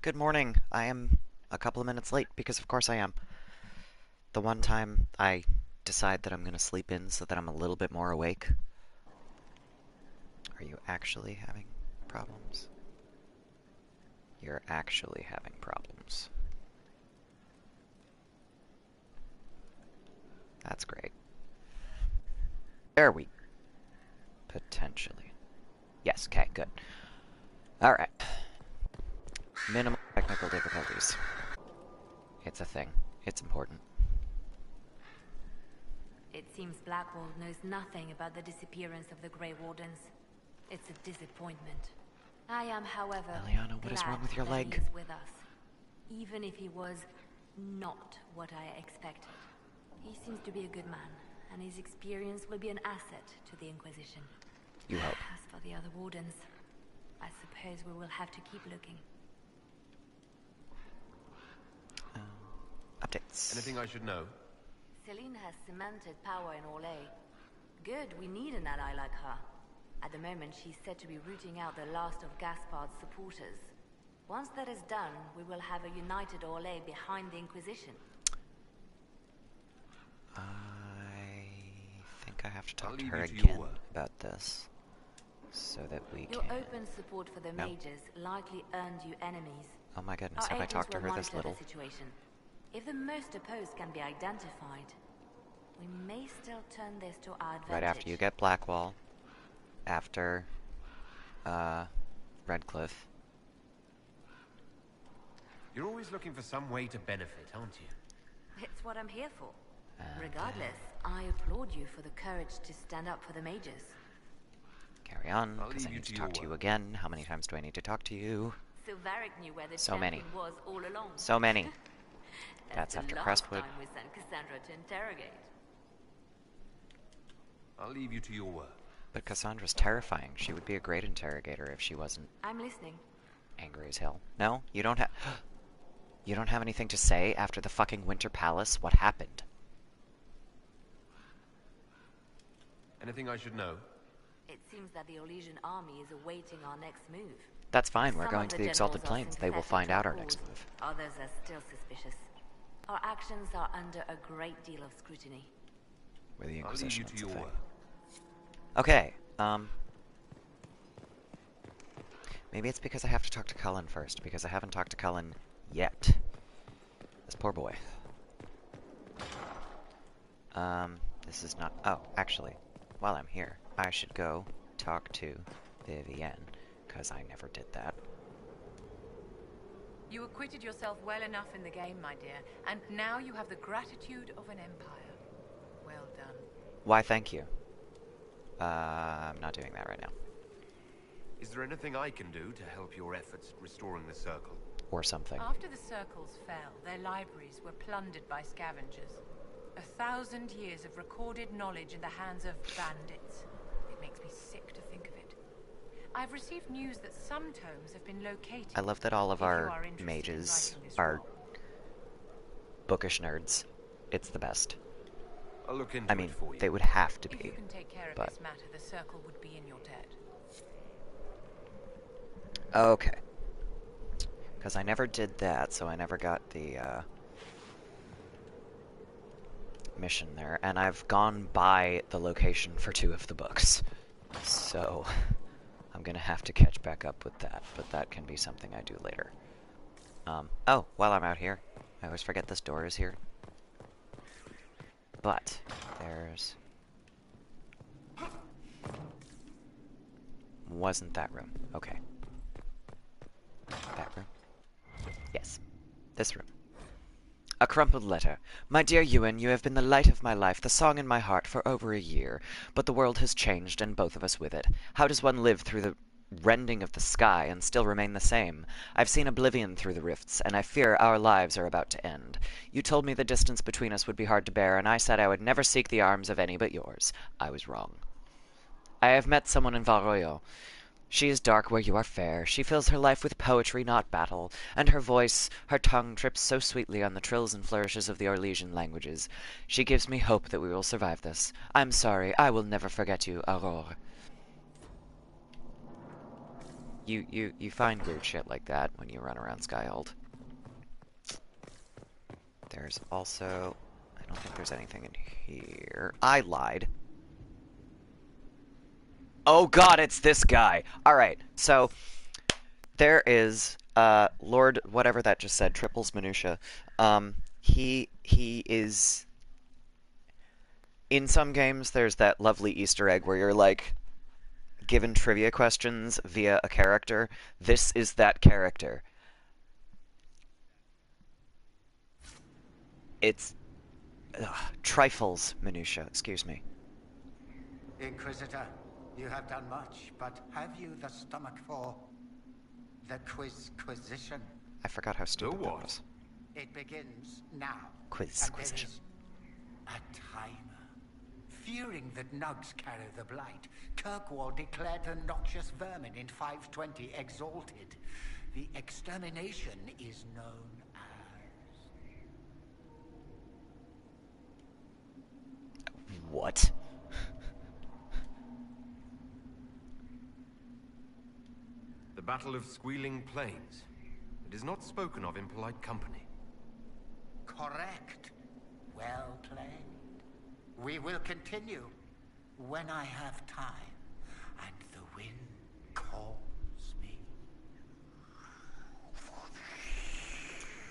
Good morning. I am a couple of minutes late because of course I am. The one time I decide that I'm going to sleep in so that I'm a little bit more awake. Are you actually having problems? You're actually having problems. That's great. There we... Potentially. Yes, okay, good. Alright. Minimal technical difficulties. It's a thing. It's important. It seems Blackwall knows nothing about the disappearance of the Grey Wardens. It's a disappointment. I am, however, Eliana, what is wrong with your that leg? he is with us, even if he was not what I expected. He seems to be a good man, and his experience will be an asset to the Inquisition. You hope. As for the other Wardens, I suppose we will have to keep looking. Updates. Anything I should know? Celine has cemented power in Orlais. Good, we need an ally like her. At the moment, she's said to be rooting out the last of Gaspard's supporters. Once that is done, we will have a united Orlais behind the Inquisition. I think I have to talk to leave her you to again your work. about this, so that we Your can... open support for the mages likely earned you enemies. Oh my goodness, Our have I agents talked to will her this monitor little? the situation. If the most opposed can be identified, we may still turn this to our advantage. Right after you get Blackwall, after, Redcliffe. You're always looking for some way to benefit, aren't you? It's what I'm here for. And, Regardless, I applaud you for the courage to stand up for the mages. Carry on, I'll because I leave you need to to talk your to you work. again. How many times do I need to talk to you? Silveric knew where the So champion many. was all along. So many. That's the after last Crestwood. time we sent Cassandra to interrogate. I'll leave you to your work. But Cassandra's terrifying. She would be a great interrogator if she wasn't I'm listening. angry as hell. No? You don't have... You don't have anything to say after the fucking Winter Palace? What happened? Anything I should know? It seems that the Orlesian army is awaiting our next move. That's fine, we're Some going of to the the Exalted generals are Plains. They will sympathetic find to out our our next cause. move. Others are still suspicious. Our actions are under a great deal of scrutiny. We're the I'll leave you Inquisition, to it's a your thing. work. Okay, maybe it's because I have to talk to Cullen first, because I haven't talked to Cullen yet. This poor boy. This is not... Oh, actually, while I'm here, I should go talk to Vivienne, because I never did that. You acquitted yourself well enough in the game, my dear, and now you have the gratitude of an empire. Well done. Why, thank you. I'm not doing that right now. Is there anything I can do to help your efforts at restoring the circle? Or something. After the circles fell, their libraries were plundered by scavengers. 1,000 years of recorded knowledge in the hands of bandits. It makes me sick to think of it. I've received news that some tomes have been located. I love that all of If you our are interested in mages righting this are wrong. bookish nerds. It's the best. I'll look into I mean, it for you. they would have to If be. you can take care of but- this matter, the circle would be in your debt. Okay. Because I never did that, so I never got the, mission there. And I've gone by the location for 2 of the books. So, I'm gonna have to catch back up with that, but that can be something I do later. Oh, while I'm out here, I always forget this door is here. But, there's... Wasn't that room. Okay. That room? Yes. This room. A crumpled letter. My dear Ewan, you have been the light of my life, the song in my heart for over a year. But the world has changed, and both of us with it. How does one live through the rending of the sky and still remain the same? I've seen oblivion through the rifts, and I fear our lives are about to end. You told me the distance between us would be hard to bear, and I said I would never seek the arms of any but yours. I was wrong. I have met someone in Valroyo. She is dark where you are fair. She fills her life with poetry, not battle, and her voice, her tongue trips so sweetly on the trills and flourishes of the Orlesian languages. She gives me hope that we will survive this. I'm sorry, I will never forget you, Aurore. You find weird shit like that when you run around Skyhold. There's also... I don't think there's anything in here. I lied. Oh god, it's this guy! Alright, so... There is, Lord whatever that just said, Triples Minutia. He is... In some games, there's that lovely Easter egg where you're, like, given trivia questions via a character. This is that character. It's... Trifles Minutia, excuse me. Inquisitor, you have done much, but have you the stomach for the Quizquisition? I forgot how stupid that was. It begins now. Quizquisition. A timer. Fearing that nugs carry the blight, Kirkwall declared the noxious vermin in 520 Exalted. The extermination is known as... What? The Battle of Squealing Plains. It is not spoken of in polite company. Correct. Well played. We will continue when I have time and the wind calls me.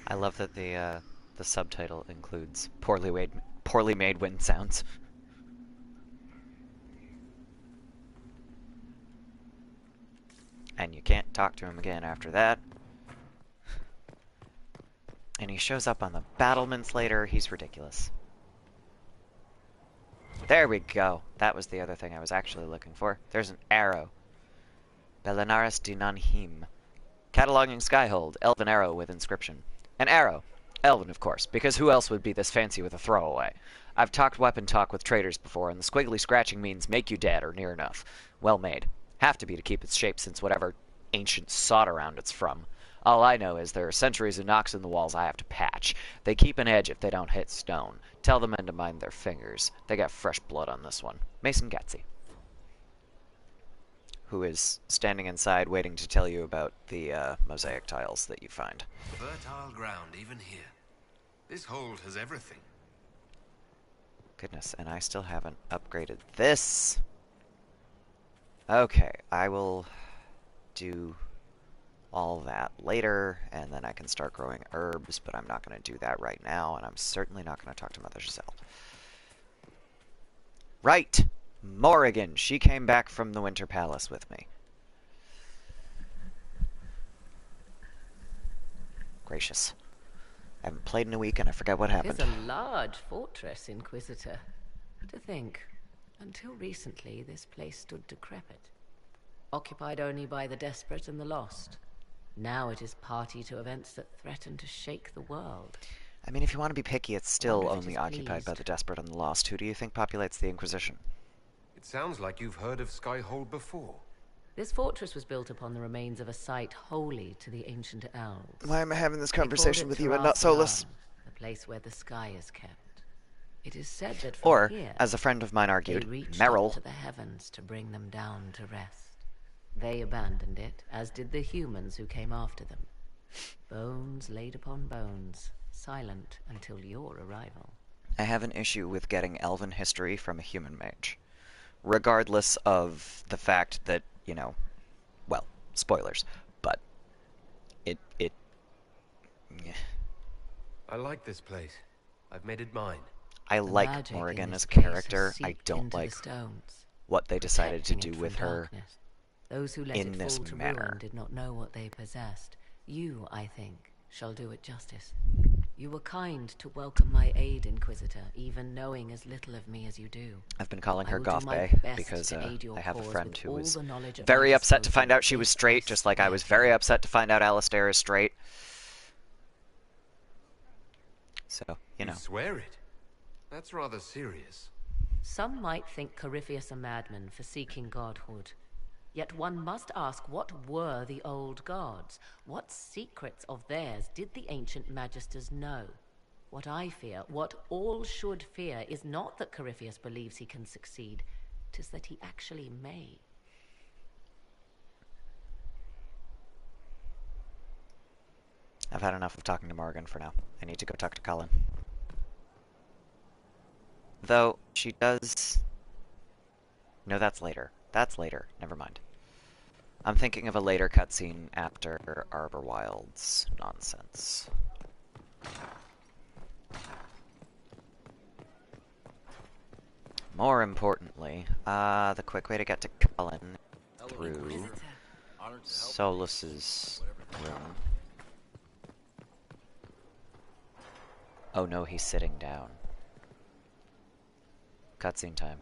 I love that the subtitle includes poorly made wind sounds. And you can't talk to him again after that. And he shows up on the battlements later. He's ridiculous. There we go. That was the other thing I was actually looking for. There's an arrow. Bellenaris de Nanhim. Cataloging Skyhold. Elven arrow with inscription. An arrow. Elven, of course, because who else would be this fancy with a throwaway? I've talked weapon talk with traders before, and the squiggly scratching means make you dead or near enough. Well made. Have to be to keep its shape since whatever ancient sod around it's from. All I know is there are centuries of knocks in the walls I have to patch. They keep an edge if they don't hit stone. Tell the men to mind their fingers. They got fresh blood on this one. Mason Gatsy, who is standing inside waiting to tell you about the mosaic tiles that you find. Fertile ground even here. This hold has everything. Goodness, and I still haven't upgraded this. Okay, I will do all that later, and then I can start growing herbs, but I'm not going to do that right now, and I'm certainly not going to talk to Mother Giselle. Right! Morrigan! She came back from the Winter Palace with me. Gracious. I haven't played in a week, and I forget what happened. It is a large fortress, Inquisitor. To think, until recently this place stood decrepit, occupied only by the desperate and the lost. Now it is party to events that threaten to shake the world. I mean, if you want to be picky, it's still only occupied by the desperate and the lost. Who do you think populates the Inquisition? It sounds like you've heard of Skyhold before. This fortress was built upon the remains of a site holy to the ancient elves. Why am I having this They called conversation it with you and not Solus? The place where the sky is kept. It is said that from Or, here, as a friend of mine they argued, reached Merrill. up to the heavens to bring them down to rest. They abandoned it, as did the humans who came after them. Bones laid upon bones, silent until your arrival. I have an issue with getting elven history from a human mage. Regardless of the fact that, you know, well, spoilers, but it yeah. I like this place. I've made it mine. I The like magic in Morrigan this as a place has character. I seeped don't into the like stones, what they decided to protecting do it with from her darkness. Those who let in it this fall to manner. ruin did not know what they possessed. You, I think, shall do it justice. You were kind to welcome my aid, Inquisitor, even knowing as little of me as you do. I've been calling I her will do Goth my Bay best because to aid your I have a cause friend with who all was the knowledge at very my upset to find disposal. out she was This straight, I just like I was swear. very upset to find out Alistair is straight. So, you know. You swear it? That's rather serious. Some might think Corypheus a madman for seeking godhood. Yet one must ask, what were the old gods? What secrets of theirs did the ancient magisters know? What I fear, what all should fear, is not that Corypheus believes he can succeed. 'Tis that he actually may. I've had enough of talking to Morgan for now. I need to go talk to Colin. Though, she does... No, that's later. That's later. Never mind. I'm thinking of a later cutscene after Arbor Wild's nonsense. More importantly, the quick way to get to Colin through Solus's room. Oh no, he's sitting down. Cutscene time.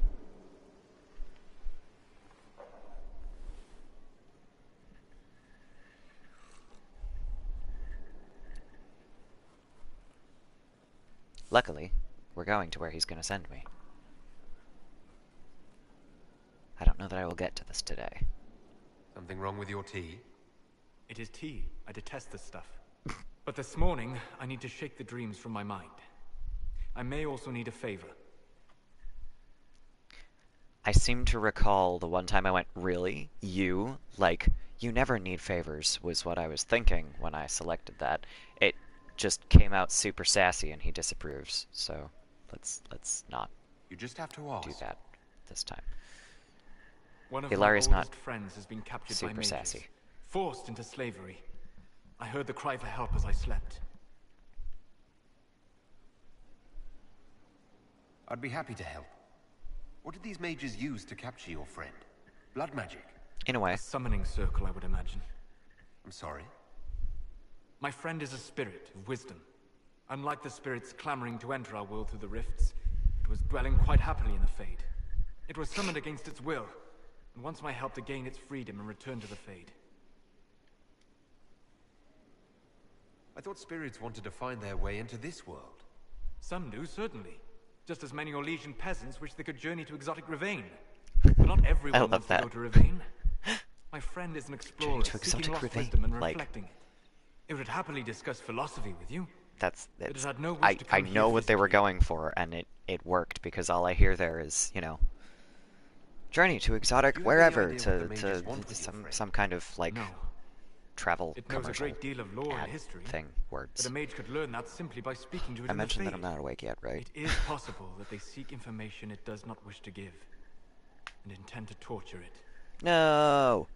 Luckily, we're going to where he's going to send me. I don't know that I will get to this today. Something wrong with your tea? It is tea. I detest this stuff. But this morning, I need to shake the dreams from my mind. I may also need a favor. I seem to recall the one time I went, really? You? Like, you never need favors, was what I was thinking when I selected that. It just came out super sassy and he disapproves, so let's not You just have to ask. do that this time. One of Hilari's my not oldest friends has been captured by super mages, sassy. forced into slavery. I heard the cry for help as I slept. I'd be happy to help. What did these mages use to capture your friend? Blood magic? In a way. A summoning circle, I would imagine. I'm sorry. My friend is a spirit of wisdom. Unlike the spirits clamoring to enter our world through the rifts, it was dwelling quite happily in the Fade. It was summoned against its will, and wants my help to gain its freedom and return to the Fade. I thought spirits wanted to find their way into this world. Some do, certainly. Just as many Orlesian peasants wish they could journey to exotic Ravine. But not everyone wants to go to Ravine. My friend is an explorer seeking lost wisdom and reflecting it. It would happily discuss philosophy with you. It had no wish to come I know here what they were physically. going for, and it worked, because all I hear there is, you know, journey to exotic Do you have any wherever, idea what the mages want with your friend? some kind of, like, No. travel It knows a commercial great deal of lore ad and history, thing, but words. a mage could learn that simply by speaking to it I in mentioned the that I'm Fade. not awake yet, right? It is possible that they seek information it does not wish to give, and intend to torture it. No!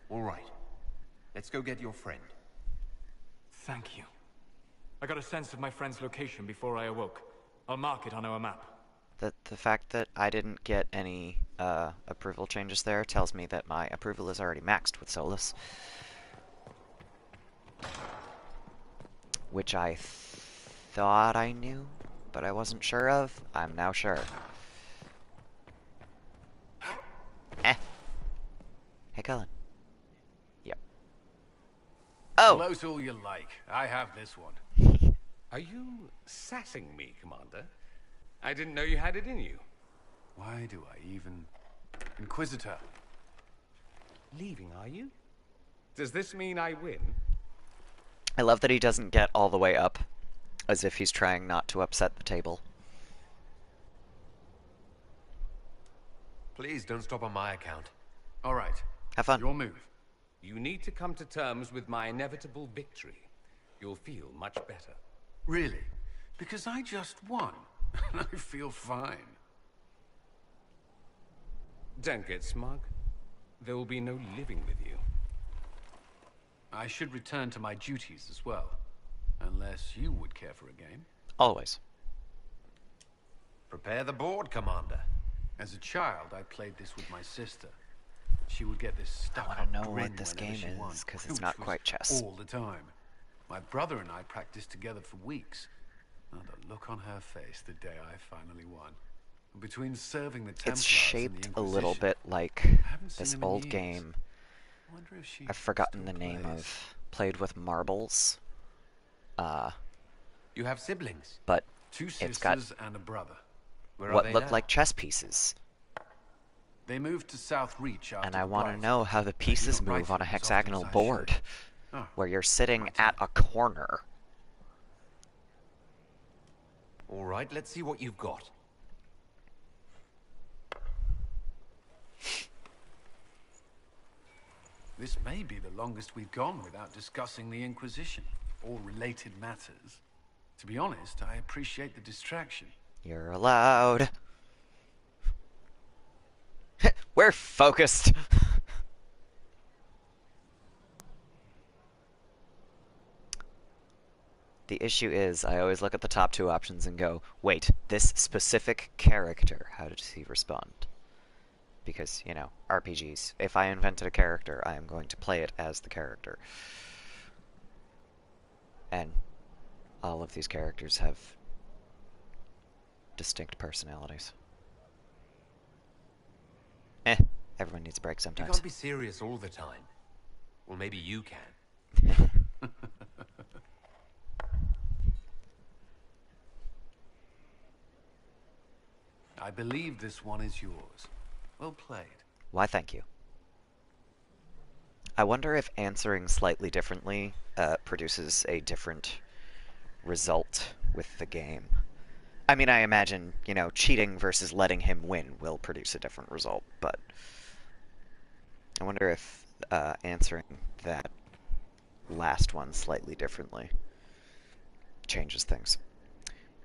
All right. Let's go get your friend. Thank you. I got a sense of my friend's location before I awoke. I'll mark it on our map. The fact that I didn't get any approval changes there tells me that my approval is already maxed with Solus. Which I thought I knew, but I wasn't sure of. I'm now sure. Eh. Hey, Colin. Yep. Oh! Blows all you like. I have this one. Are you sassing me, Commander? I didn't know you had it in you. Why do I even... Inquisitor. Leaving, are you? Does this mean I win? I love that he doesn't get all the way up, as if he's trying not to upset the table. Please don't stop on my account. All right. Have fun. Your move. You need to come to terms with my inevitable victory. You'll feel much better. Really? Because I just won. And I feel fine. Don't get smug. There will be no living with you. I should return to my duties as well. Unless you would care for a game. Always. Prepare the board, Commander. As a child, I played this with my sister. She would get this stuck wanna up know grin what this whenever game she won, is, 'cause it's which not was quite chess. all the time. My brother and I practiced together for weeks. And the look on her face the day I finally won. Between serving the Templars It's and the shaped a little Inquisition, bit like haven't seen this him in old years. game. I wonder if she I've forgotten still the name plays. of. Played with marbles. You have siblings. But Two it's got sisters and a brother. Where are what they look now? like chess pieces. They moved to South Reach after And I the want to Blight. know how the pieces don't write move on a them as often hexagonal as I board, should. Oh, where you're sitting my at a corner. All right, let's see what you've got. This may be the longest we've gone without discussing the Inquisition, or related matters. To be honest, I appreciate the distraction. You're allowed. We're focused. The issue is, I always look at the top two options and go, wait, this specific character, how does he respond? Because, you know, RPGs. If I invented a character, I am going to play it as the character. And all of these characters have distinct personalities. Everyone needs a break sometimes. You can't be serious all the time. Well, maybe you can. I believe this one is yours. Well played. Why, thank you. I wonder if answering slightly differently produces a different result with the game. I mean, I imagine, you know, cheating versus letting him win will produce a different result, but I wonder if answering that last one slightly differently changes things.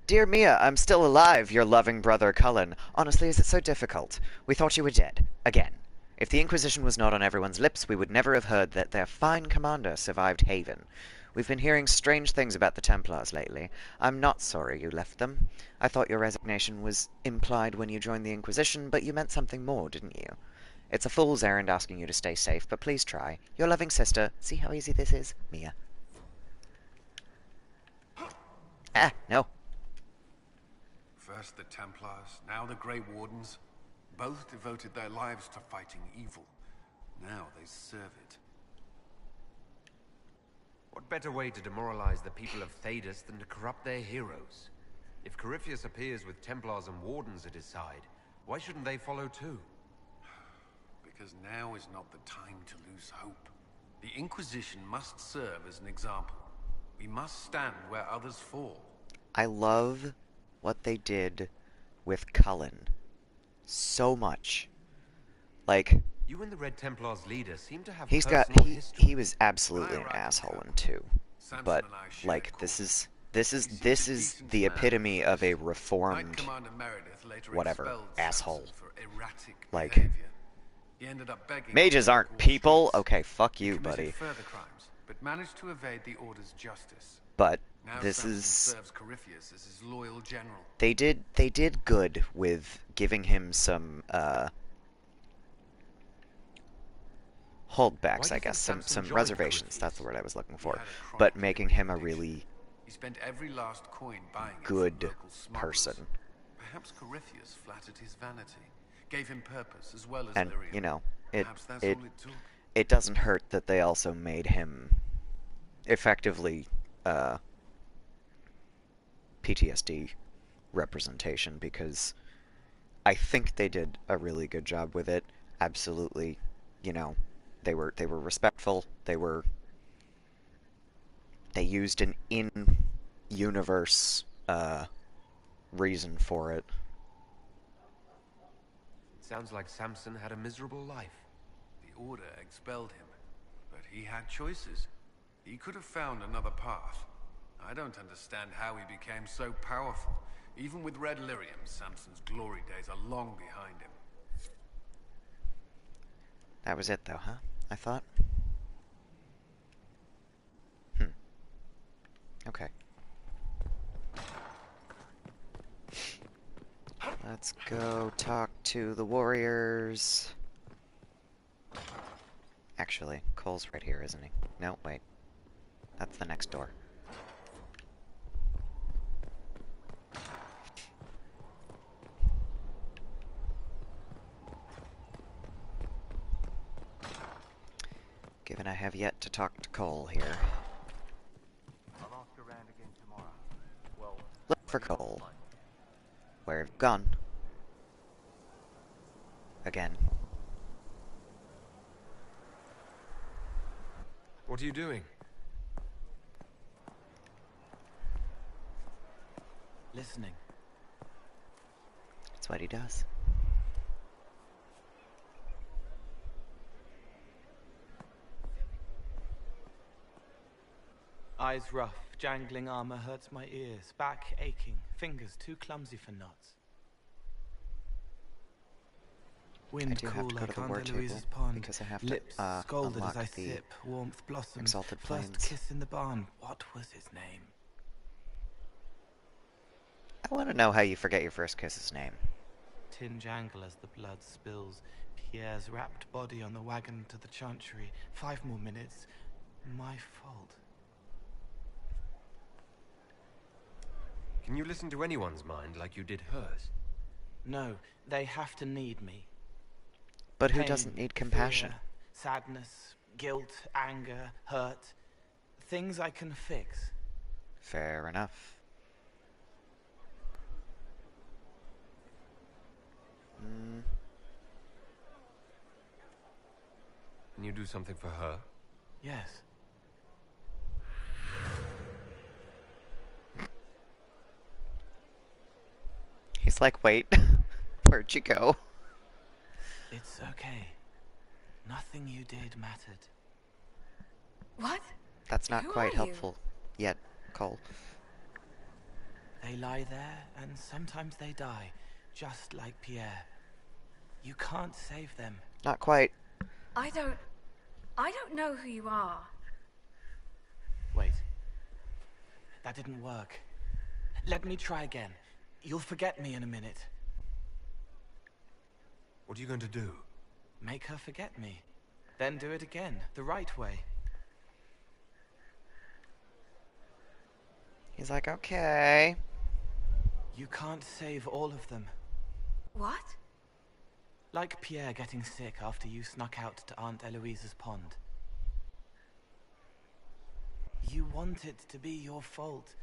Dear Mia, I'm still alive, your loving brother Cullen. Honestly, is it so difficult? We thought you were dead. Again. If the Inquisition was not on everyone's lips, we would never have heard that their fine commander survived Haven. We've been hearing strange things about the Templars lately. I'm not sorry you left them. I thought your resignation was implied when you joined the Inquisition, but you meant something more, didn't you? It's a fool's errand asking you to stay safe, but please try. Your loving sister. See how easy this is? Mia. Ah, no. First the Templars, now the Grey Wardens. Both devoted their lives to fighting evil. Now they serve it. What better way to demoralize the people of Thedas than to corrupt their heroes? If Corypheus appears with Templars and Wardens at his side, why shouldn't they follow too? Because now is not the time to lose hope. The Inquisition must serve as an example. We must stand where others fall. I love what they did with Cullen so much. Like, you and the Red Templars leader seem to have he was absolutely an asshole in 2. But like this is the epitome of a reformed whatever asshole. Like, mages aren't people. Okay, fuck you, buddy. But managed to evade the Order's justice. But now this is serves Corypheus as his loyal general. They did good with giving him some holdbacks, I guess, some reservations. That's the word I was looking for. But making him a really he spent every last coin buying good person. Perhaps Corypheus flattered his vanity, gave him purpose as well as and Lyrium. You know, it doesn't hurt that they also made him effectively PTSD representation, because I think they did a really good job with it. Absolutely, you know, they were respectful. They used an in-universe reason for it. Sounds like Samson had a miserable life. The Order expelled him, but he had choices. He could have found another path. I don't understand how he became so powerful. Even with Red Lyrium, Samson's glory days are long behind him. That was it, though, huh? I thought. Okay. Let's go talk to the warriors. Actually, Cole's right here, isn't he? No, wait. That's the next door. Given I have yet to talk to Cole here. I'll ask around again tomorrow. Well, look for Cole. Where have you gone? Again. What are you doing? Listening. That's what he does. Eyes rough, jangling armor hurts my ears, back aching, fingers too clumsy for knots. Wind cool like Aunt Eloise's pond, because I have lips to scalded as I unlock the sip, warmth blossoms, Exalted first Plains. kiss in the barn. What was his name? I want to know how you forget your first kiss's name. Tin jangle as the blood spills. Pierre's wrapped body on the wagon to the chantry. 5 more minutes. My fault. Can you listen to anyone's mind like you did hers? No, they have to need me. But who Pain, doesn't need compassion? Fear, sadness, guilt, anger, hurt. Things I can fix. Fair enough. Can you do something for her? Yes. He's like, wait, where'd you go? It's okay. Nothing you did mattered. What? That's not Who quite are helpful yet, Cole. They lie there, and sometimes they die, just like Pierre. You can't save them. Not quite. I don't know who you are. Wait. That didn't work. Let me try again. You'll forget me in a minute. What are you going to do? Make her forget me. Then do it again, the right way. He's like, okay. You can't save all of them. What? Like Pierre getting sick after you snuck out to Aunt Eloise's pond. You want it to be your fault,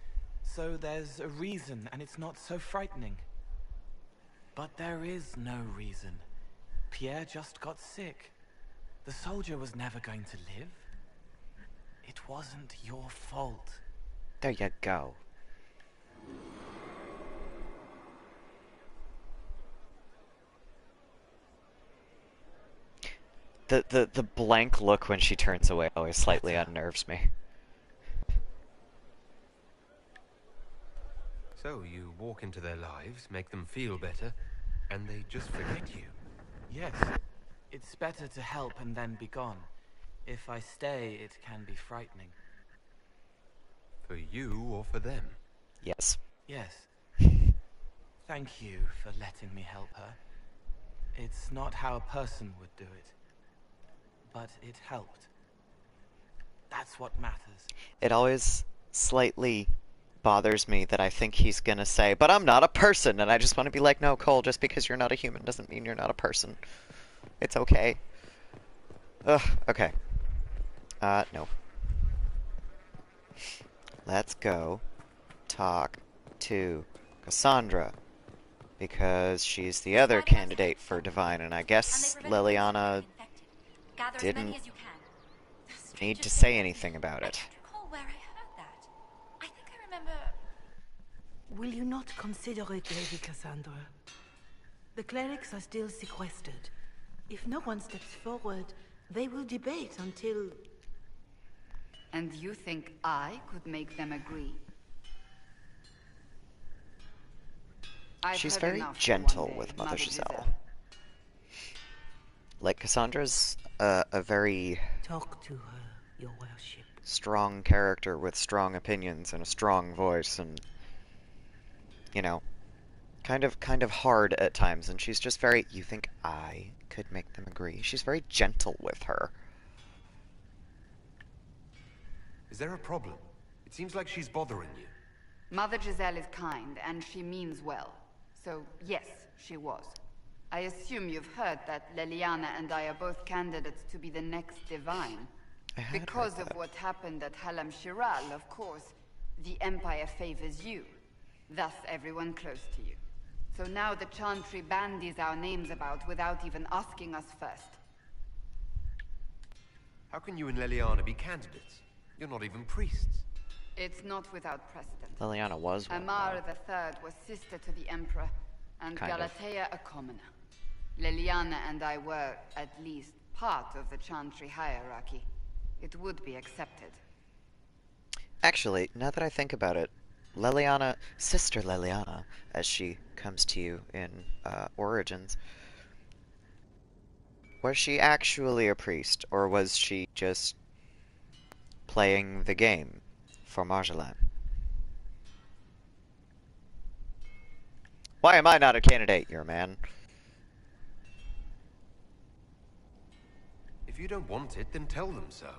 so there's a reason and it's not so frightening. But there is no reason. Pierre just got sick. The soldier was never going to live. It wasn't your fault. There you go. The blank look when she turns away always slightly unnerves me. So you walk into their lives, make them feel better, and they just forget you. Yes. It's better to help and then be gone. If I stay, it can be frightening. For you or for them? Yes. Yes. Thank you for letting me help her. It's not how a person would do it. But it helped. That's what matters. It always slightly bothers me that I think he's gonna say, but I'm not a person, and I just want to be like, no, Cole, just because you're not a human doesn't mean you're not a person. It's okay. Ugh, okay. No. Let's go talk to Cassandra, because she's the other candidate for Divine, and I guess Liliana didn't need to say anything about it. Will you not consider it, Lady Cassandra? The clerics are still sequestered. If no one steps forward, they will debate until... And you think I could make them agree? She's very gentle with Mother Giselle. Like, Cassandra's a very... Talk to her, your worship. Strong character with strong opinions and a strong voice and... You know, kind of hard at times, and she's just very, you think I could make them agree? She's very gentle with her. Is there a problem? It seems like she's bothering you. Mother Giselle is kind, and she means well. So, yes, she was. I assume you've heard that Liliana and I are both candidates to be the next Divine. Because of what happened at Halam Shiral, of course, the Empire favors you. Thus, everyone close to you. So now the Chantry bandies our names about without even asking us first. How can you and Liliana be candidates? You're not even priests. It's not without precedent. Liliana was one. Amar III was sister to the Emperor, and Kind of. Galatea a commoner. Liliana and I were, at least, part of the Chantry hierarchy. It would be accepted. Actually, now that I think about it, Leliana, Sister Leliana, as she comes to you in Origins, was she actually a priest, or was she just playing the game for Marjolaine? Why am I not a candidate, your man? If you don't want it, then tell them so.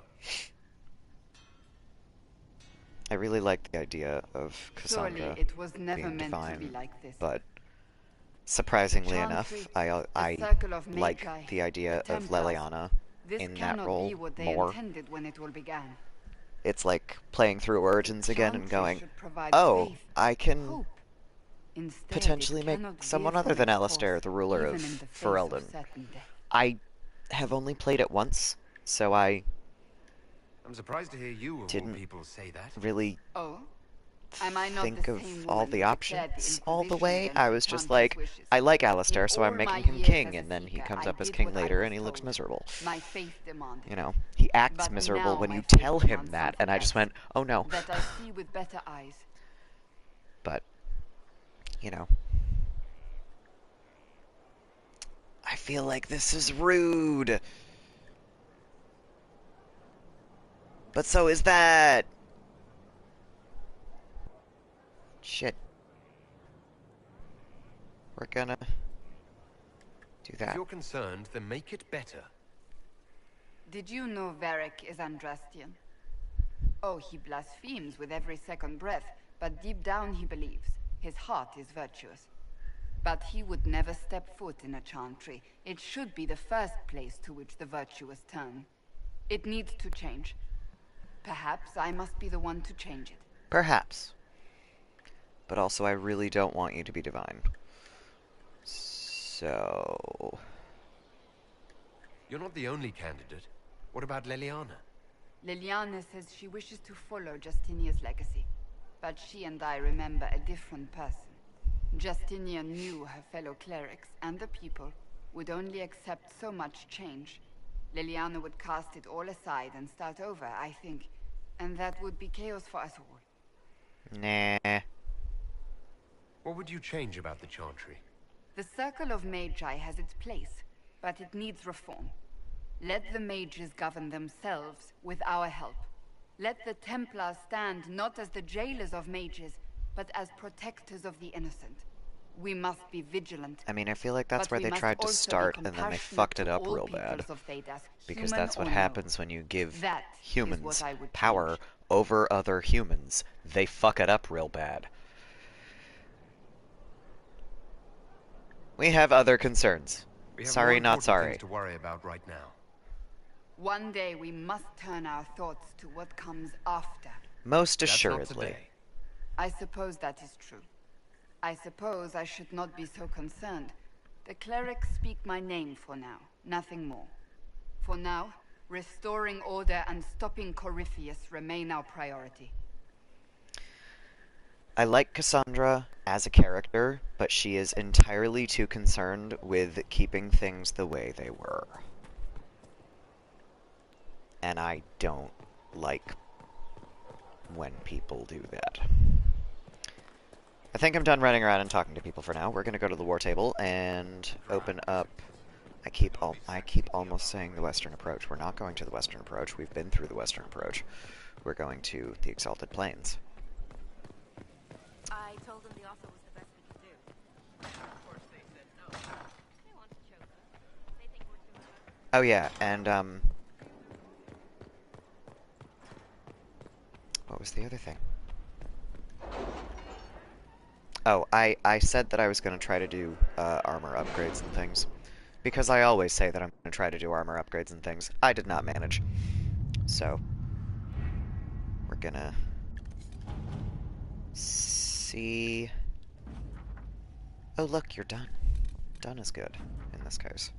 I really like the idea of Cassandra Surely it was never being meant divine, to be like this. but surprisingly enough, I like the idea of Leliana in that role more. When it all began. It's like playing through Origins again and going, oh, I can potentially make someone other than Alistair the ruler of Ferelden. I have only played it once, so I'm surprised to hear you of all people say that. Really Am I not think of all the options all the way. against I was just like, I like Alistair, so I'm making him king, and then he comes up as king later and he looks miserable. My faith demanded. You know, he acts miserable when you tell him that, and I just went, oh no. That I see with better eyes. But, you know, I feel like this is rude. But so is that. Shit. We're gonna do that. If you're concerned, then make it better. Did you know Varric is Andrastian? Oh, he blasphemes with every second breath, but deep down he believes. His heart is virtuous. But he would never step foot in a chantry. It should be the first place to which the virtuous turn. It needs to change. Perhaps I must be the one to change it. Perhaps. But also, I really don't want you to be divine. So. You're not the only candidate. What about Leliana? Leliana says she wishes to follow Justinia's legacy. But she and I remember a different person. Justinia knew her fellow clerics and the people would only accept so much change. Leliana would cast it all aside and start over, I think. And that would be chaos for us all. Nah. What would you change about the Chantry? The Circle of Magi has its place, but it needs reform. Let the mages govern themselves with our help. Let the Templars stand not as the jailers of mages, but as protectors of the innocent. We must be vigilant. I mean, I feel like that's where they tried to start, and then they fucked it up real bad. Because that's what happens when you give humans power over other humans. They fuck it up real bad. We have other concerns. Sorry, not sorry. Things to worry about right now. One day we must turn our thoughts to what comes after. Most assuredly. I suppose that is true. I suppose I should not be so concerned. The clerics speak my name for now, nothing more. For now, restoring order and stopping Corypheus remain our priority. I like Cassandra as a character, but she is entirely too concerned with keeping things the way they were. And I don't like when people do that. I think I'm done running around and talking to people for now. We're going to go to the war table and open up. I keep almost saying the Western Approach. We're not going to the Western Approach. We've been through the Western Approach. We're going to the Exalted Plains. I told them the offer was the best we could do. Of course they said no. They want to choke us. They think we're too much. Oh yeah, and what was the other thing? Oh, I said that I was going to try to do armor upgrades and things. Because I always say that I'm going to try to do armor upgrades and things. I did not manage. So, we're gonna see. Oh, look, you're done. Done is good in this case.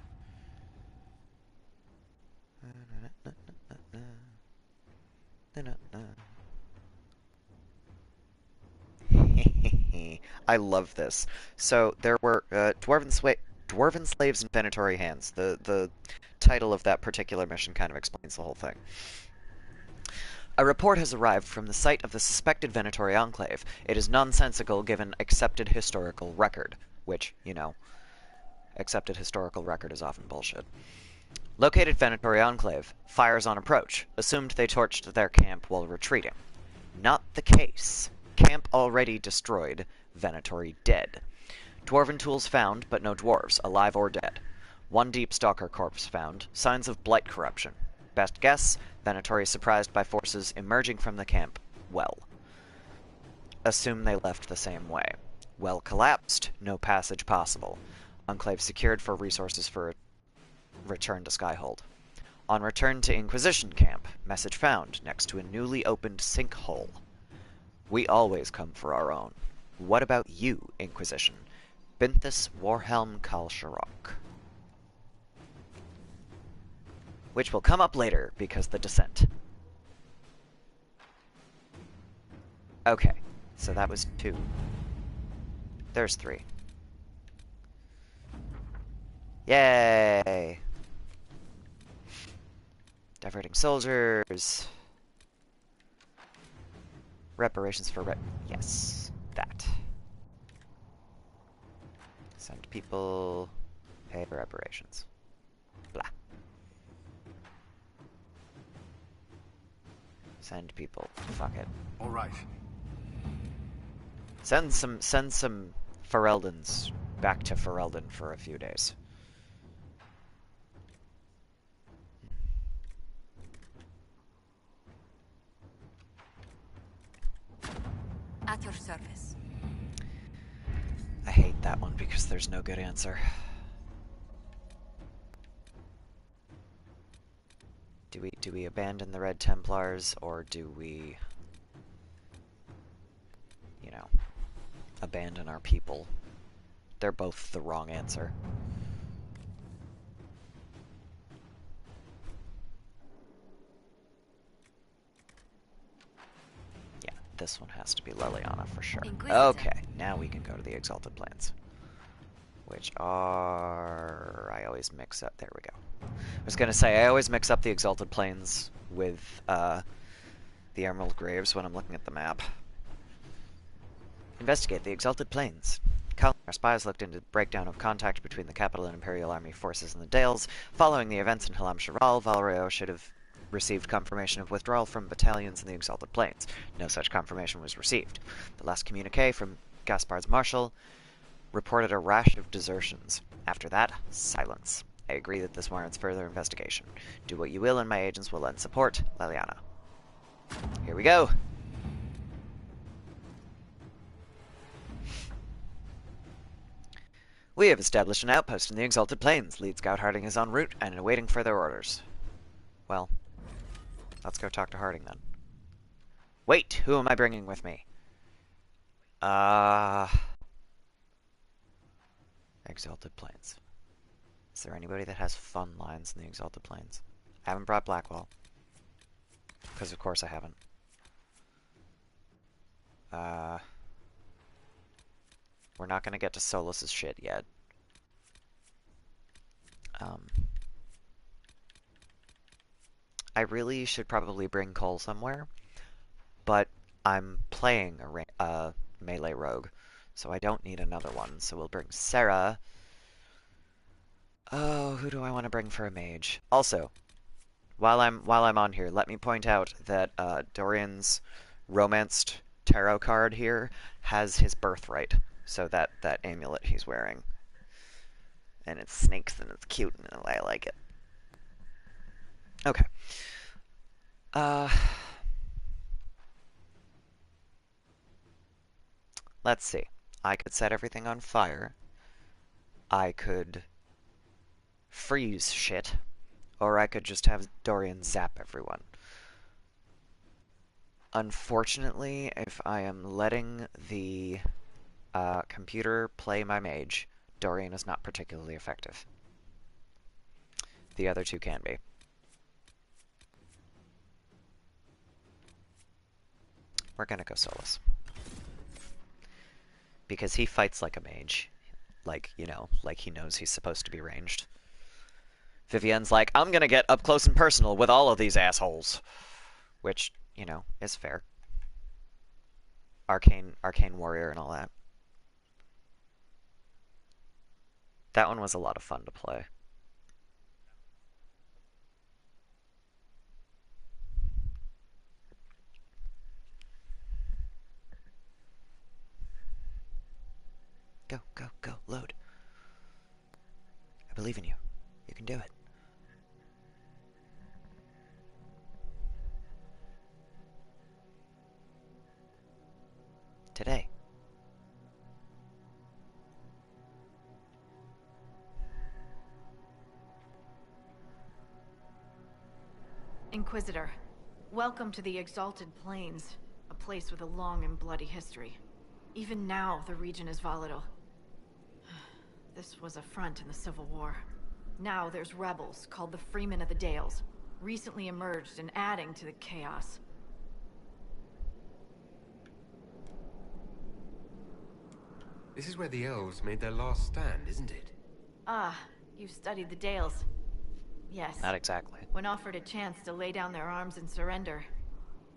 I love this. So there were Dwarven Slaves and Venatori Hands. The title of that particular mission kind of explains the whole thing. A report has arrived from the site of the suspected Venatori enclave. It is nonsensical given accepted historical record, which, you know, accepted historical record is often bullshit. Located Venatori enclave. Fires on approach. Assumed they torched their camp while retreating. Not the case. Camp already destroyed. Venatori dead. Dwarven tools found, but no dwarves, alive or dead. One deep stalker corpse found. Signs of blight corruption. Best guess, Venatori surprised by forces emerging from the camp. Well. Assume they left the same way. Well collapsed, no passage possible. Enclave secured for resources for return to Skyhold. On return to Inquisition camp, message found next to a newly opened sinkhole. We always come for our own. What about you, Inquisition? Binthus Warhelm Kalsharok. Which will come up later, because the descent. Okay, so that was 2. There's 3. Yay! Diverting soldiers. Reparations for yes, that. Send people, pay reparations. Blah. Send people. Fuck it. All right. Send some Fereldans back to Ferelden for a few days. At your service. I hate that one because there's no good answer. Do we abandon the Red Templars, or do we, you know, abandon our people? They're both the wrong answer. Yeah, this one has to be Leliana for sure. Inquisitor. Okay, now we can go to the Exalted Plains. Which are... I always mix up... There we go. I was going to say, I always mix up the Exalted Plains with the Emerald Graves when I'm looking at the map. Investigate the Exalted Plains. Our spies looked into the breakdown of contact between the capital and Imperial Army forces in the Dales. Following the events in Halam Sharal, Valreo should have received confirmation of withdrawal from battalions in the Exalted Plains. No such confirmation was received. The last communique from Gaspard's Marshal reported a rash of desertions. After that, silence. I agree that this warrants further investigation. Do what you will and my agents will lend support. Leliana. Here we go! We have established an outpost in the Exalted Plains. Lead Scout Harding is en route and awaiting further orders. Well, let's go talk to Harding then. Wait, who am I bringing with me? Exalted Plains. Is there anybody that has fun lines in the Exalted Plains? I haven't brought Blackwall. Because of course I haven't. We're not gonna get to Solus's shit yet. I really should probably bring Cole somewhere, but I'm playing a melee rogue, so I don't need another one. So we'll bring Sarah. Oh, who do I want to bring for a mage? Also, while I'm on here, let me point out that Dorian's romanced tarot card here has his birthright. So that amulet he's wearing. And it's snakes and it's cute and I like it. Okay. Let's see. I could set everything on fire. I could freeze shit. Or I could just have Dorian zap everyone. Unfortunately, if I am letting the computer play my mage, Dorian is not particularly effective. The other two can be. We're gonna go Solus. Because he fights like a mage. Like, you know, like he knows he's supposed to be ranged. Vivienne's like, I'm gonna get up close and personal with all of these assholes. Which, you know, is fair. Arcane warrior and all that. That one was a lot of fun to play. Go, go, go, load. I believe in you. You can do it. Today. Inquisitor, welcome to the Exalted Plains, a place with a long and bloody history. Even now, the region is volatile. This was a front in the Civil War. Now there's rebels called the Freemen of the Dales, recently emerged and adding to the chaos. This is where the elves made their last stand, isn't it? Ah, you've studied the Dales. Yes. Not exactly. When offered a chance to lay down their arms and surrender,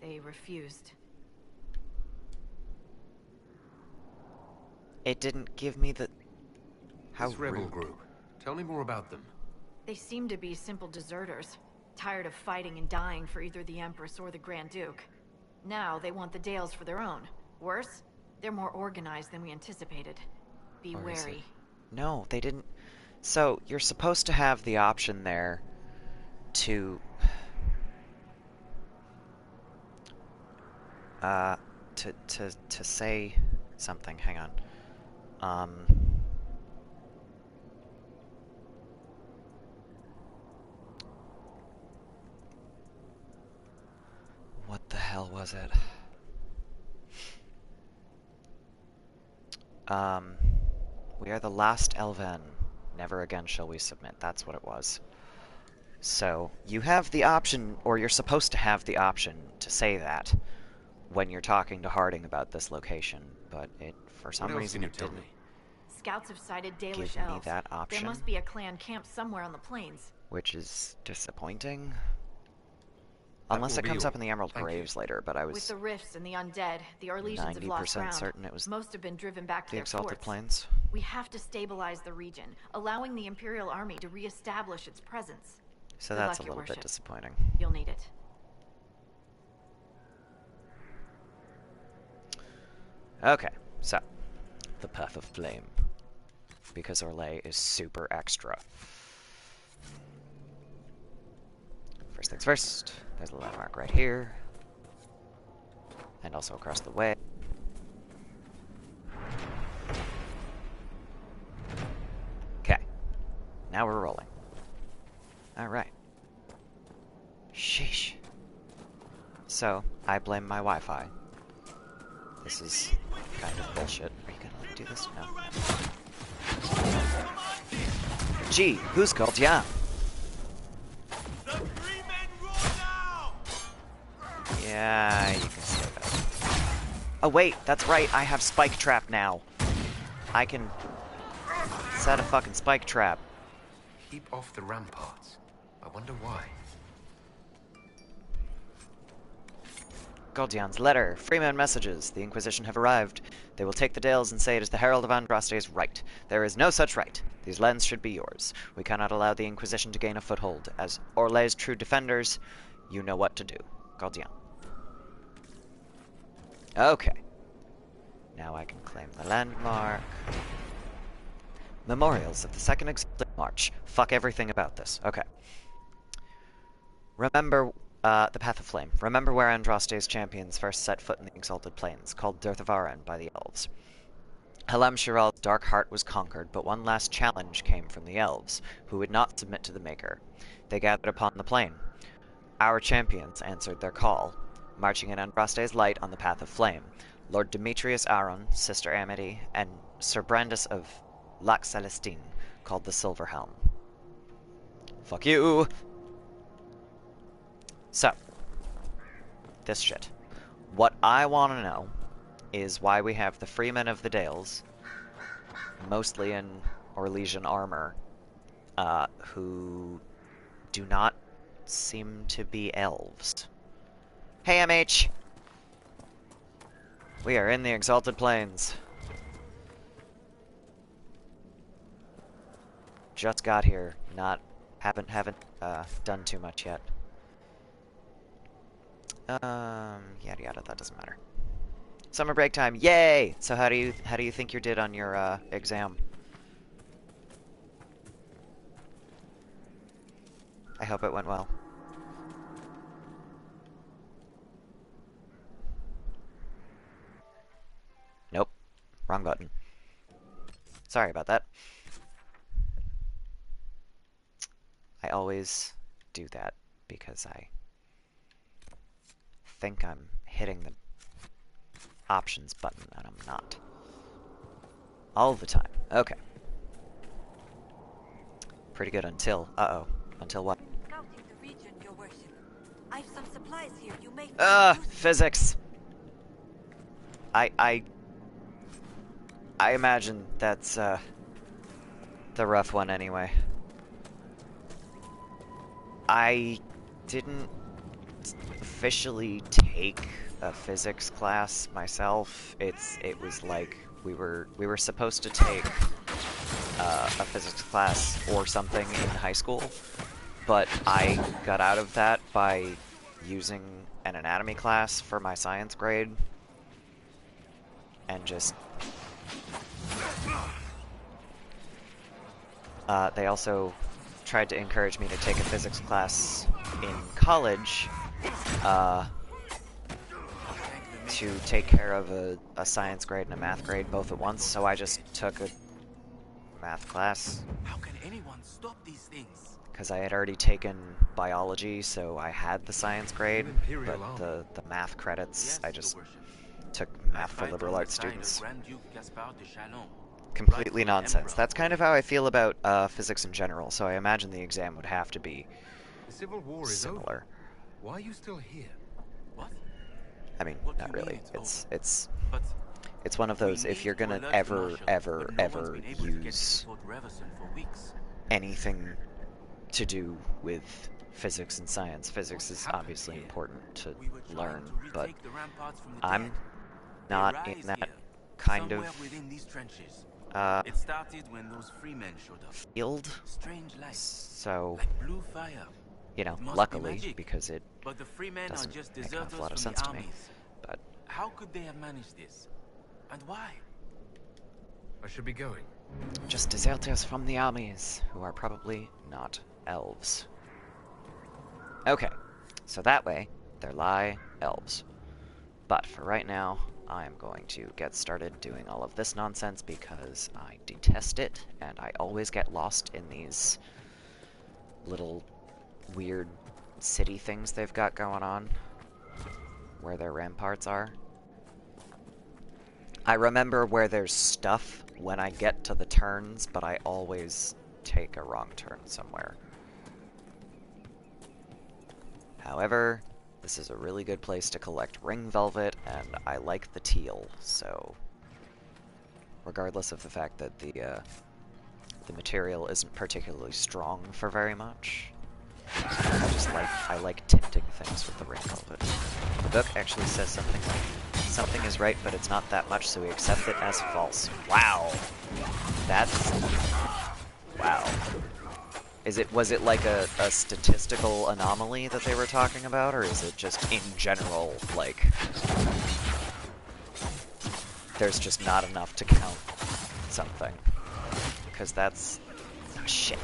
they refused. It didn't give me the... How This rebel rude. group. Tell me more about them. They seem to be simple deserters, tired of fighting and dying for either the Empress or the Grand Duke. Now they want the Dales for their own. Worse, they're more organized than we anticipated. Be wary. No, they didn't... So, you're supposed to have the option there to... to say something. Hang on. What the hell was it? We are the last Elven. Never again shall we submit. That's what it was. So, you have the option, or you're supposed to have the option, to say that when you're talking to Harding about this location, but it, for some reason, it didn't. Scouts have sighted Dalish Give me elves. that option. There must be a clan camp somewhere on the plains. Which is disappointing. Unless it comes up in the Emerald Graves later, but I was... With the rifts and the undead, the Orlesians have lost 90% ground. certain it was Most have been driven back to the their Exalted forts. Plains. We have to stabilize the region, allowing the Imperial Army to re-establish its presence. So Good that's luck, a Your little bit Worship. disappointing. You'll need it. Okay, so the Path of Flame, because Orlais is super extra. First things first, there's a landmark right here, and also across the way. Okay, now we're rolling. Alright. Sheesh. So, I blame my Wi-Fi. This is kind of bullshit. Are you gonna let me do this? No. Gee, who's called ya? Yeah, you can say that. Oh wait, that's right, I have Spike Trap now. I can set a fucking Spike Trap. Keep off the ramparts. I wonder why. Goldian's letter. Freeman messages. The Inquisition have arrived. They will take the Dales and say it is the Herald of Andraste's right. There is no such right. These lands should be yours. We cannot allow the Inquisition to gain a foothold. As Orlais' true defenders, you know what to do. Goldian. Okay. Now I can claim the landmark. Memorials of the Second Exalted March. Fuck everything about this. Okay. Remember the Path of Flame. Remember where Andraste's champions first set foot in the Exalted Plains, called Durthavaran by the Elves. Halam Shiral's dark heart was conquered, but one last challenge came from the Elves, who would not submit to the Maker. They gathered upon the plain. Our champions answered their call, marching in Andraste's light on the Path of Flame. Lord Demetrius Aron, Sister Amity, and Sir Brandis of Lac Celestine, called the Silver Helm. Fuck you! So, this shit. What I want to know is why we have the Freemen of the Dales, mostly in Orlesian armor, who do not seem to be elves. Hey, MH! We are in the Exalted Plains. Just got here. Haven't done too much yet. Yada yada, that doesn't matter. Summer break time, yay! So how do you think you did on your, exam? I hope it went well. Nope. Wrong button. Sorry about that. I always do that because I think I'm hitting the options button and I'm not. All the time. Okay. Pretty good until... Uh-oh. Until what? Scouting the region, your worship. I've some supplies here. You may find physics! I imagine that's, the rough one anyway. I didn't officially take a physics class myself. It was like we were supposed to take a physics class or something in high school, but I got out of that by using an anatomy class for my science grade and just they also tried to encourage me to take a physics class in college to take care of a science grade and a math grade both at once, so I just took a math class. How can anyone stop these things? Because I had already taken biology, so I had the science grade, but the math credits, I just took math for liberal arts students. Completely nonsense. That's kind of how I feel about physics in general, so I imagine the exam would have to be the Civil War is similar. Over. Why are you still here? What? I mean, not really. It's one of those, if you're gonna ever use anything to do with physics and science, physics is obviously important to learn, but I'm not in that kind of it started when those free men showed up. Field. Strange light. So, like blue fire. You know, luckily, because it but the free men doesn't are just make a lot of from sense the to me. armies. But how could they have managed this? And why? I should be going. Just deserters from the armies, who are probably not elves. Okay, so that way, there lie elves. But for right now, I am going to get started doing all of this nonsense because I detest it, and I always get lost in these little weird city things they've got going on, where their ramparts are. I remember where there's stuff when I get to the turns, but I always take a wrong turn somewhere. However, this is a really good place to collect ring velvet, and I like the teal, so regardless of the fact that the material isn't particularly strong for very much, I like tinting things with the ring velvet. The book actually says something like, something is right, but it's not that much, so we accept it as false. Wow. That's... wow. Was it like a statistical anomaly that they were talking about, or is it just in general, like, there's just not enough to count something? Because that's... oh, shit.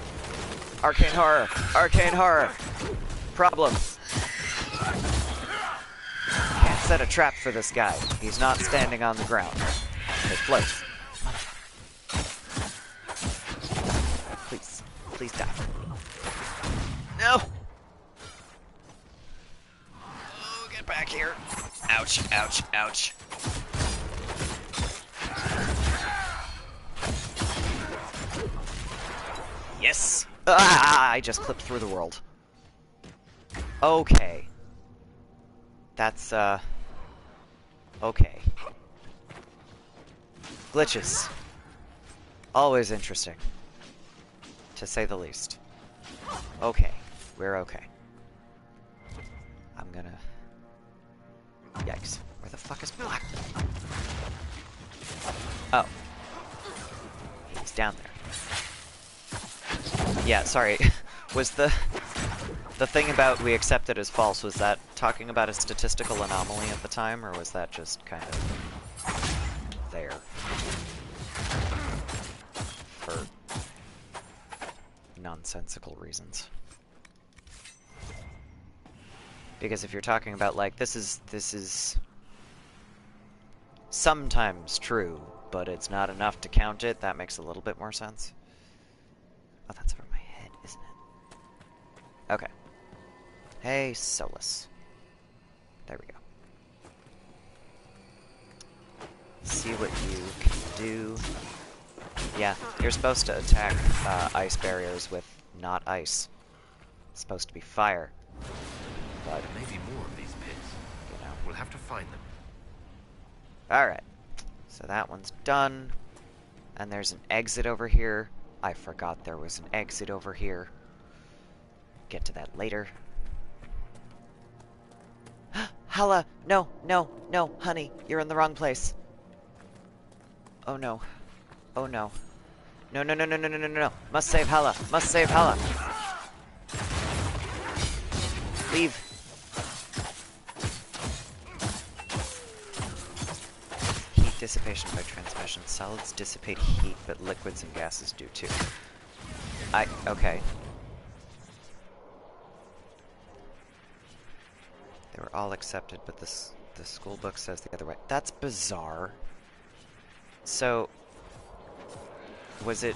Arcane horror! Arcane horror! Problem. Can't set a trap for this guy. He's not standing on the ground. It floats. Please. Please die. No! Oh, get back here. Ouch, ouch, ouch. Yes! Ah, I just clipped through the world. Okay. That's, okay. Glitches. Always interesting. To say the least. Okay. We're okay. I'm gonna fuck is Black? Oh. He's down there. Yeah, sorry. Was the thing about we accept it as false, was that talking about a statistical anomaly at the time, or was that just kind of there? For nonsensical reasons. Because if you're talking about, like, this is sometimes true, but it's not enough to count it, that makes a little bit more sense. Oh, that's over my head, isn't it? Okay. Hey, Solus. There we go. See what you can do. Yeah, you're supposed to attack ice barriers with not ice. It's supposed to be fire. But there may be more of these pits. You know. We'll have to find them. Alright. So that one's done. And there's an exit over here. I forgot there was an exit over here. Get to that later. Hala! No, no, no, honey, you're in the wrong place. Oh no. Oh no. No, no, no, no, no, no, no, no. Must save Hala. Must save Hala. Leave. Heat dissipation by transmission. Solids dissipate heat, but liquids and gases do too. Okay. They were all accepted, but the school book says the other way. That's bizarre. So, was it...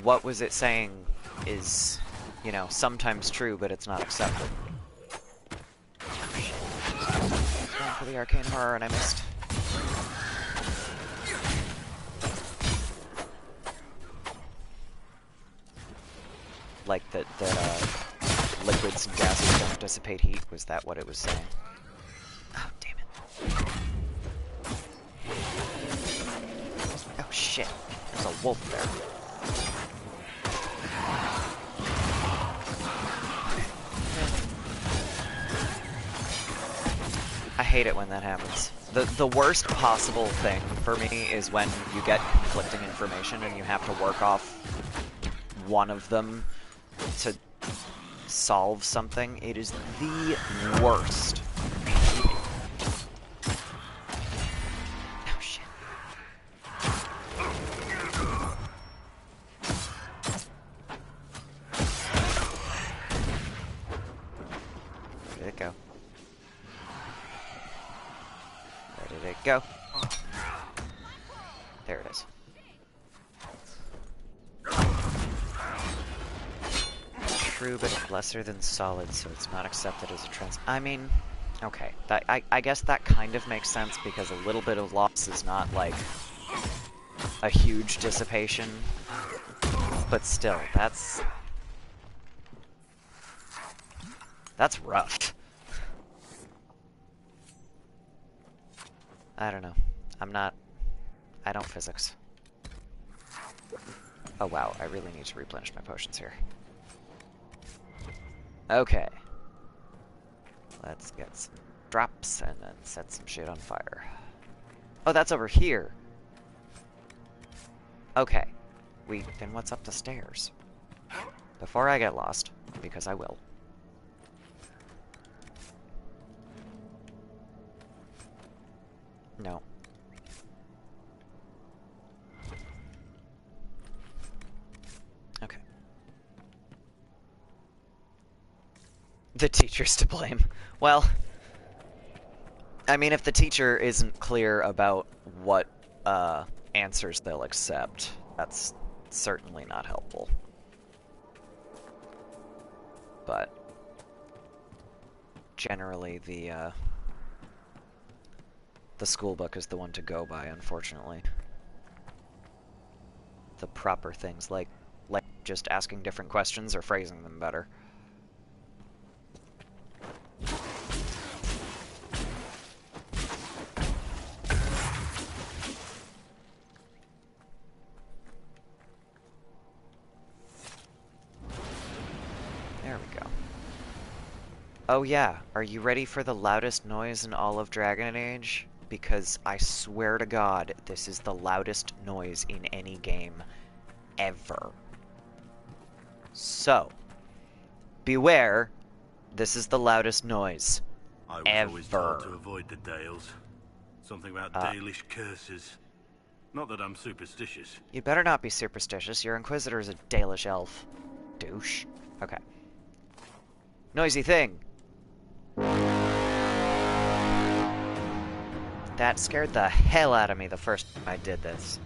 What was it saying is, you know, sometimes true, but it's not accepted? Oh, shit. I was going for the arcane horror and I missed. Like that liquids and gases don't dissipate heat, was that what it was saying? Oh, damn it. Oh, shit. There's a wolf there. I hate it when that happens. The worst possible thing for me is when you get conflicting information and you have to work off one of them to solve something. It is the worst. Oh, shit. Where did it go? Where did it go? There it is. True, but lesser than solid, so it's not accepted as a I mean, okay. I guess that kind of makes sense, because a little bit of loss is not, like, a huge dissipation. But still, that's rough. I don't know. I don't physics. Oh wow, I really need to replenish my potions here. Okay. Let's get some drops and then set some shit on fire. Oh, that's over here. Okay. Then what's up the stairs? Before I get lost, because I will. No. Okay. The teacher's to blame. Well, I mean, if the teacher isn't clear about what answers they'll accept, that's certainly not helpful. But generally, the school book is the one to go by, unfortunately. The proper things, like just asking different questions or phrasing them better. There we go. Oh yeah, are you ready for the loudest noise in all of Dragon Age? Because I swear to God, this is the loudest noise in any game ever. So, beware, this is the loudest noise I was ever. always told to avoid the Dales. Something about Dalish curses. Not that I'm superstitious. You better not be superstitious. Your Inquisitor is a Dalish elf. Douche. Okay. Noisy thing. That scared the hell out of me the first time I did this.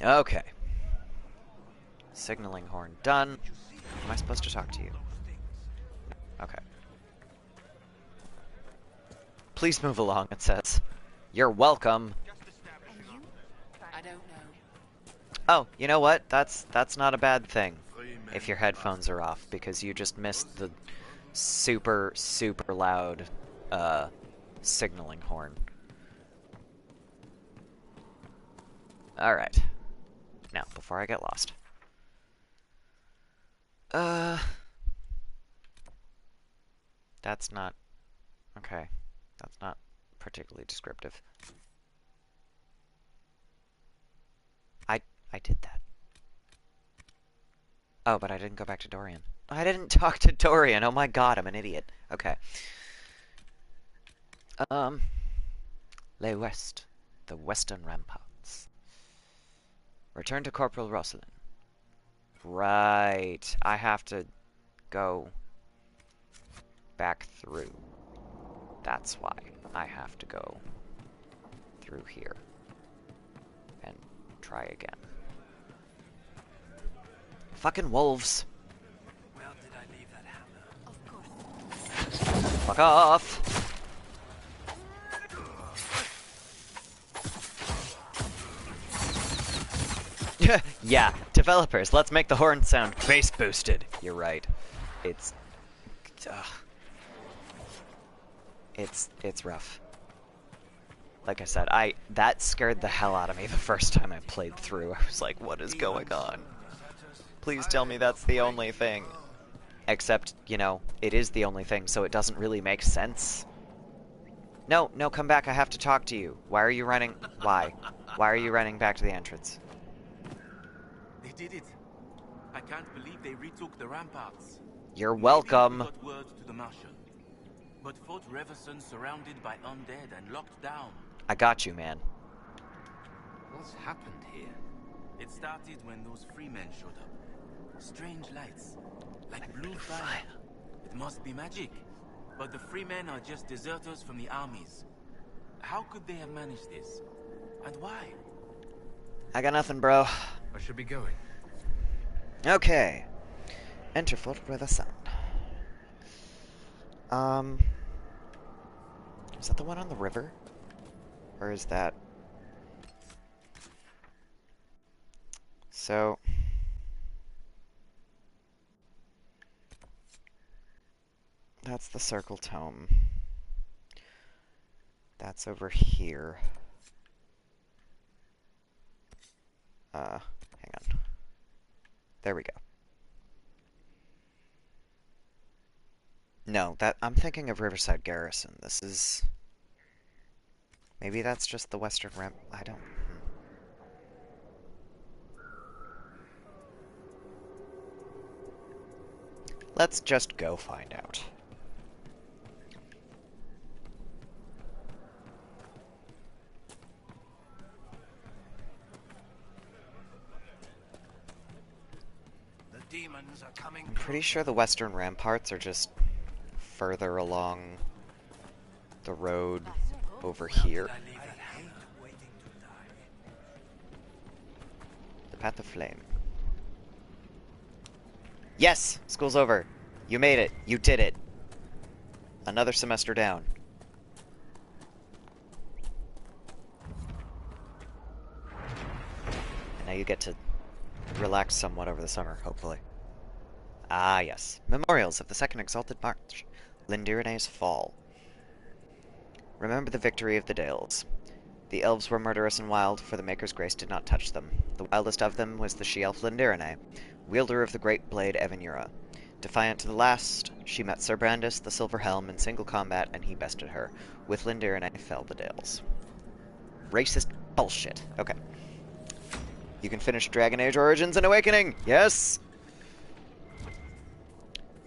Okay. Signaling horn done. Am I supposed to talk to you? Okay. Please move along, it says. You're welcome. I don't know. Oh, you know what? That's not a bad thing if your headphones are off, because you just missed the super, super loud signaling horn. Alright. Now, before I get lost. That's not... Okay. That's not particularly descriptive. I did that. Oh, but I didn't go back to Dorian. I didn't talk to Dorian! Oh my god, I'm an idiot. Okay. Les West. The Western Ramparts. Return to Corporal Rosalind. Right. I have to go back through. That's why I have to go through here and try again. Fucking wolves. Where did I leave that hammer? Of course. Fuck off. Yeah, developers, let's make the horn sound bass boosted. You're right. It's rough. Like I said, that scared the hell out of me the first time I played through. I was like, what is going on? Please tell me that's the only thing. Except, you know, it is the only thing, so it doesn't really make sense. No, come back, I have to talk to you. Why are you running? Why? Why are you running back to the entrance? They did it. I can't believe they retook the ramparts. You're welcome. Maybe they got word to the Marshal. But Fort Reverson surrounded by undead and locked down. I got you, man. What's happened here? It started when those freemen showed up. Strange lights, like blue fire. It must be magic. But the freemen are just deserters from the armies. How could they have managed this? And why? I got nothing, bro. I should be going. Okay. Enter Fort Reverson. Is that the one on the river? Or is that... So... That's the Circle Tome. That's over here. Hang on. There we go. No, I'm thinking of Riverside Garrison. This is... Maybe that's just the Western Ramp... I don't... Let's just go find out. The demons are coming. I'm pretty sure the Western Ramparts are just further along the road over here. The Path of Flame. Yes! School's over. You made it. You did it. Another semester down. And now you get to relax somewhat over the summer, hopefully. Ah, yes. Memorials of the Second Exalted March. Lindirane's Fall. Remember the victory of the Dales. The elves were murderous and wild, for the Maker's grace did not touch them. The wildest of them was the she-elf Lindirane. wielder of the great blade Evanura. Defiant to the last, she met Sir Brandis, the Silver Helm, in single combat, and he bested her. With Lindir and I fell the Dales. Racist bullshit. Okay. You can finish Dragon Age Origins and Awakening! Yes!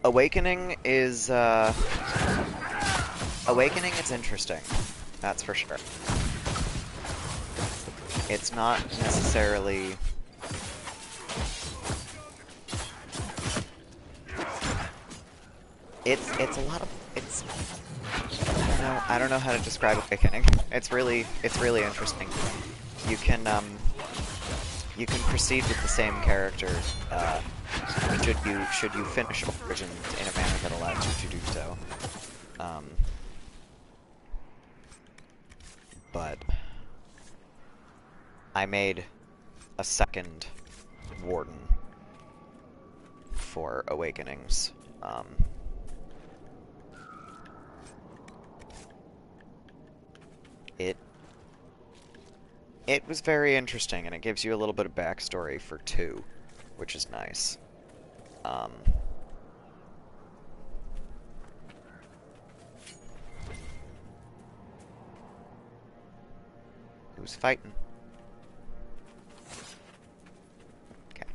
Awakening is, Awakening is interesting. That's for sure. It's not necessarily... It's a lot of... It's... I don't know how to describe Awakening. It's really interesting. You can proceed with the same character, should you finish Origins in a manner that allows you to do so. But I made a second Warden for Awakenings. It was very interesting, and it gives you a little bit of backstory for 2, which is nice. Who's fighting? Okay.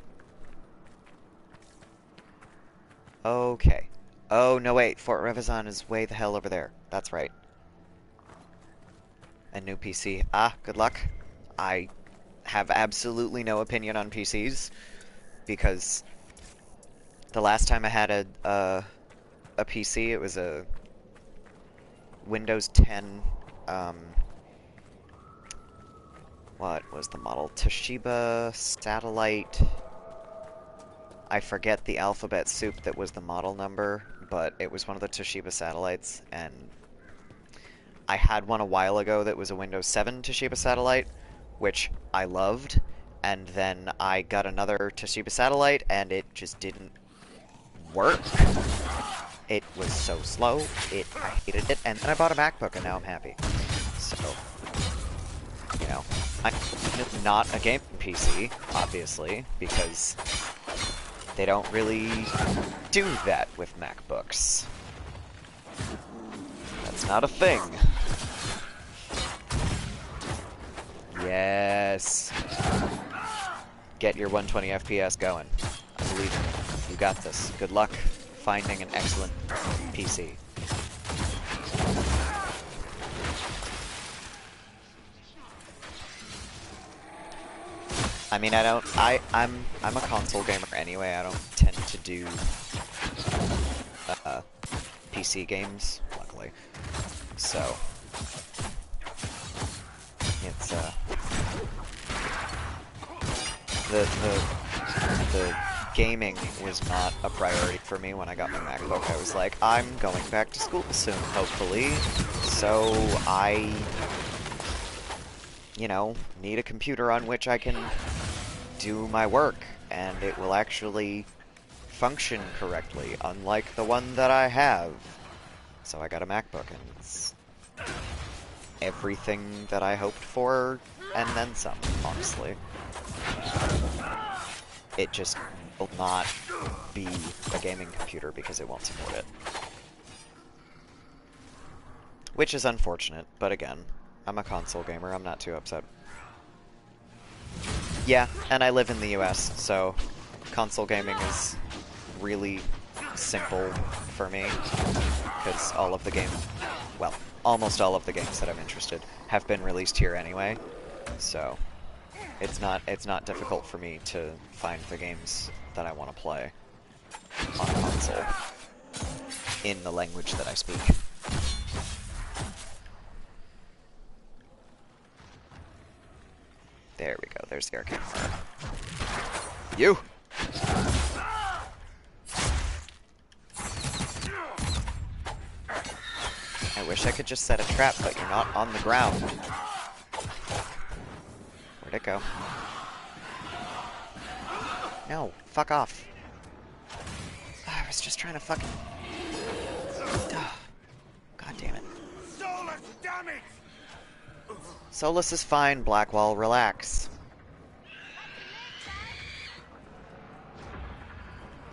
Okay. Oh, no wait, Fort Revizon is way the hell over there. That's right. A new PC. Ah, good luck. I have absolutely no opinion on PCs, because the last time I had a PC, it was a Windows 10, what was the model? Toshiba Satellite. I forget the alphabet soup that was the model number, but it was one of the Toshiba satellites, and I had one a while ago that was a Windows 7 Toshiba satellite, which I loved, and then I got another Toshiba satellite, and it just didn't work. It was so slow, I hated it, and then I bought a MacBook, and now I'm happy. So, you know, I'm not a gaming PC, obviously, because they don't really do that with MacBooks. That's not a thing. Yes. Get your 120 FPS going. I believe in you. You got this. Good luck finding an excellent PC. I mean, I'm a console gamer anyway. I don't tend to do PC games, luckily. So it's the gaming was not a priority for me when I got my MacBook. I was like, I'm going back to school soon, hopefully, so I, you know, need a computer on which I can do my work, and it will actually function correctly, unlike the one that I have. So I got a MacBook, and it's everything that I hoped for, and then some, honestly. It just will not be a gaming computer because it won't support it. Which is unfortunate, but again, I'm a console gamer, I'm not too upset. Yeah, and I live in the US, so console gaming is really simple for me, because all of the games, well, almost all of the games that I'm interested have been released here anyway, so it's not difficult for me to find the games that I want to play on console in the language that I speak. There we go, there's the arcane fire. You! I wish I could just set a trap, but you're not on the ground. Where'd it go? No, fuck off. I was just trying to fucking... God damn it. Solus, damn it! Solus is fine, Blackwall, relax.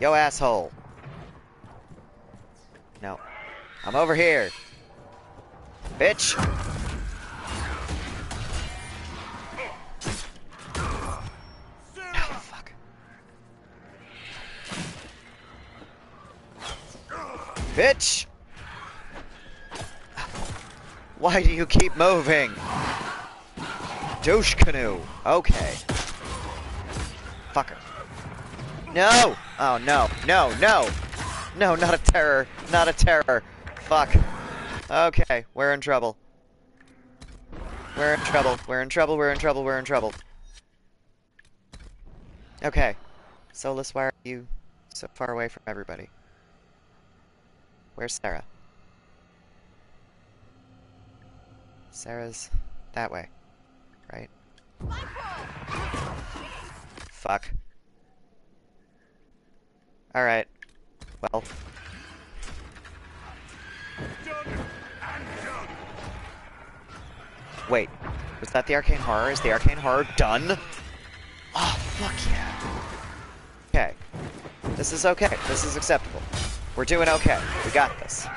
Yo, asshole. No. I'm over here. Bitch! Oh, fuck. Bitch! Why do you keep moving? Douche canoe. Okay. Fucker. No! Oh, no. No, no! No, not a terror. Not a terror. Fuck. Okay, we're in trouble. We're in trouble. We're in trouble. We're in trouble. We're in trouble. Okay. Solus, why are you so far away from everybody? Where's Sarah? Sarah's that way, right? Fuck. Alright. Well. Wait. Was that the arcane horror? Is the arcane horror done? Oh, fuck yeah. Okay. This is okay. This is acceptable. We're doing okay. We got this.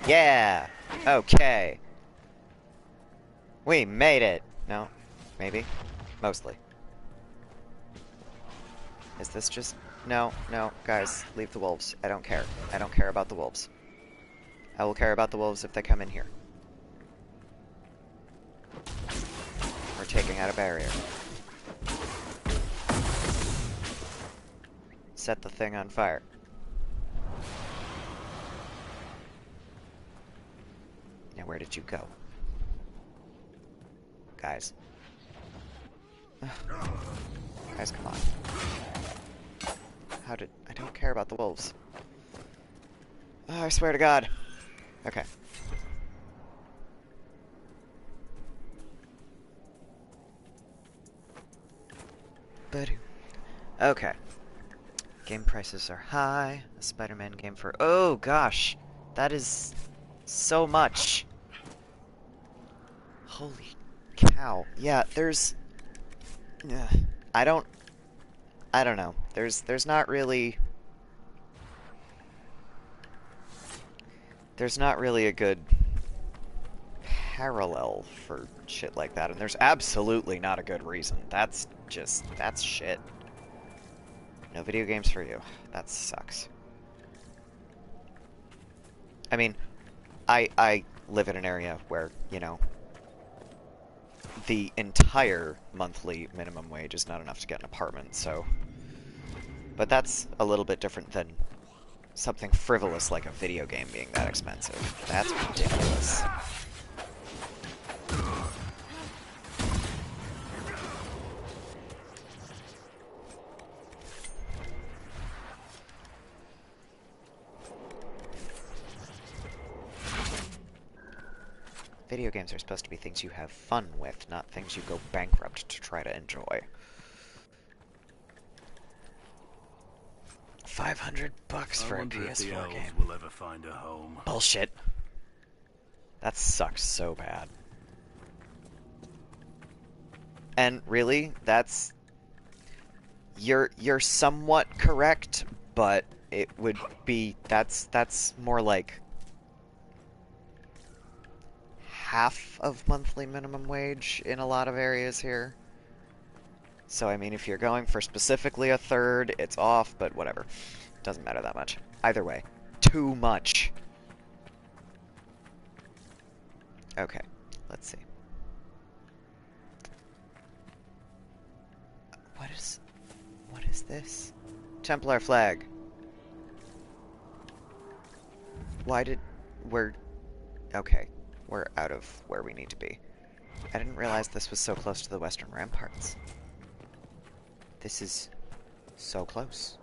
Yeah! Okay. We made it! No. Maybe. Mostly. Is this just... No, no. Guys, leave the wolves. I don't care. I don't care about the wolves. I will care about the wolves if they come in here. We're taking out a barrier. Set the thing on fire. Now, where did you go? Guys. Guys, come on. How did... I don't care about the wolves. Oh, I swear to God. Okay. Okay. Game prices are high. A Spider-Man game for... Oh, gosh. That is so much. Holy cow. Yeah, there's... I don't know. There's not really... There's not really a good parallel for shit like that, and there's absolutely not a good reason. That's just... That's shit. No video games for you. That sucks. I mean, I live in an area where, you know, the entire monthly minimum wage is not enough to get an apartment, so... But that's a little bit different than something frivolous like a video game being that expensive. That's ridiculous. Video games are supposed to be things you have fun with, not things you go bankrupt to try to enjoy. $500 for a PS4 game. Will ever find a home. Bullshit. That sucks so bad. And really, that's... You're somewhat correct, but it would be... That's more like... half of monthly minimum wage in a lot of areas here. So, I mean, if you're going for specifically a third, it's off, but whatever. Doesn't matter that much. Either way, too much. Okay, let's see. What is this? Templar flag. Why did... Okay. We're out of where we need to be. I didn't realize this was so close to the western ramparts. This is so close.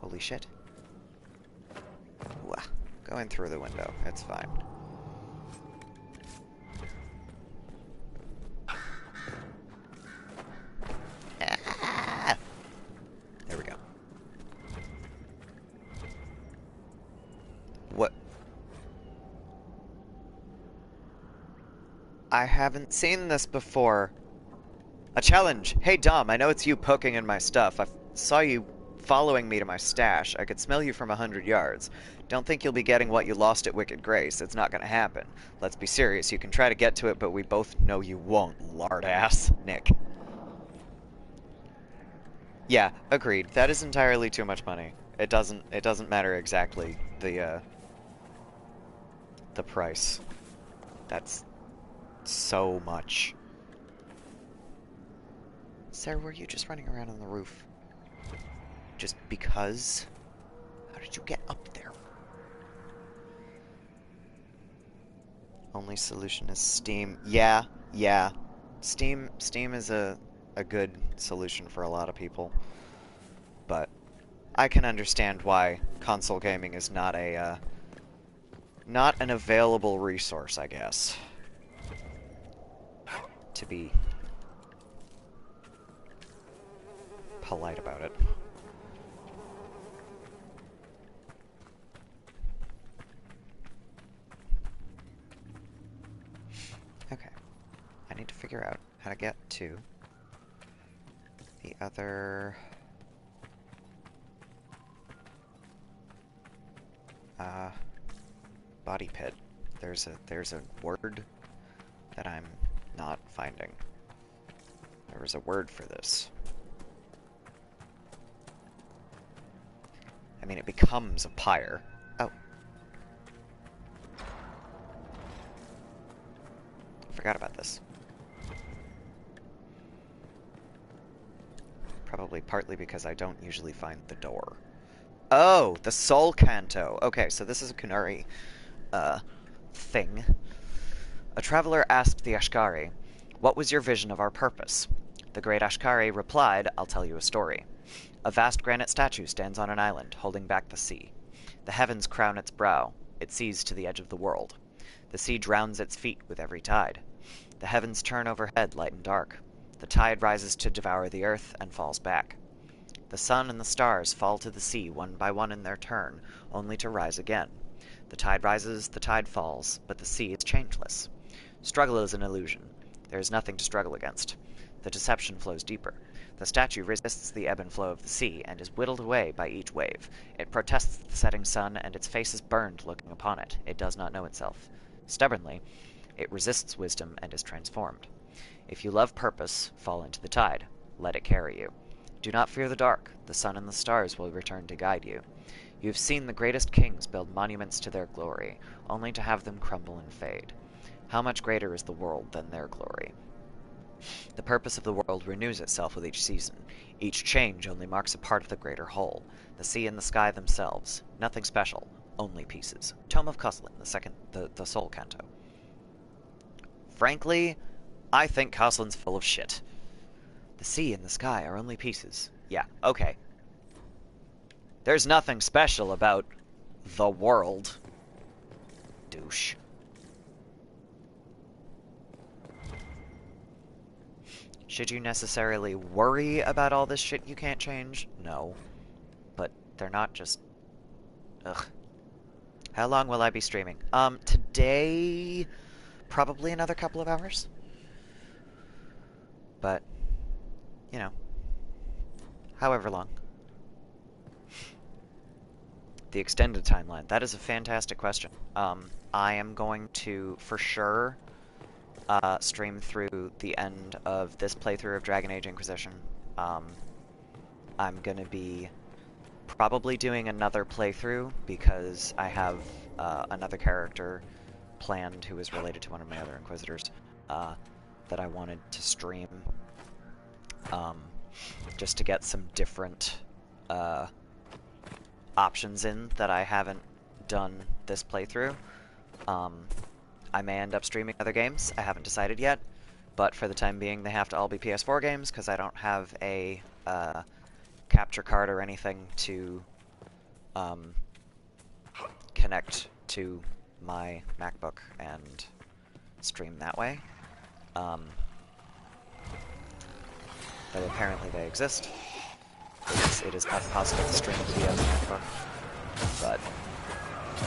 Holy shit. Wah. Going through the window. It's fine. Ah! There we go. What? I haven't seen this before. A challenge. Hey, Dom, I know it's you poking in my stuff. I saw you following me to my stash. I could smell you from 100 yards. Don't think you'll be getting what you lost at Wicked Grace. It's not gonna happen. Let's be serious. You can try to get to it, but we both know you won't, lard-ass. Nick. Yeah, agreed. That is entirely too much money. It doesn't matter exactly the price. That's so much. Sarah, were you just running around on the roof? Just because? How did you get up there? Only solution is Steam. Yeah. Steam is a good solution for a lot of people. But I can understand why console gaming is not an available resource, I guess. To be polite about it. Okay. I need to figure out how to get to the other body pit. There's a word that I'm not finding. There was a word for this. I mean, it becomes a pyre. Oh. Forgot about this. Probably partly because I don't usually find the door. Oh, the Soul Canto. Okay, so this is a Kunari thing. A traveler asked the Ashkari, "What was your vision of our purpose?" The great Ashkari replied, "I'll tell you a story. A vast granite statue stands on an island, holding back the sea. The heavens crown its brow. It sees to the edge of the world. The sea drowns its feet with every tide. The heavens turn overhead light and dark. The tide rises to devour the earth and falls back. The sun and the stars fall to the sea one by one in their turn, only to rise again. The tide rises, the tide falls, but the sea is changeless. Struggle is an illusion. There is nothing to struggle against. The deception flows deeper. The statue resists the ebb and flow of the sea, and is whittled away by each wave. It protests the setting sun, and its face is burned looking upon it. It does not know itself. Stubbornly, it resists wisdom and is transformed. If you love purpose, fall into the tide. Let it carry you. Do not fear the dark. The sun and the stars will return to guide you. You have seen the greatest kings build monuments to their glory, only to have them crumble and fade. How much greater is the world than their glory? The purpose of the world renews itself with each season. Each change only marks a part of the greater whole. The sea and the sky themselves. Nothing special. Only pieces. Tome of Cuslin, the Soul Canto. Frankly, I think Coslin's full of shit. The sea and the sky are only pieces. Yeah, okay. There's nothing special about the world. Douche. Should you necessarily worry about all this shit you can't change? No. But they're not just... Ugh. How long will I be streaming? Today... Probably another couple of hours. But, you know, however long. The extended timeline. That is a fantastic question. I am going to, for sure, stream through the end of this playthrough of Dragon Age Inquisition. I'm gonna be probably doing another playthrough because I have another character planned who is related to one of my other Inquisitors that I wanted to stream just to get some different options in that I haven't done this playthrough. I may end up streaming other games. I haven't decided yet, but for the time being they have to all be PS4 games because I don't have a capture card or anything to connect to my MacBook and stream that way. But apparently they exist. It is not possible to stream via the MacBook, but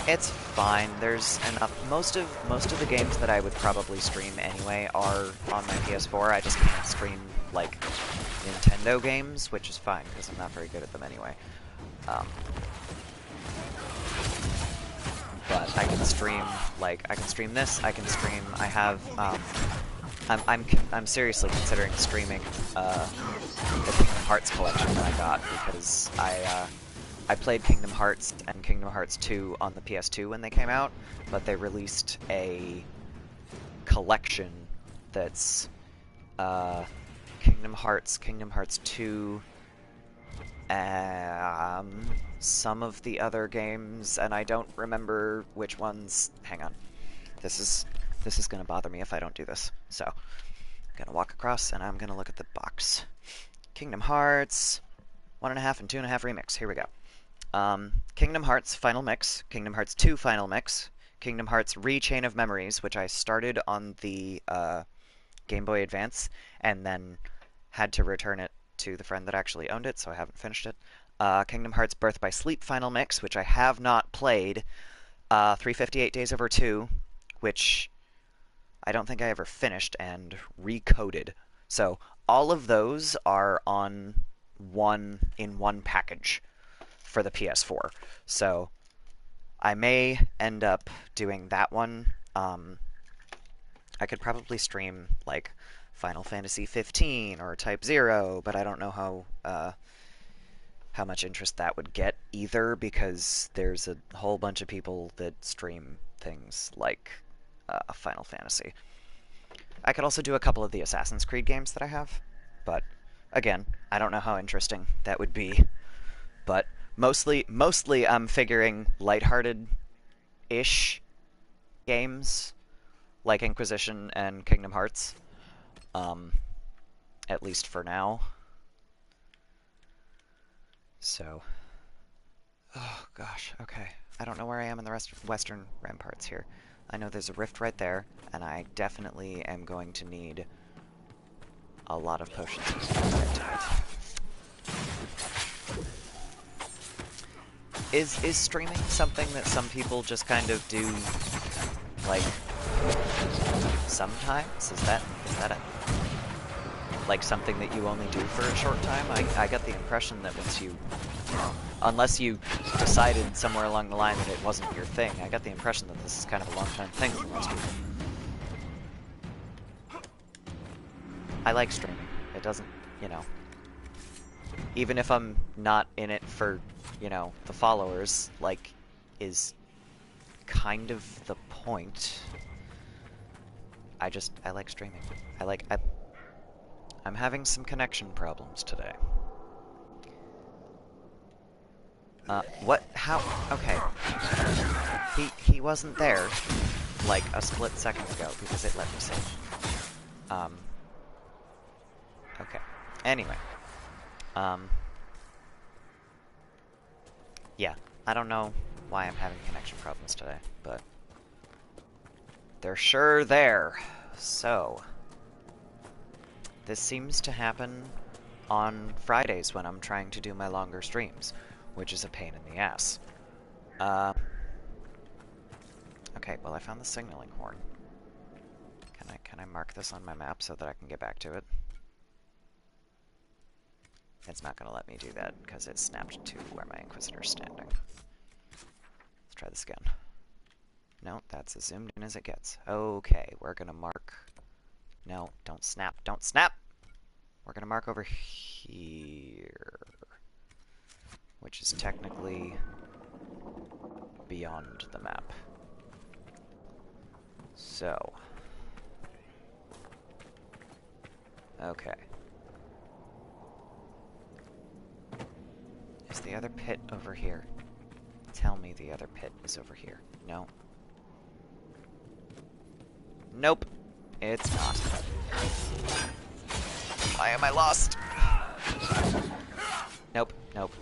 It's fine. There's enough. Most of the games that I would probably stream anyway are on my PS4. I just can't stream like Nintendo games, which is fine because I'm not very good at them anyway. But I can stream this. I can stream. I have. I'm seriously considering streaming the Kingdom Hearts collection that I got because I played Kingdom Hearts and Kingdom Hearts 2 on the PS2 when they came out, but they released a collection that's Kingdom Hearts 2, some of the other games, and I don't remember which ones. Hang on. This is gonna bother me if I don't do this. So, I'm gonna walk across and I'm gonna look at the box. Kingdom Hearts 1.5 and 2.5 Remix. Here we go. Kingdom Hearts Final Mix, Kingdom Hearts 2 Final Mix, Kingdom Hearts Re-Chain of Memories, which I started on the Game Boy Advance and then had to return it to the friend that actually owned it, so I haven't finished it. Kingdom Hearts Birth by Sleep Final Mix, which I have not played. 358 Days Over 2, which I don't think I ever finished, and Recoded. So all of those are in one package for the PS4. So I may end up doing that one. I could probably stream like Final Fantasy 15 or Type 0, but I don't know how much interest that would get either, because there's a whole bunch of people that stream things like Final Fantasy. I could also do a couple of the Assassin's Creed games that I have, but again, I don't know how interesting that would be. But mostly I'm figuring lighthearted-ish games like Inquisition and Kingdom Hearts, at least for now. So, oh gosh, okay. I don't know where I am in the western ramparts here. I know there's a rift right there, and I definitely am going to need a lot of potions to get to it. Is streaming something that some people just kind of do, like, sometimes? Is that like something that you only do for a short time? I got the impression that once you, unless you decided somewhere along the line that it wasn't your thing, I got the impression that this is kind of a long-time thing for most people. I like streaming. It doesn't, even if I'm not in it for, the followers, like, is kind of the point. I like streaming. I'm having some connection problems today. What? How? Okay. He wasn't there, like, a split second ago, because it let me save. Okay. Anyway. Yeah. I don't know why I'm having connection problems today, but they're sure there. So, this seems to happen on Fridays when I'm trying to do my longer streams, which is a pain in the ass. Okay, well, I found the signaling horn. Can I mark this on my map so that I can get back to it? It's not going to let me do that because it snapped to where my Inquisitor's standing. Let's try this again. No, that's as zoomed in as it gets. Okay, we're going to mark... No, don't snap, don't snap! We're going to mark over here, which is technically beyond the map. So... Okay. Is the other pit over here? Tell me the other pit is over here. No. Nope. It's not. Why am I lost? Nope, nope.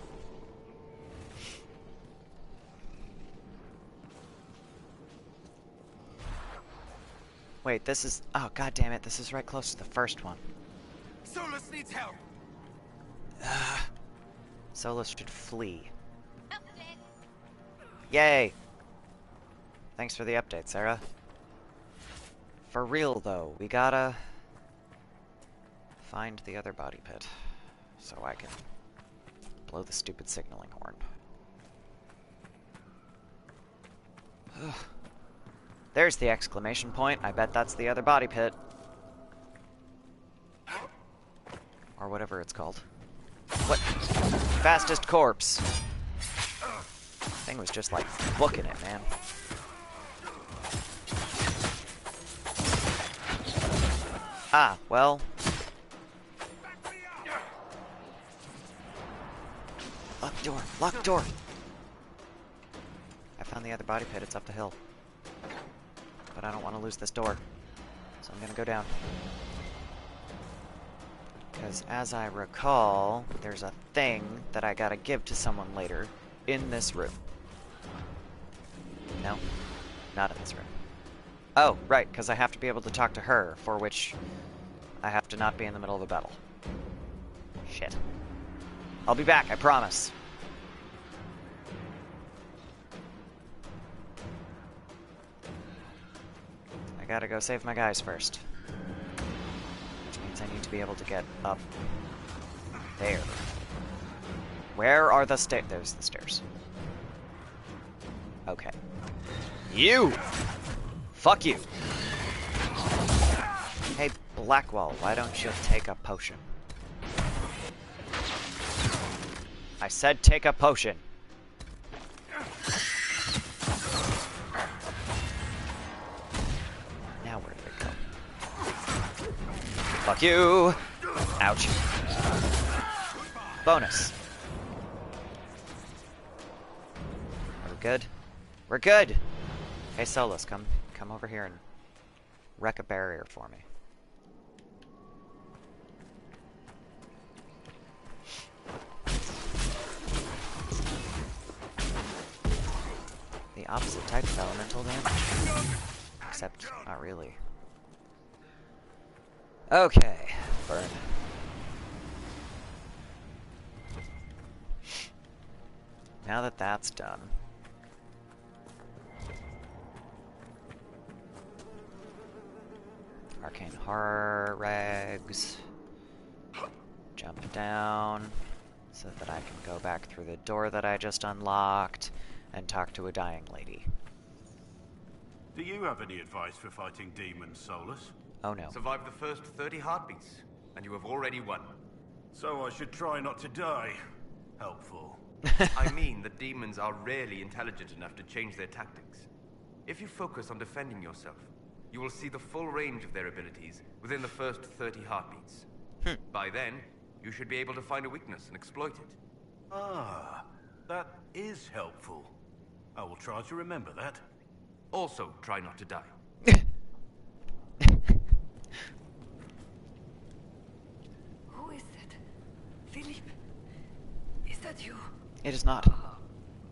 Wait, this is... Oh, god damn it, this is right close to the first one. Solus needs help! Solus should flee. Yay! Thanks for the update, Sarah. For real, though, we gotta find the other body pit so I can blow the stupid signaling horn. Ugh. There's the exclamation point. I bet that's the other body pit. Or whatever it's called. What? Fastest corpse. Thing was just like booking it, man. Ah, well. Locked door, locked door. I found the other body pit, it's up the hill. But I don't want to lose this door. So I'm gonna go down. Because as I recall, there's a thing that I gotta give to someone later in this room. No, not in this room. Oh, right, because I have to be able to talk to her, for which I have to not be in the middle of a battle. Shit. I'll be back, I promise. I gotta go save my guys first. Which means I need to be able to get up there. Where are the stairs? There's the stairs. Okay. You! Fuck you! Hey, Blackwall, why don't you take a potion? I said take a potion. Now where did it go? Fuck you! Ouch. Bonus. Are we good? We're good! Hey, Solus, come over here and wreck a barrier for me. The opposite type of elemental damage. Except, not really. Okay, burn. Now that that's done... Arcane Horror Regs. Jump down so that I can go back through the door that I just unlocked and talk to a dying lady. Do you have any advice for fighting demons, Solus? Oh no. Survive the first 30 heartbeats, and you have already won. So I should try not to die. Helpful. I mean, the demons are rarely intelligent enough to change their tactics. If you focus on defending yourself, you will see the full range of their abilities within the first 30 heartbeats. By then, you should be able to find a weakness and exploit it. Ah, that is helpful. I will try to remember that. Also, try not to die. Who is that? Philippe? Is that you? It is not.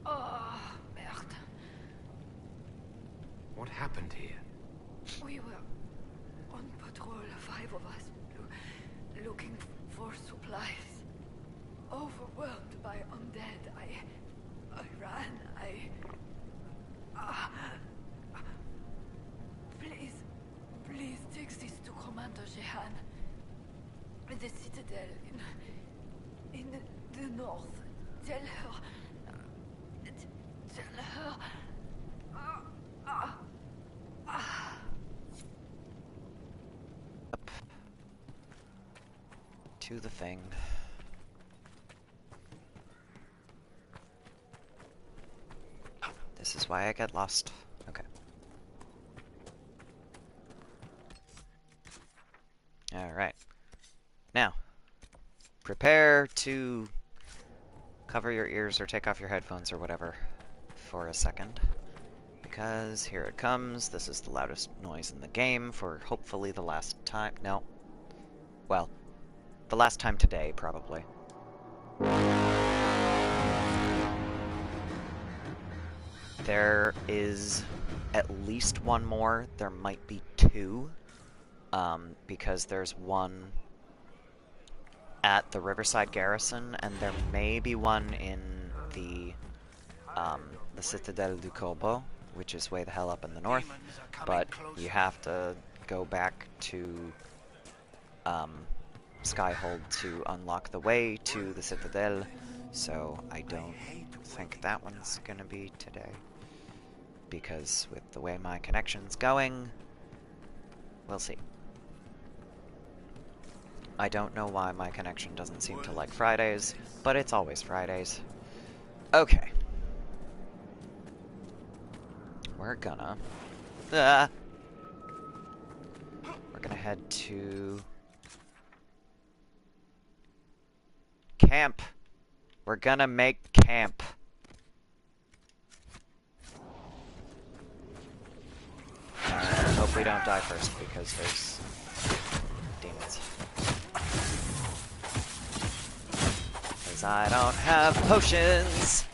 Oh, merde. What happened here? We were on patrol, 5 of us, looking for supplies. Overwhelmed by undead, I ran, Please take this to Commander Jehan. In the Citadel, in the north. Tell her... To the thing. This is why I get lost. Okay. Alright. Now, prepare to cover your ears or take off your headphones or whatever for a second. Because here it comes. This is the loudest noise in the game for hopefully the last time. No. Well, the last time today, probably. There is at least one more. There might be 2. Because there's one at the Riverside Garrison, and there may be one in the Citadel du Corbeau, which is way the hell up in the north, but you have to go back to Skyhold to unlock the way to the Citadel, so I don't think that one's gonna be today. Because with the way my connection's going, we'll see. I don't know why my connection doesn't seem to like Fridays, but it's always Fridays. Okay. We're gonna head to camp. We're gonna make camp. Hope we don't die first because there's demons. Because I don't have potions.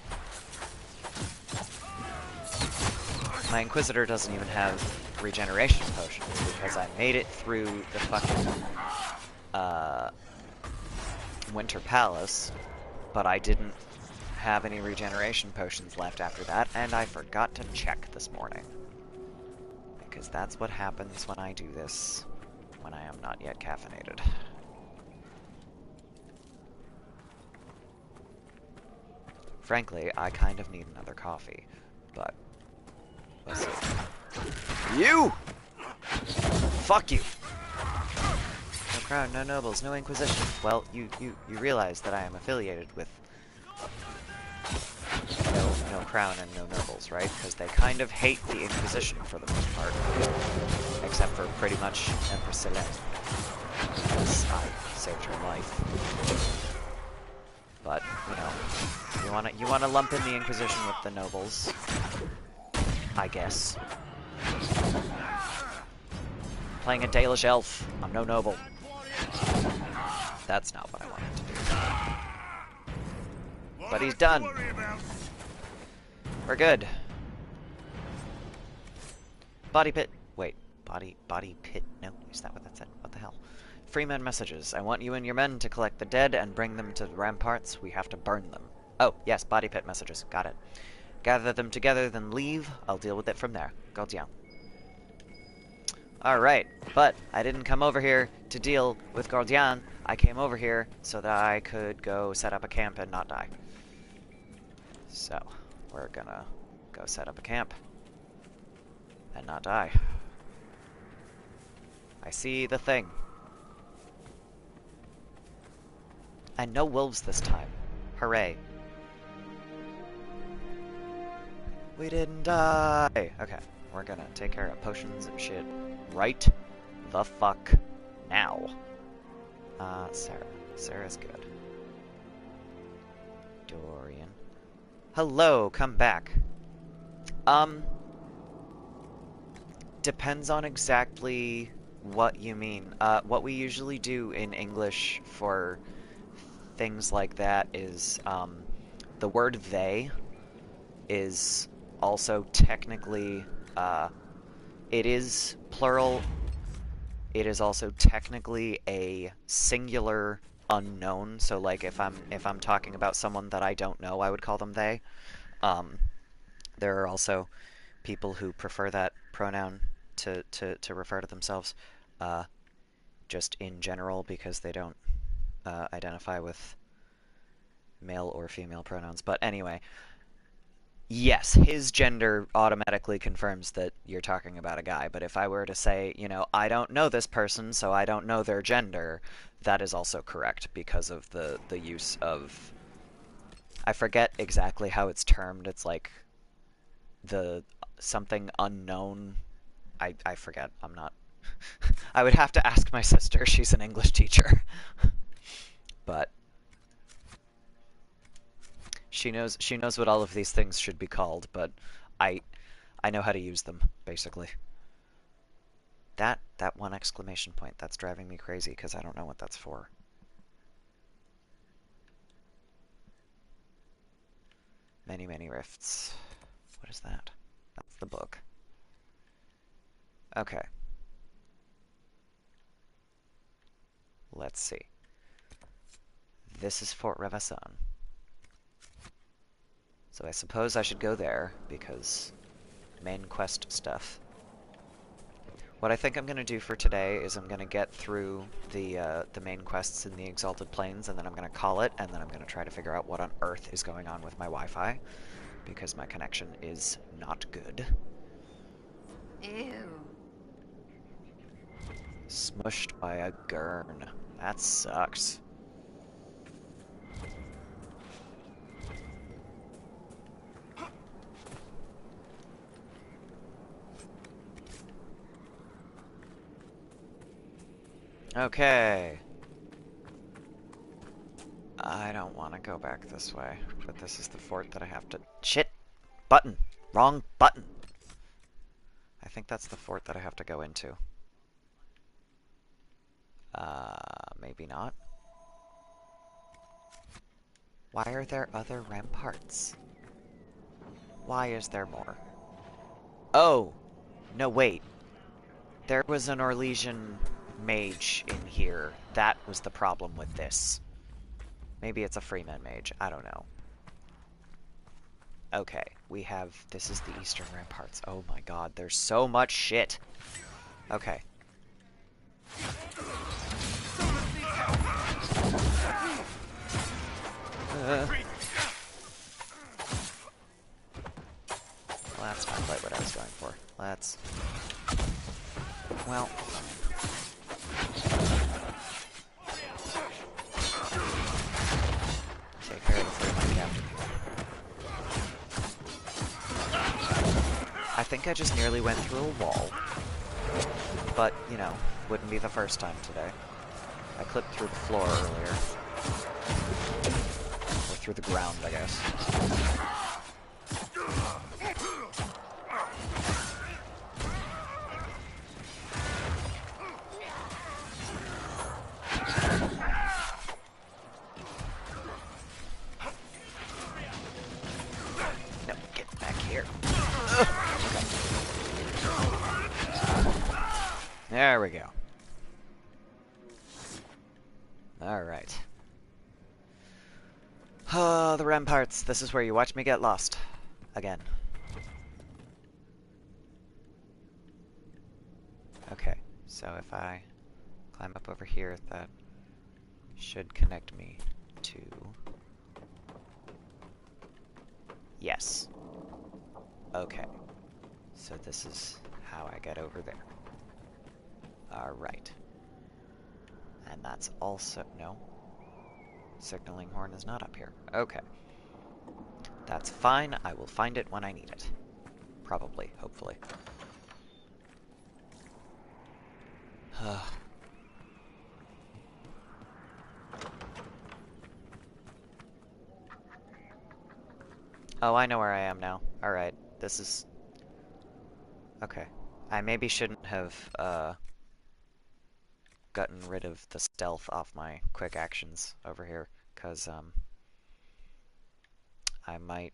My Inquisitor doesn't even have regeneration potions because I made it through the fucking Winter Palace, but I didn't have any regeneration potions left after that, and I forgot to check this morning. Because that's what happens when I do this, when I am not yet caffeinated. Frankly, I kind of need another coffee, but we'll see. You! Fuck you! No crown, no nobles, no Inquisition. Well, you realize that I am affiliated with no crown and no nobles, right? Because they kind of hate the Inquisition for the most part. Except for pretty much Empress Celeste. Because I saved her life. But, you wanna lump in the Inquisition with the nobles. I guess. Playing a Dalish elf. I'm no noble. That's not what I wanted to do. But he's done. We're good. Body pit. Wait. Body pit. No, is that what that said? What the hell? Freeman messages. I want you and your men to collect the dead and bring them to the ramparts. We have to burn them. Oh, yes, body pit messages. Got it. Gather them together, then leave. I'll deal with it from there. Gordian. Alright, but I didn't come over here to deal with Gordian. I came over here so that I could go set up a camp and not die. So, we're gonna go set up a camp and not die. I see the thing. And no wolves this time. Hooray. We didn't die! Okay, we're gonna take care of potions and shit right the fuck now. Sarah. Sarah's good. Dorian. Hello, come back. Depends on exactly what you mean. What we usually do in English for things like that is, the word they is also technically, it is plural. It is also technically a singular unknown. So, like, if I'm talking about someone that I don't know, I would call them they. There are also people who prefer that pronoun to refer to themselves, just in general, because they don't identify with male or female pronouns. But anyway. Yes, his gender automatically confirms that you're talking about a guy, but if I were to say, I don't know this person, so I don't know their gender, that is also correct because of the use of... I forget exactly how it's termed. It's like the something unknown. I forget. I'm not... I would have to ask my sister. She's an English teacher. But... She knows what all of these things should be called, but I know how to use them, basically. That one exclamation point, that's driving me crazy, because I don't know what that's for. Many, many rifts. What is that? That's the book. Okay. Let's see. This is Fort Revasson. So I suppose I should go there, because main quest stuff. What I think I'm going to do for today is I'm going to get through the main quests in the Exalted Plains, and then I'm going to call it, and then I'm going to try to figure out what on earth is going on with my Wi-Fi, because my connection is not good. Ew. Smushed by a gurn. That sucks. Okay. I don't want to go back this way, but this is the fort that I have to... Shit! Button! Wrong button! I think that's the fort that I have to go into. Maybe not. Why are there other ramparts? Why is there more? Oh! No, wait. There was an Orlesian mage in here. That was the problem with this. Maybe it's a Freeman mage. I don't know. Okay, we have... This is the Eastern Ramparts. Oh my god, there's so much shit! Okay. Well, that's not quite what I was going for. Let's... Well... Take care of the Freeman captain. I think I just nearly went through a wall. But, you know, wouldn't be the first time today. I clipped through the floor earlier. Or through the ground, I guess. No, get back here. Okay. There we go. Alright. The ramparts. This is where you watch me get lost. Again. Okay, so if I climb up over here, that should connect me to... Yes. Okay. So this is how I get over there. Alright. And that's also... No. Signaling horn is not up here. Okay. That's fine. I will find it when I need it. Probably. Hopefully. Oh, I know where I am now. Alright. This is... Okay. I maybe shouldn't have, gotten rid of the stealth off my quick actions over here, because, I might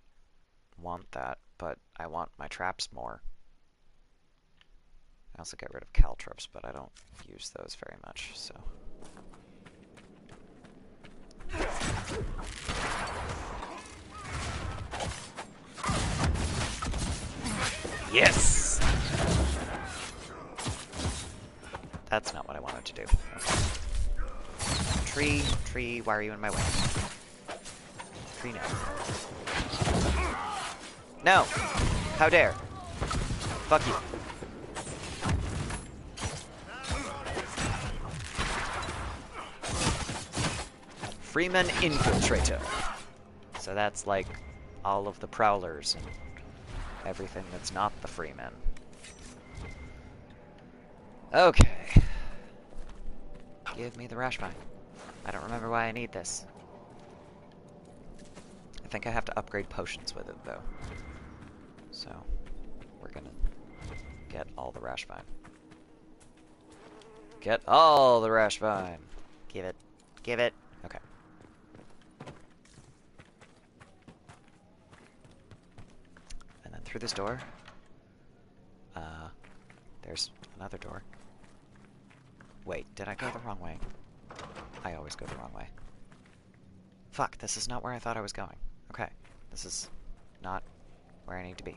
want that, but I want my traps more. I also get rid of caltrops, but I don't use those very much, so... Yes! That's not what I wanted to do. Okay. Tree, why are you in my way? Tree, no. No! How dare! Fuck you. Freeman Infiltrator. So that's like all of the Prowlers and everything that's not the Freeman. Okay. Give me the rash vine. I don't remember why I need this. I think I have to upgrade potions with it, though. So, we're gonna get all the rash vine. Get all the rash vine! Give it. Give it. Okay. And then through this door. There's another door. Wait, did I go the wrong way? I always go the wrong way. Fuck, this is not where I thought I was going. Okay, this is not where I need to be.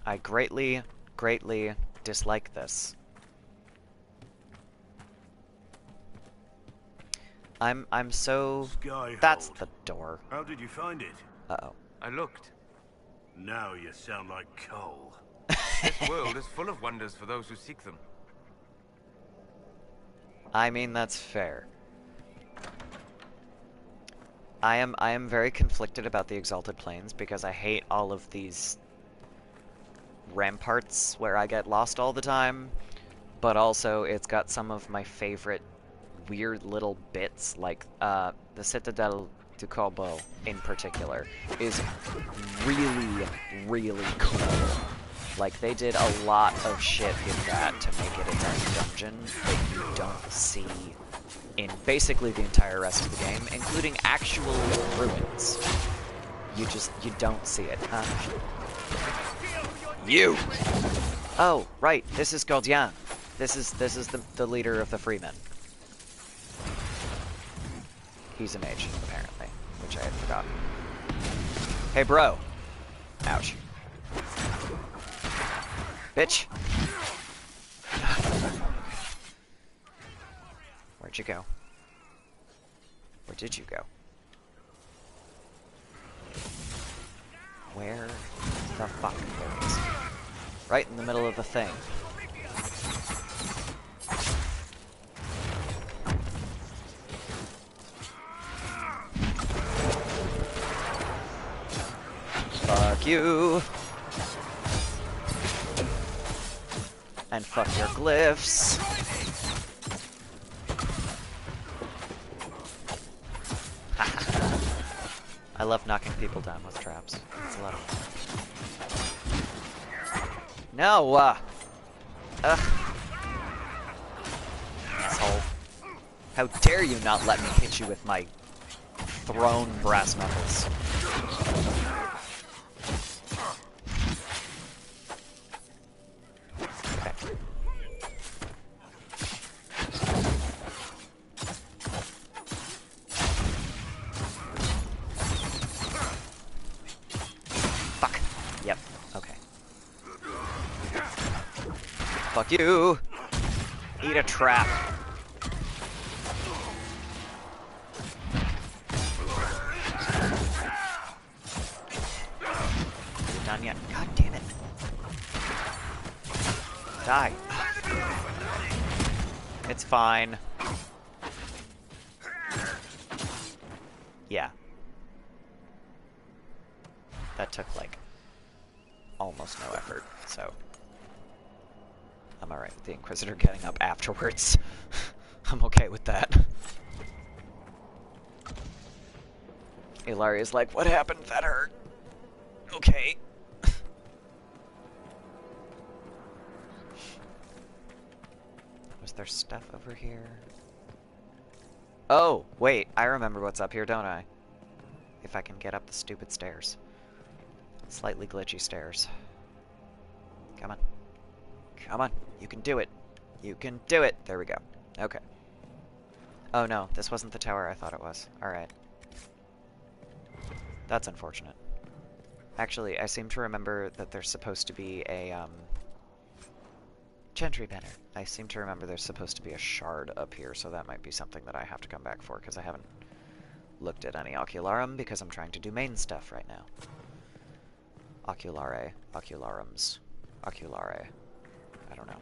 I greatly, greatly dislike this. I'm so... Skyhold. That's the door. How did you find it? Uh-oh. I looked. Now you sound like coal. This world is full of wonders for those who seek them. I mean, that's fair. I am very conflicted about the Exalted Plains because I hate all of these ramparts where I get lost all the time, but also it's got some of my favorite weird little bits, like the Citadel du Corbeau in particular is really, really cool. Like, they did a lot of shit in that to make it its own dungeon that you don't see in basically the entire rest of the game, including actual ruins. You don't see it, huh? You! Oh, right, this is Gaudian. This is the leader of the Freemen. He's a mage, apparently, which I had forgotten. Hey, bro. Ouch. Bitch. Where'd you go? Where did you go? Where the fuck? There it is. Right in the middle of the thing. Fuck you. And fuck your glyphs. I love knocking people down with traps. It's a lot of fun. No! Ugh. Asshole. How dare you not let me hit you with my thrown brass knuckles. Fuck you! Eat a trap. You done yet? God damn it. Die. It's fine. Yeah. That took, like, almost no effort, so... I'm alright with the Inquisitor getting up afterwards. I'm okay with that. Ilaria's like, what happened? That hurt. Okay. Was there stuff over here? Oh, wait. I remember what's up here, don't I? If I can get up the stupid stairs. Slightly glitchy stairs. Come on. Come on. You can do it. You can do it. There we go. Okay. Oh no, this wasn't the tower I thought it was. Alright. That's unfortunate. Actually, I seem to remember that there's supposed to be a, Gentry banner. I seem to remember there's supposed to be a shard up here, so that might be something that I have to come back for, because I haven't looked at any Ocularum, because I'm trying to do main stuff right now. Oculare. Ocularums. Oculare. I don't know.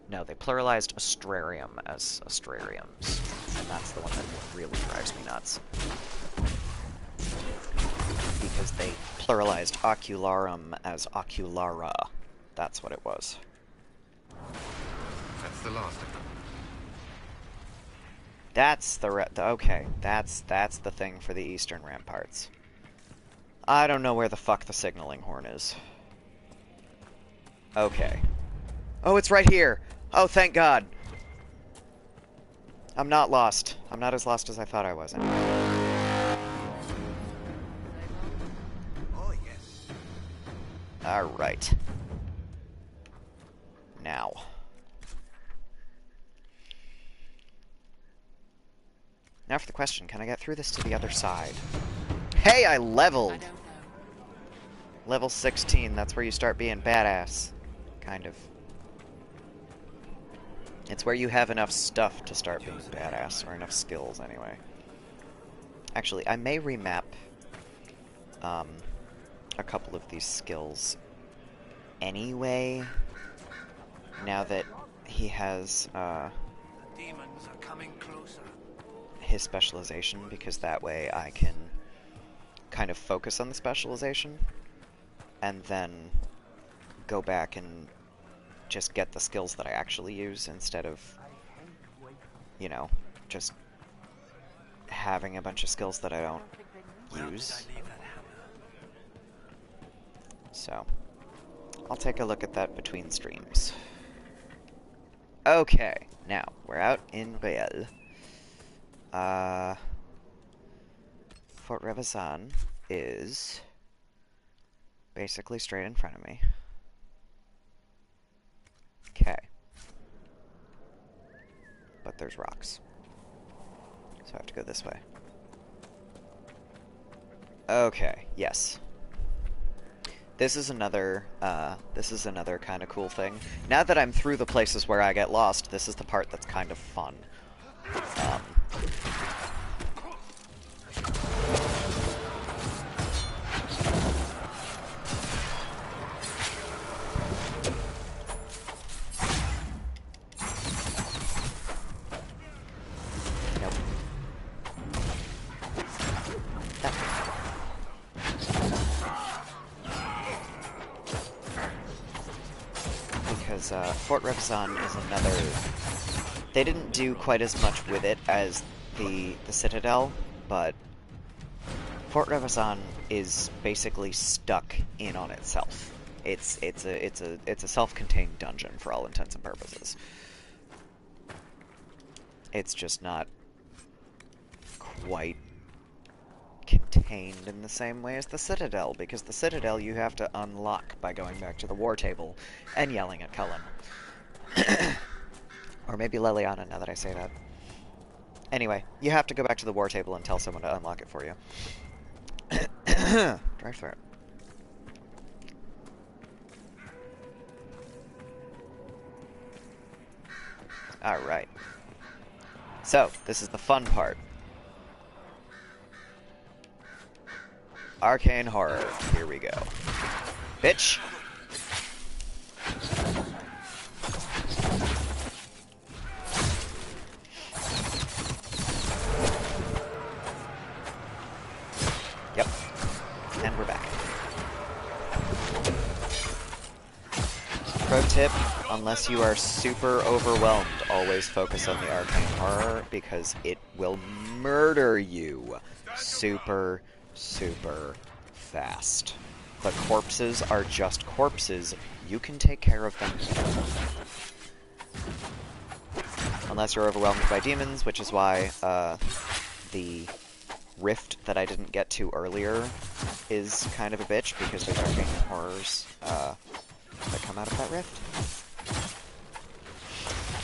No, they pluralized Astrarium as Astrariums, and that's the one that really drives me nuts. Because they pluralized Ocularum as Oculara. That's what it was. That's the last of them. That's the okay, that's the thing for the eastern ramparts. I don't know where the fuck the signaling horn is. Okay. Oh, it's right here! Oh, thank God! I'm not lost. I'm not as lost as I thought I was, anyway. Oh, yes. Alright. Now. Now for the question, can I get through this to the other side? Hey, I leveled! Level 16, that's where you start being badass. Kind of. It's where you have enough stuff to start being badass, or enough skills, anyway. Actually, I may remap a couple of these skills anyway, now that he has demons are coming closer. His specialization, because that way I can kind of focus on the specialization and then go back and just get the skills that I actually use instead of, you know, just having a bunch of skills that I don't use. So, I'll take a look at that between streams. Okay, now, we're out in Real. Fort Revazan is basically straight in front of me. Okay. But there's rocks. So I have to go this way. Okay, yes. This is another kind of cool thing. Now that I'm through the places where I get lost, this is the part that's kind of fun. Because Fort Revazan is another... They didn't do quite as much with it as the Citadel, but Fort Revazan is basically stuck in on itself. It's a self-contained dungeon for all intents and purposes. It's just not quite contained in the same way as the Citadel, because the Citadel you have to unlock by going back to the war table and yelling at Cullen. Or maybe Leliana, now that I say that. Anyway, you have to go back to the war table and tell someone to unlock it for you. Drive through it. Alright. So, this is the fun part. Arcane horror. Here we go. Bitch! Yep. And we're back. Pro tip, unless you are super overwhelmed, always focus on the arcane horror, because it will murder you super fast. The corpses are just corpses. You can take care of them. Unless you're overwhelmed by demons, which is why the rift that I didn't get to earlier is kind of a bitch, because there's arcane horrors that come out of that rift.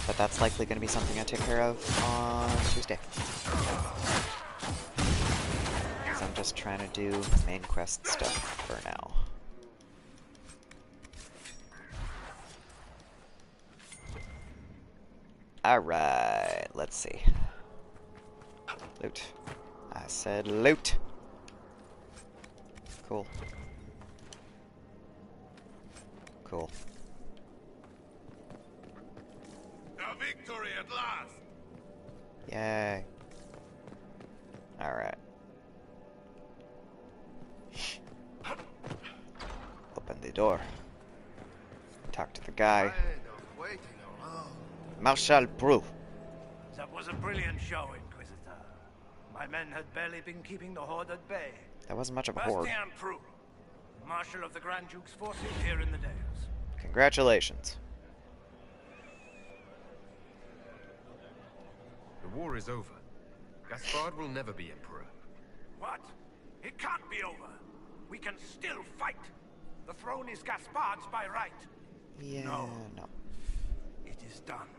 But that's likely going to be something I take care of on Tuesday. I'm just trying to do main quest stuff for now. Alright, let's see. Loot. I said loot. Cool. Cool. A victory at last! Yay. Alright. Open the door. Talk to the guy. Marshal Prou. That was a brilliant show, Inquisitor. My men had barely been keeping the Horde at bay. That wasn't much of a horde. Bastien Prou, Marshal of the Grand Duke's forces here in the Dales. Congratulations. The war is over. Gaspard will never be Emperor. What? It can't be over. We can still fight. The throne is Gaspard's by right. Yeah, no. It is done.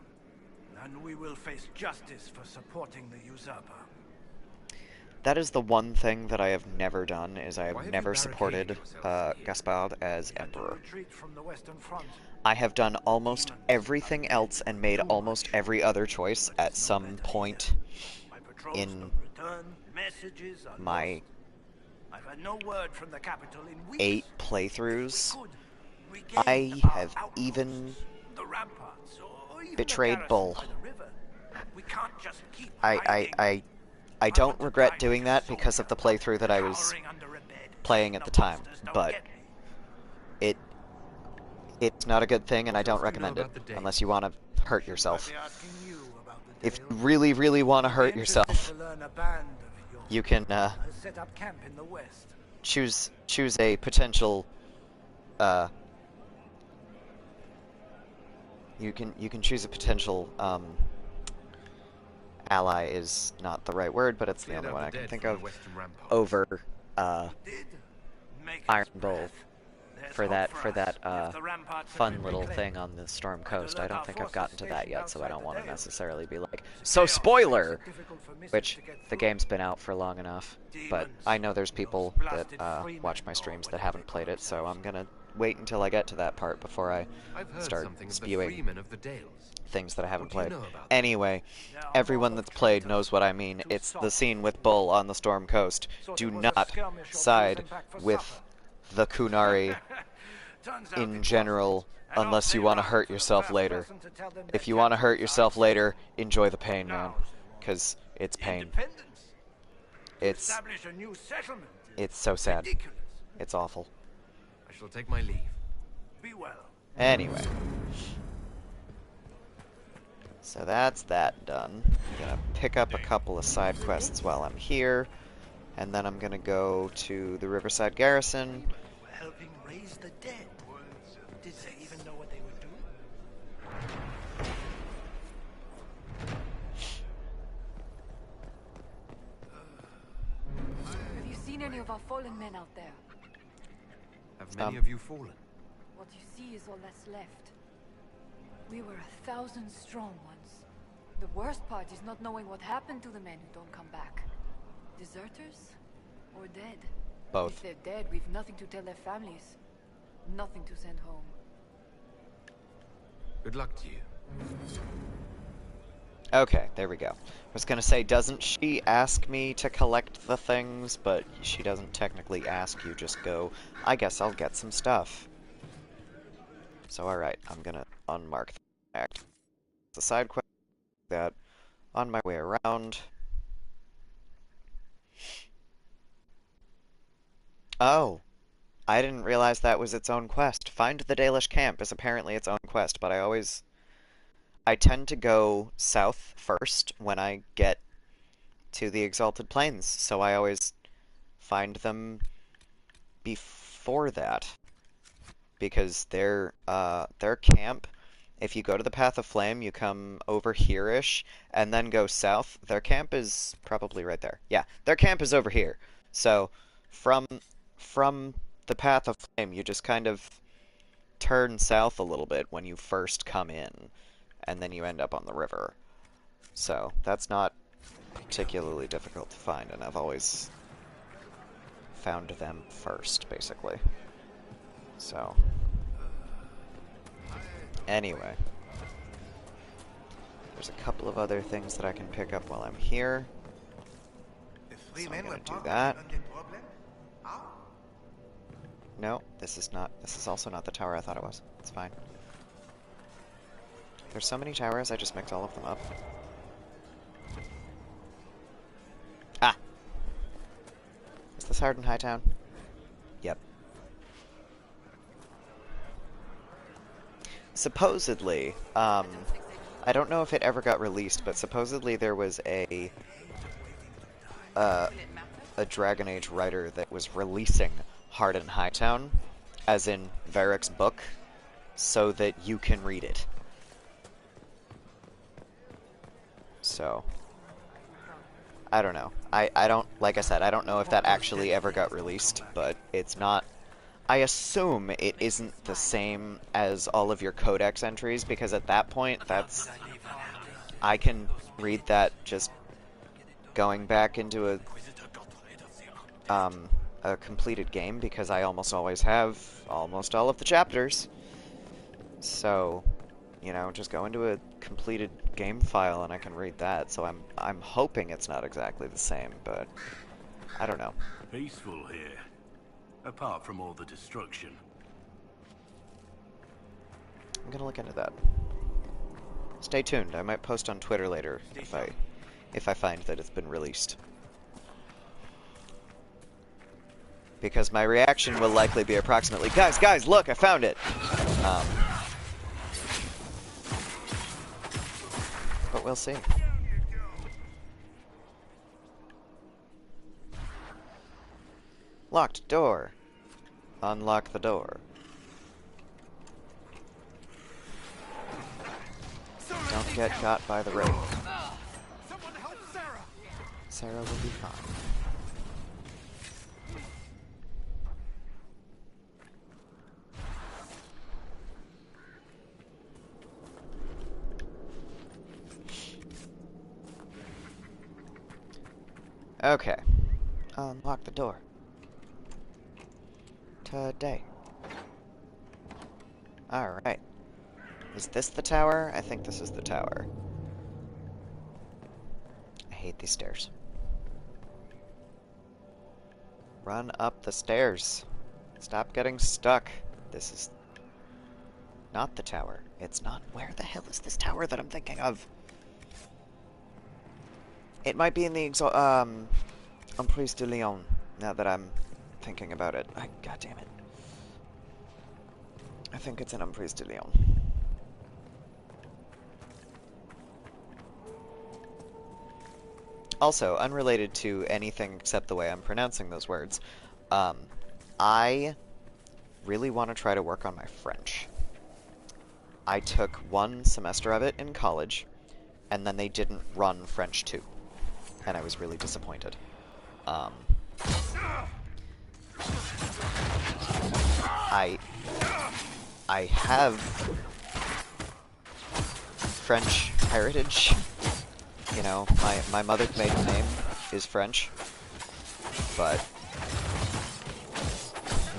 And we will face justice for supporting the usurper. that is the one thing that I have never done, is I have never supported Gaspard as Emperor. I have done almost everything else and made almost every other choice at some point in my 8 playthroughs. I have even betrayed Bull. I don't regret doing that because of the playthrough that I was playing at the time, but it's not a good thing, and I don't recommend it unless you want to hurt yourself. If you really, really want to hurt yourself, you can choose a potential. You can choose a potential. Ally is not the right word, but it's the only one I can think of. Over Iron Bull. For that fun little thing on the Storm Coast. I don't think I've gotten to that yet, so I don't want to necessarily be like, so spoiler! Which, the game's been out for long enough, but I know there's people that watch my streams that haven't played it, so I'm gonna wait until I get to that part before I start spewing things that I haven't played. Anyway, everyone that's played knows what I mean. It's the scene with Bull on the Storm Coast. Do not side with the Kunari in general, unless you want to hurt yourself later. If you want to hurt yourself later, enjoy the pain, man. Because it's pain. It's so sad. It's awful. I shall take my leave. Be well. Anyway. So that's that done. I'm gonna pick up a couple of side quests while I'm here. And then I'm gonna go to the Riverside Garrison. Helping raise the dead. Did they even know what they were doing? Have you seen any of our fallen men out there? Have many of you fallen? What you see is all that's left. We were 1,000 strong once. The worst part is not knowing what happened to the men who don't come back. Deserters? Or dead? Both. If they're dead, we've nothing to tell their families. Nothing to send home. Good luck to you. Okay, there we go. I was gonna say, doesn't she ask me to collect the things? But she doesn't technically ask you, just go, I guess I'll get some stuff. So alright, I'm gonna unmark the act. It's a side quest that on my way around. Oh, I didn't realize that was its own quest. Find the Dalish camp is apparently its own quest, but I tend to go south first when I get to the Exalted Plains, so I always find them before that. Because their camp, if you go to the Path of Flame, you come over here-ish, and then go south. Their camp is probably right there. Yeah, their camp is over here. So, from the Path of Flame, you just kind of turn south a little bit when you first come in, and then you end up on the river. So, that's not particularly difficult to find, and I've always found them first, basically. So, anyway, there's a couple of other things that I can pick up while I'm here. So I'm gonna do that. No, this is also not the tower I thought it was. It's fine. There's so many towers, I just mix all of them up. Ah! Is this Hardin Hightown? Yep. Supposedly, I don't know if it ever got released, but supposedly there was a Dragon Age writer that was releasing Hardin Hightown, as in Varric's book, so that you can read it. So, I don't know. I don't, like I said, I don't know if that actually ever got released, but it's not. I assume it isn't the same as all of your codex entries, because at that point, I can read that just going back into a completed game because I almost always have almost all of the chapters. So, you know, just go into a completed game file and I can read that. So I'm hoping it's not exactly the same, but I don't know. Peaceful here, apart from all the destruction. I'm gonna look into that. Stay tuned. I might post on Twitter later if I find that it's been released. Because my reaction will likely be approximately, guys, look, I found it! But we'll see. Locked door. Unlock the door. Don't get got by the rope. Someone help Sarah! Sarah will be fine. Okay. Unlock the door. Today. Alright. Is this the tower? I think this is the tower. I hate these stairs. Run up the stairs. Stop getting stuck. This is not the tower. It's not. Where the hell is this tower that I'm thinking of? It might be in the Emprise de Lyon, now that I'm thinking about it. God damn it. I think it's in Emprise de Lyon. Also, unrelated to anything except the way I'm pronouncing those words, I really want to try to work on my French. I took one semester of it in college, and then they didn't run French 2. And I was really disappointed. I have French heritage. You know, my mother's maiden name is French, but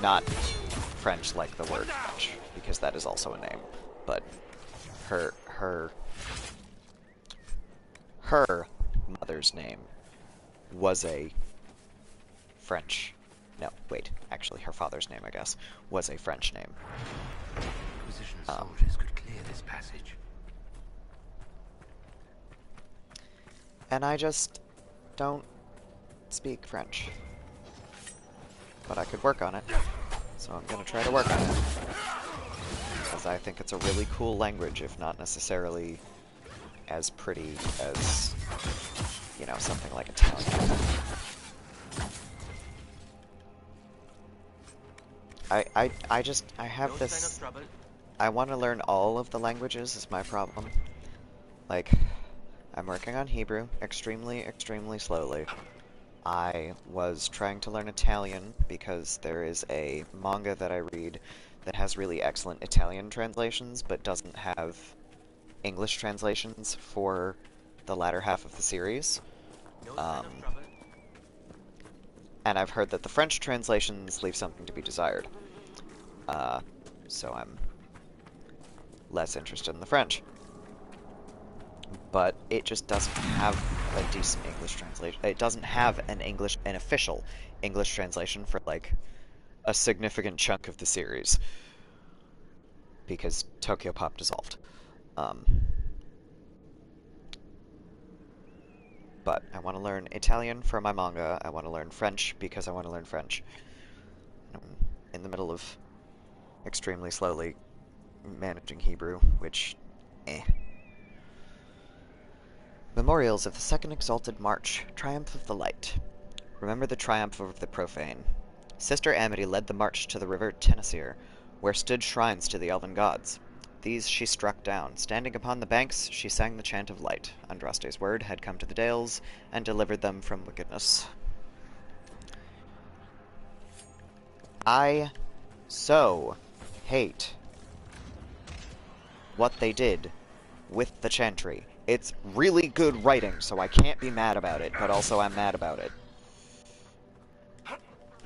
not French like the word French, because that is also a name. But her mother's name was a French. No, wait. Actually, her father's name, I guess, was a French name. Inquisition soldiers could clear this passage. And I just don't speak French. But I could work on it. So I'm gonna try to work on it. Because I think it's a really cool language, if not necessarily as pretty as, you know, something like Italian. I have this... I want to learn all of the languages is my problem. Like, I'm working on Hebrew extremely, extremely slowly. I was trying to learn Italian because there is a manga that I read that has really excellent Italian translations, but doesn't have English translations for the latter half of the series. And I've heard that the French translations leave something to be desired. So I'm less interested in the French. But it just doesn't have a decent English translation. It doesn't have an official English translation for, like, a significant chunk of the series. Because Tokyo Pop dissolved. But I want to learn Italian for my manga. I want to learn French because I want to learn French. I'm in the middle of extremely slowly managing Hebrew, which, Memorials of the Second Exalted March, Triumph of the Light. Remember the triumph over the profane. Sister Amity led the march to the river Tenasir, where stood shrines to the elven gods. These she struck down. Standing upon the banks, she sang the chant of light. Andraste's word had come to the Dales, and delivered them from wickedness. I so hate what they did with the chantry. It's really good writing, so I can't be mad about it, but also I'm mad about it.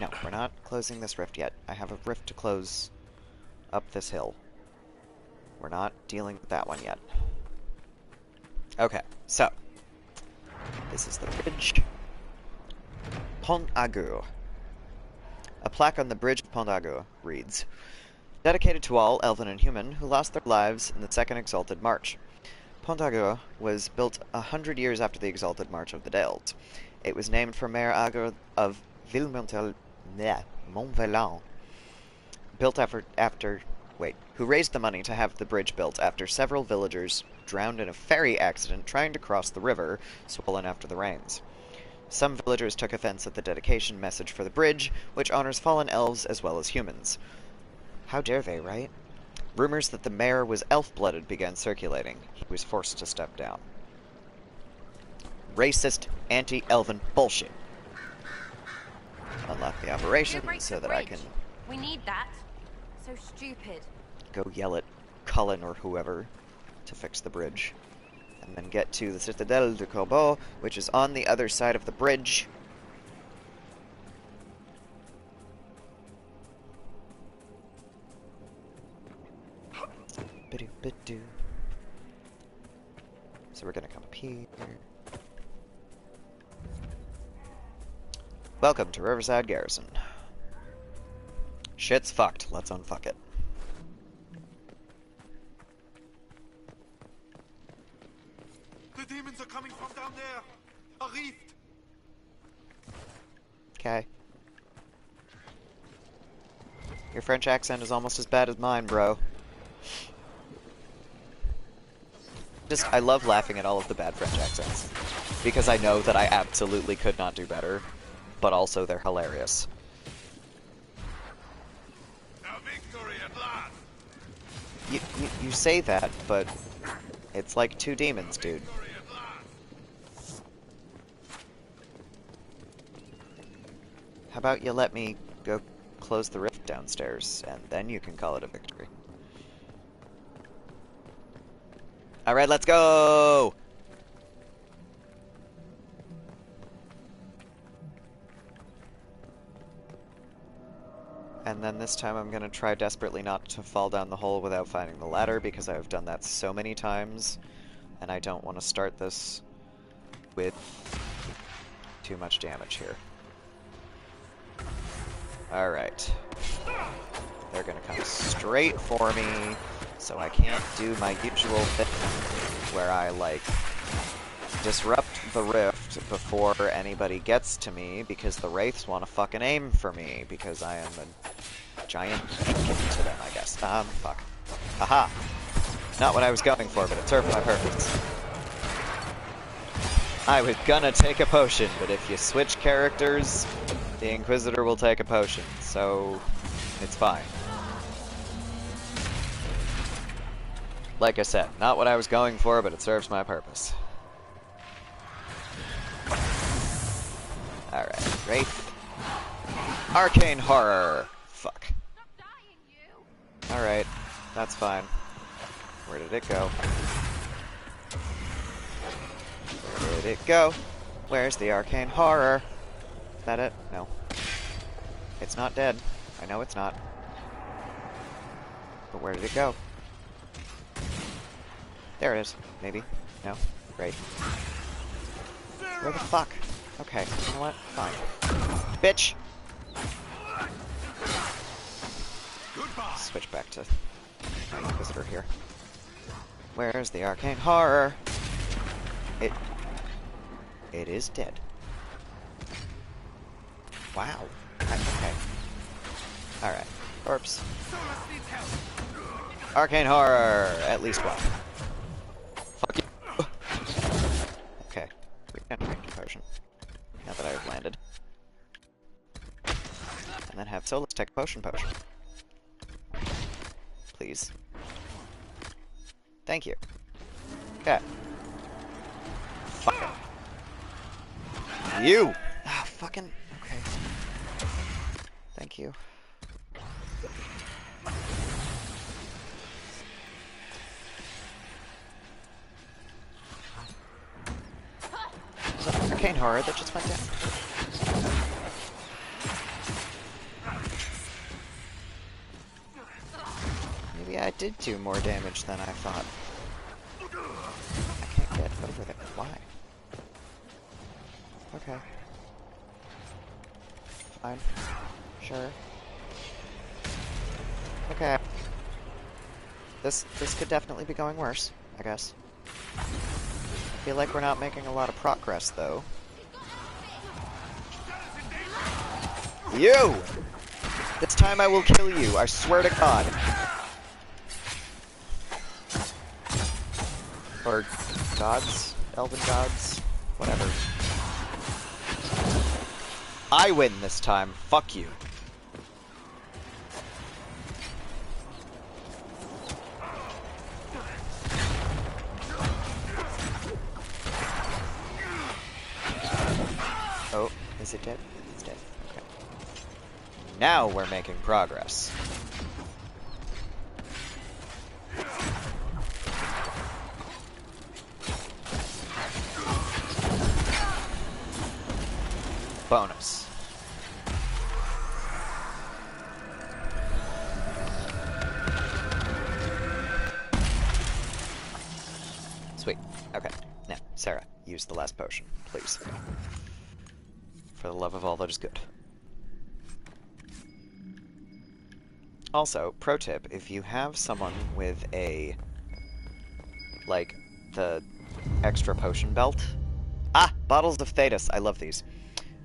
No, we're not closing this rift yet. I have a rift to close up this hill. We're not dealing with that one yet. Okay, so. This is the bridge. Pont Agur. A plaque on the bridge of Pont Agur reads, dedicated to all, elven and human, who lost their lives in the Second Exalted March. Pont Agur was built 100 years after the Exalted March of the Dales. It was named for Mayor Agur of Montvelan, built who raised the money to have the bridge built after several villagers drowned in a ferry accident trying to cross the river, swollen after the rains. Some villagers took offense at the dedication message for the bridge, which honors fallen elves as well as humans. How dare they, right? Rumors that the mayor was elf-blooded began circulating. He was forced to step down. Racist, anti-elven bullshit. Unlock the operation so that I can... We need that. So stupid. Go yell at Cullen or whoever to fix the bridge. And then get to the Citadelle de Corbeau, which is on the other side of the bridge. So we're gonna come up here. Welcome to Riverside Garrison. Shit's fucked. Let's unfuck it. The demons are coming from down there. A rift. Okay. Your French accent is almost as bad as mine, bro. I love laughing at all of the bad French accents. Because I know that I absolutely could not do better. But also they're hilarious. Our victory at last. You say that, but it's like two demons, dude. How about you let me go close the rift downstairs, and then you can call it a victory. Alright, let's go! And then this time I'm gonna try desperately not to fall down the hole without finding the ladder, because I've done that so many times, and I don't want to start this with too much damage here. Alright. They're gonna come straight for me, so I can't do my usual thing where I, like, disrupt the rift before anybody gets to me, because the wraiths want to fucking aim for me, because I am a giant kitten to them, I guess. Fuck. Aha! Not what I was going for, but it served my purpose. I was gonna take a potion, but if you switch characters, the Inquisitor will take a potion, so it's fine. Like I said, not what I was going for, but it serves my purpose. Alright, Wraith. Arcane Horror! Fuck. Alright, that's fine. Where did it go? Where did it go? Where's the Arcane Horror? Is that it? No. It's not dead. I know it's not. But where did it go? There it is. Maybe. No? Great. Where the fuck? Okay, you know what? Fine. Bitch! Switch back to my Inquisitor here. Where's the Arcane Horror? It is dead. Wow. Okay. Alright. Corpse. Arcane Horror! At least one. Fuck you. Okay. Regeneration potion. Now that I have landed. And then have Solus take potion. Please. Thank you. Okay. Fuck it. You! Ah, fucking... Okay. Thank you. Was that an Arcane Horror that just went down? Yeah, it did do more damage than I thought. I can't get over there. Why? Okay. Fine. Sure. Okay. This could definitely be going worse, I guess. I feel like we're not making a lot of progress, though. You! This time I will kill you, I swear to God. Or gods? Elven gods? Whatever. I win this time. Fuck you. Oh, is it dead? It's dead. Okay. Now we're making progress. Bonus. Sweet. Okay. Now, Sarah, use the last potion, please. For the love of all that is good. Also, pro tip, if you have someone with a, like, the extra potion belt... Ah! Bottles of Thetis, I love these.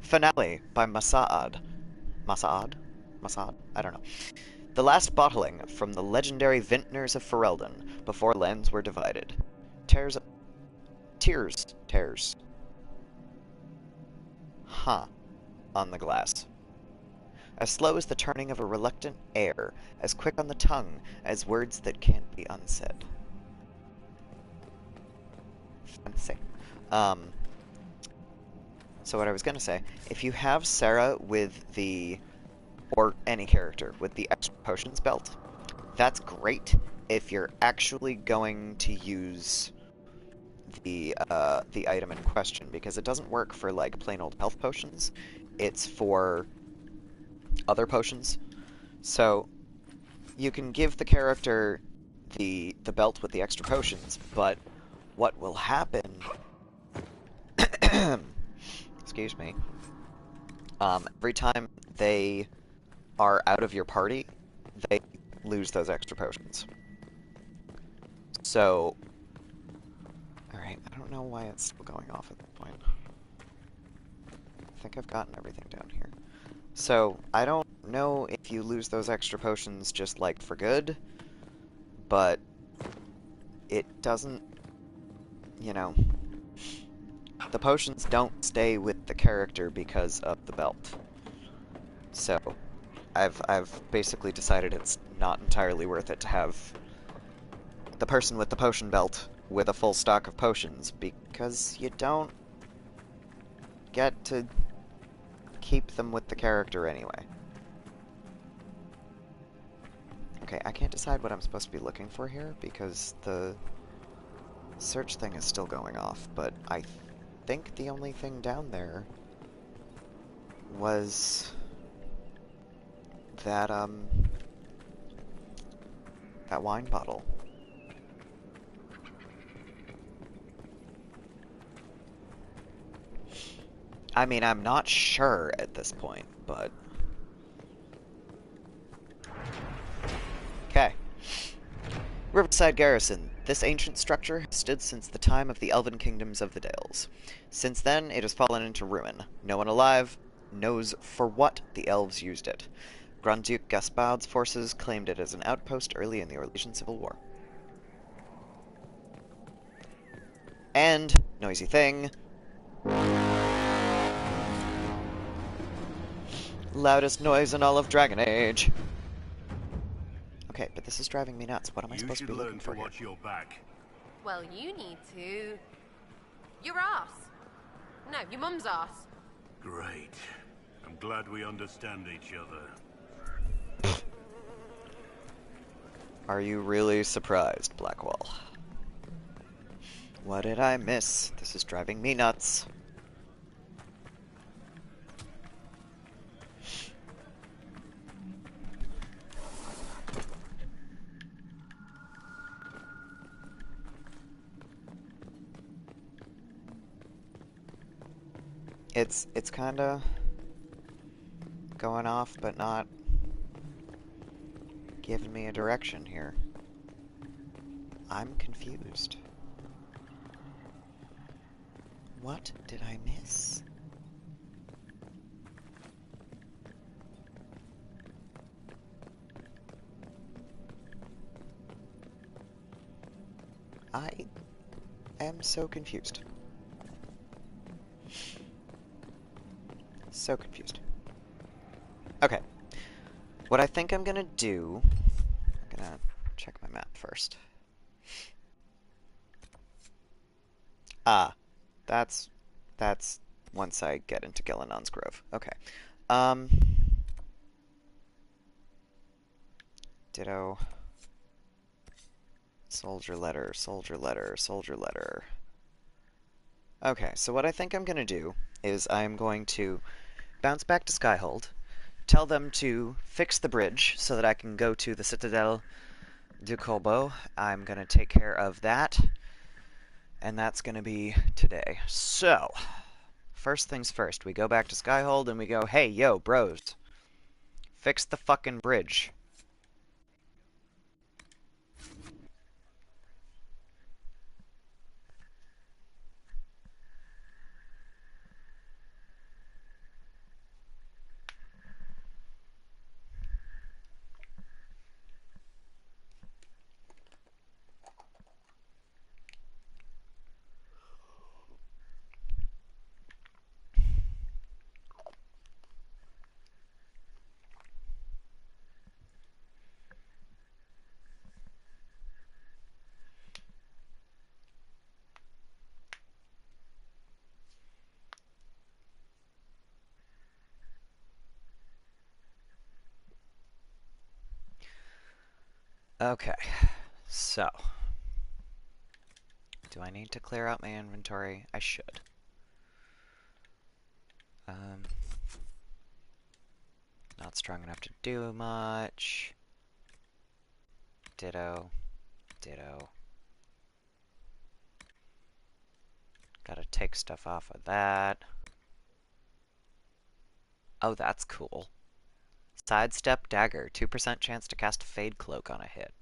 Finale by Masa'ad. Masa'ad? Masa'ad? I don't know. The last bottling from the legendary vintners of Ferelden, before lands were divided. Tears... Huh. On the glass. As slow as the turning of a reluctant air, as quick on the tongue as words that can't be unsaid. Fancy. So what I was gonna say, if you have Sarah with the, or any character with the extra potions belt, that's great if you're actually going to use the item in question, because it doesn't work for, like, plain old health potions. It's for other potions. So you can give the character the belt with the extra potions, but what will happen excuse me, every time they are out of your party, they lose those extra potions. So, alright, I don't know why it's still going off at this point. I think I've gotten everything down here. So, I don't know if you lose those extra potions just, like, for good, but it doesn't, you know, the potions don't stay with the character because of the belt. So, I've basically decided it's not entirely worth it to have the person with the potion belt with a full stock of potions, because you don't get to keep them with the character anyway. Okay, I can't decide what I'm supposed to be looking for here, because the search thing is still going off, but I think the only thing down there was that, that wine bottle. I mean, I'm not sure at this point, but... Okay. Riverside Garrison. This ancient structure has stood since the time of the elven kingdoms of the Dales. Since then, it has fallen into ruin. No one alive knows for what the elves used it. Grand Duke Gaspard's forces claimed it as an outpost early in the Orlesian Civil War. And, noisy thing, loudest noise in all of Dragon Age. Okay, but this is driving me nuts. What am I supposed to be looking for here? Watch your back. Well, you need to... Your ass. No, your mum's ass. Great. I'm glad we understand each other. Are you really surprised, Blackwall? What did I miss? This is driving me nuts. It's kinda going off, but not giving me a direction here. I'm confused. What did I miss? I am so confused. So confused. Okay. What I think I'm gonna do... I'm gonna check my map first. Ah. That's once I get into Gillenon's Grove. Okay. Ditto. Soldier letter, soldier letter, soldier letter. Okay, so what I think I'm going to do is I'm going to bounce back to Skyhold, tell them to fix the bridge so that I can go to the Citadel du Corbeau. I'm going to take care of that, and that's going to be today. So, first things first, we go back to Skyhold and we go, hey, yo, bros, fix the fucking bridge. Okay, so, do I need to clear out my inventory? I should. Not strong enough to do much. Ditto. Ditto. Gotta take stuff off of that. Oh, that's cool. Sidestep dagger. 2% chance to cast a Fade Cloak on a hit.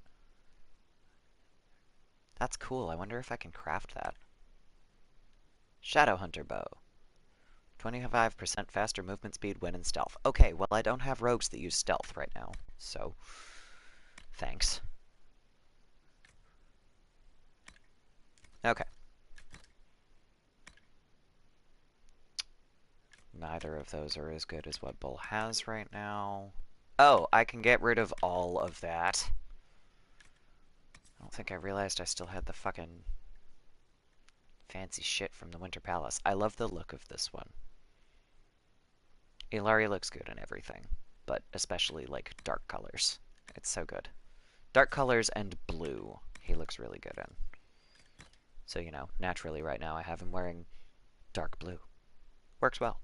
That's cool. I wonder if I can craft that. Shadow Hunter bow. 25% faster movement speed when in stealth. Okay, well I don't have rogues that use stealth right now, so thanks. Okay. Neither of those are as good as what Bull has right now. Oh, I can get rid of all of that. I don't think I realized I still had the fucking fancy shit from the Winter Palace. I love the look of this one. Ilari looks good in everything, but especially, like, dark colors. It's so good. Dark colors and blue, he looks really good in. So, you know, naturally right now I have him wearing dark blue. Works well.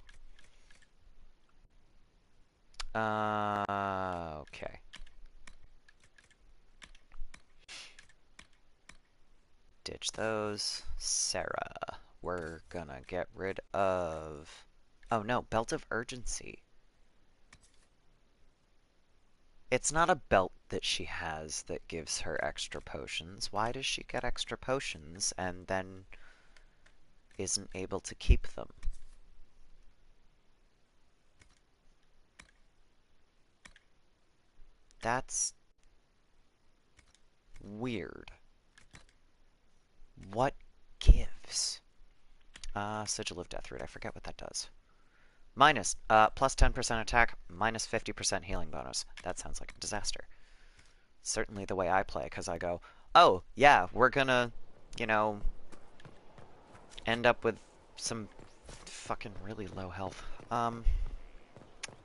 Okay. Ditch those. Sarah. We're gonna get rid of... Oh no, Belt of Urgency. It's not a belt that she has that gives her extra potions. Why does she get extra potions and then isn't able to keep them? That's weird. What gives? Sigil of Deathroot. I forget what that does. Minus, plus 10% attack, minus 50% healing bonus. That sounds like a disaster. Certainly the way I play, because I go, oh, yeah, we're gonna, you know, end up with some fucking really low health.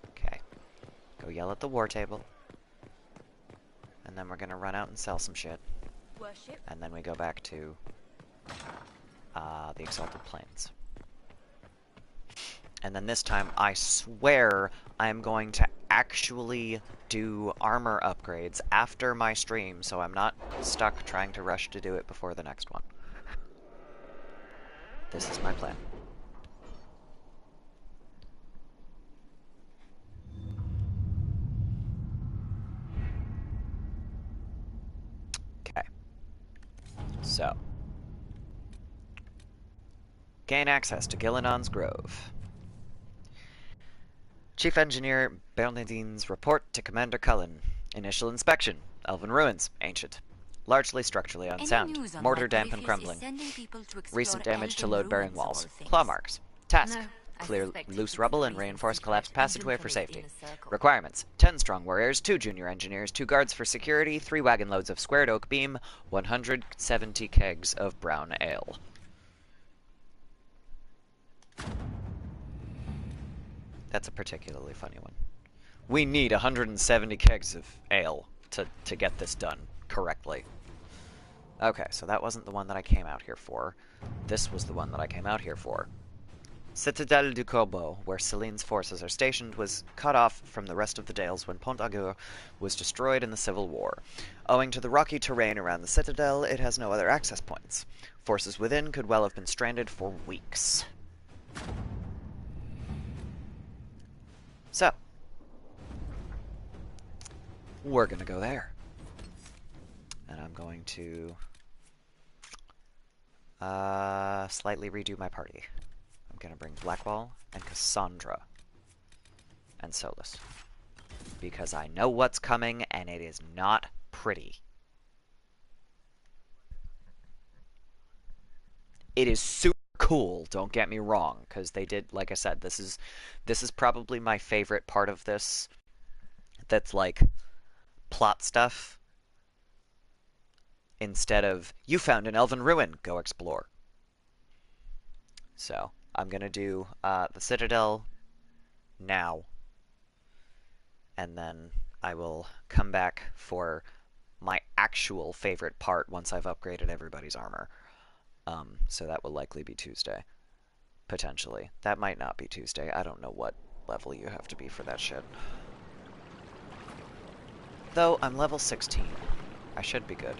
Okay. Go yell at the war table. And then we're gonna run out and sell some shit. Worship. And then we go back to, the Exalted Plains. And then this time, I swear, I'm going to actually do armor upgrades after my stream, so I'm not stuck trying to rush to do it before the next one. This is my plan. So. Gain access to Gillenon's Grove. Chief Engineer Bernadine's report to Commander Cullen. Initial inspection. Elven ruins. Ancient. Largely structurally unsound. Mortar damp and crumbling. Recent damage to load-bearing walls. Claw marks. Task. No, Clear loose rubble and reinforce collapsed passageway for safety. Requirements. 10 strong warriors, 2 junior engineers, 2 guards for security, 3 wagon loads of squared oak beam, 170 kegs of brown ale. That's a particularly funny one. We need 170 kegs of ale to get this done correctly. Okay, so that wasn't the one that I came out here for. This was the one that I came out here for. Citadelle du Corbeau, where Celine's forces are stationed, was cut off from the rest of the Dales when Pont Agur was destroyed in the Civil War. Owing to the rocky terrain around the Citadel, it has no other access points. Forces within could well have been stranded for weeks. So, we're gonna go there. And I'm going to slightly redo my party. I'm gonna bring Blackwall and Cassandra and Solus. Because I know what's coming and it is not pretty. It is super cool, don't get me wrong, because they did, like I said, this is probably my favorite part of this that's like plot stuff instead of you found an elven ruin, go explore. So I'm gonna do the Citadel now, and then I will come back for my actual favorite part once I've upgraded everybody's armor. So that will likely be Tuesday. Potentially. That might not be Tuesday. I don't know what level you have to be for that shit. Though, I'm level 16. I should be good.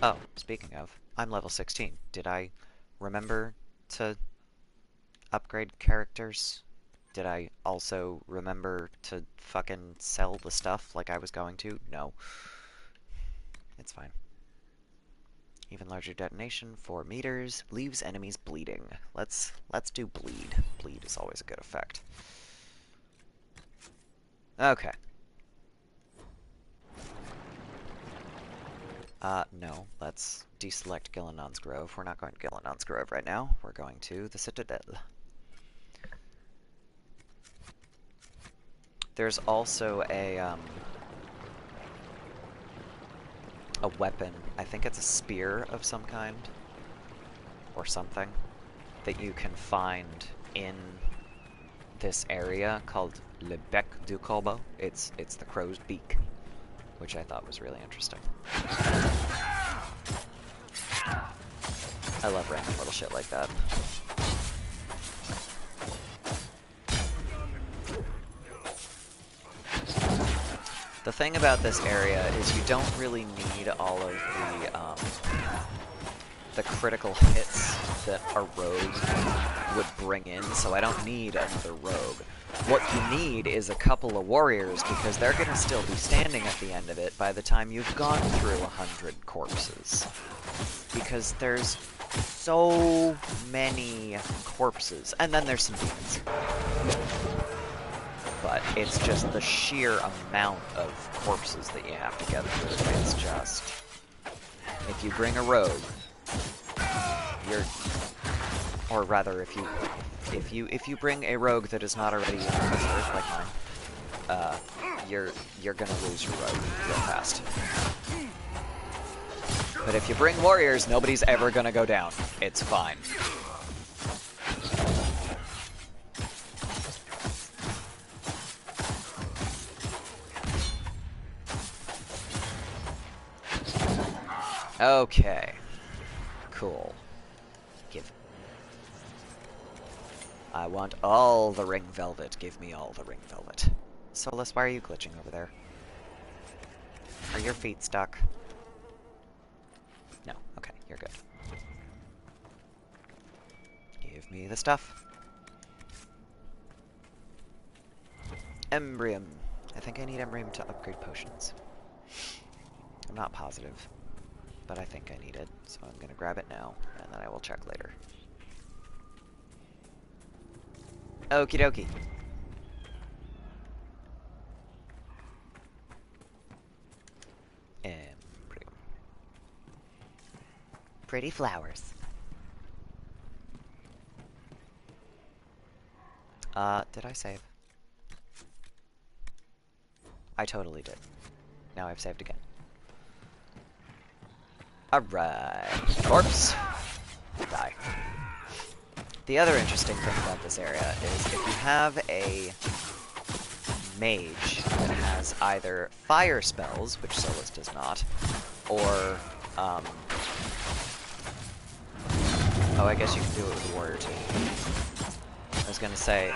Oh, speaking of, I'm level 16. Did I remember to upgrade characters? Did I also remember to fucking sell the stuff like I was going to? No. It's fine. Even larger detonation, 4 meters, leaves enemies bleeding. Let's do bleed. Bleed is always a good effect. Okay. No, let's deselect Gillenon's Grove. We're not going to Gillenon's Grove right now. We're going to the Citadel. There's also a weapon. I think it's a spear of some kind, or something, that you can find in this area called Le Bec du Corbeau. It's the crow's beak, which I thought was really interesting. I love random little shit like that. The thing about this area is you don't really need all of the critical hits that a rogue would bring in, so I don't need another rogue. What you need is a couple of warriors, because they're going to still be standing at the end of it by the time you've gone through 100 corpses. Because there's so many corpses, and then there's some demons. But it's just the sheer amount of corpses that you have to get through. It's just, if you bring a rogue, or rather, if you bring a rogue that is not already infested, like mine, you're gonna lose your rogue real fast. But if you bring warriors, nobody's ever gonna go down. It's fine. Okay. Cool. Give. I want all the ring velvet. Give me all the ring velvet. Solus, why are you glitching over there? Are your feet stuck? No. Okay, you're good. Give me the stuff. Embrium. I think I need Emreem to upgrade potions. I'm not positive, but I think I need it, so I'm gonna grab it now, and then I will check later. Okie dokie. Pretty flowers. Did I save? I totally did. Now I've saved again. Alright. Corpse. Die. The other interesting thing about this area is if you have a mage that has either fire spells, which Solus does not, or, oh, I guess you can do it with the warrior too. I was gonna say,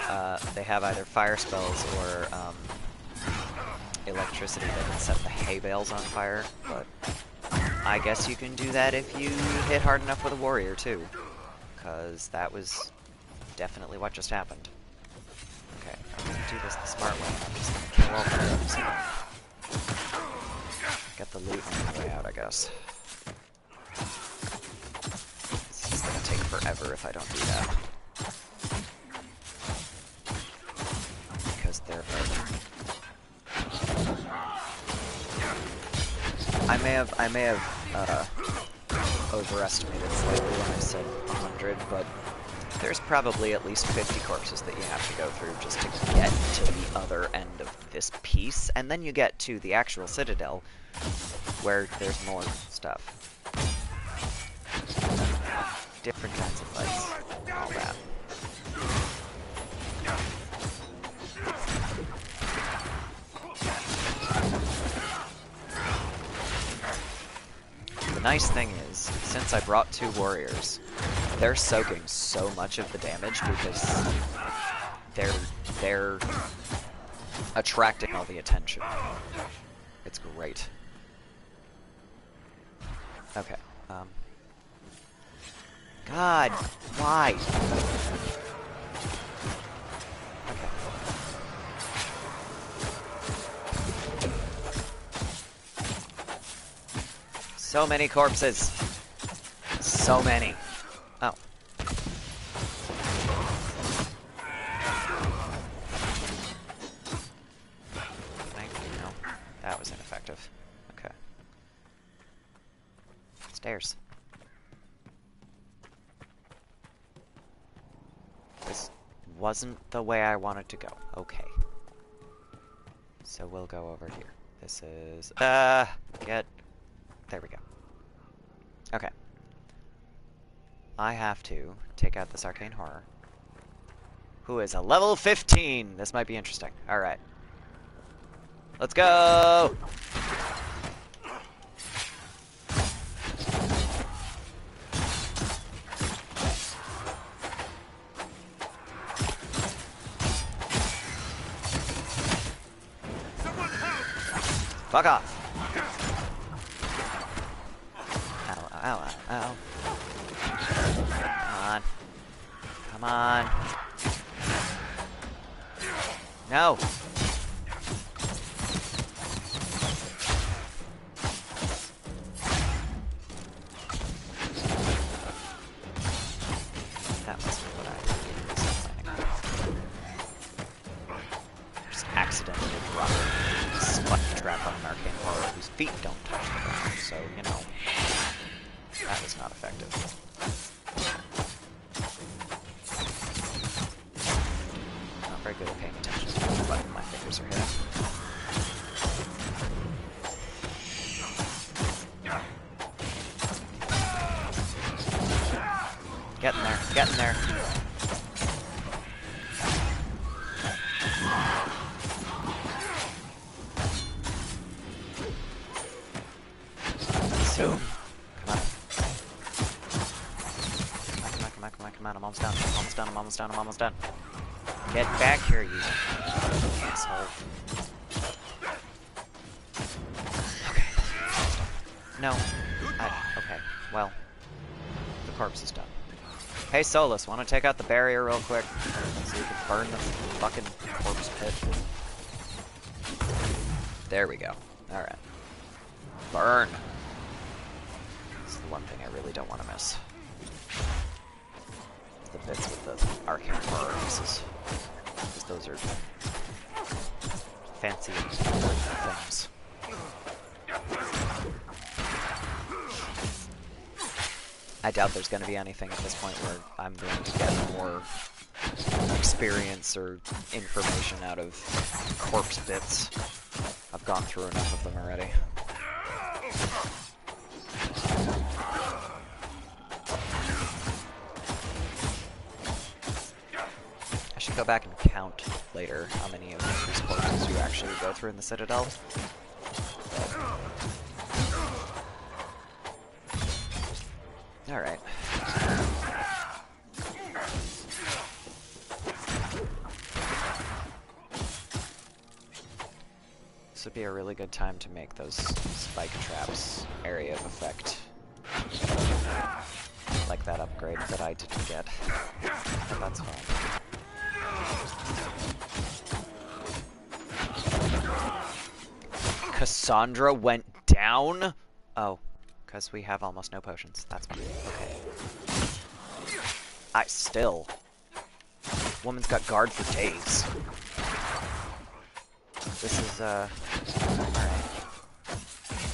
they have either fire spells or, electricity that can set the hay bales on fire, but I guess you can do that if you hit hard enough with a warrior too, because that was definitely what just happened. Okay, I'm gonna do this the smart way. I'm just gonna kill all the mobs. Get the loot on the way out, I guess. This is gonna take forever if I don't do that. Because they're I may have overestimated slightly when I said 100, but there's probably at least 50 corpses that you have to go through just to get to the other end of this piece, and then you get to the actual citadel, where there's more stuff. Different kinds of fights, all that. The nice thing is, since I brought 2 warriors, they're soaking so much of the damage because they're attracting all the attention. It's great. Okay. God, why? So many corpses. So many. Oh. No, that was ineffective. Okay. Stairs. This wasn't the way I wanted to go. Okay. So we'll go over here. This is... get... There we go. Okay. I have to take out this arcane horror, who is a level 15. This might be interesting. Alright. Let's go! Fuck off! Ow, ow, ow. Come on. Come on. No! That must be what I was planning on. Just accidentally dropped a spot trap on an arcane horror whose feet don't touch the ground, so, you know. That was not effective. Not very good at paying attention to which button my fingers are hitting. Get in there, get in there. Zoom. Come on, I'm almost done. I'm almost done. I'm almost done. I'm almost done. Get back here, you asshole. Okay. No. Okay. Well, the corpse is done. Hey, Solus, want to take out the barrier real quick? So you can burn the fucking corpse pit? There we go. Alright. Burn! This is the one thing I really don't want to miss. The bits with the arcane burns. Because those are fancy and important things. I doubt there's going to be anything at this point where I'm going to get more experience or information out of corpse bits. I've gone through enough of them already. I should go back and count later how many of these corpses you actually go through in the Citadel. Alright. This would be a really good time to make those spike traps area of effect. Like that upgrade that I didn't get. But that's fine. Cassandra went down? Oh. Because we have almost no potions. That's fine. Okay. Still. Woman's got guard for days. This is, alright.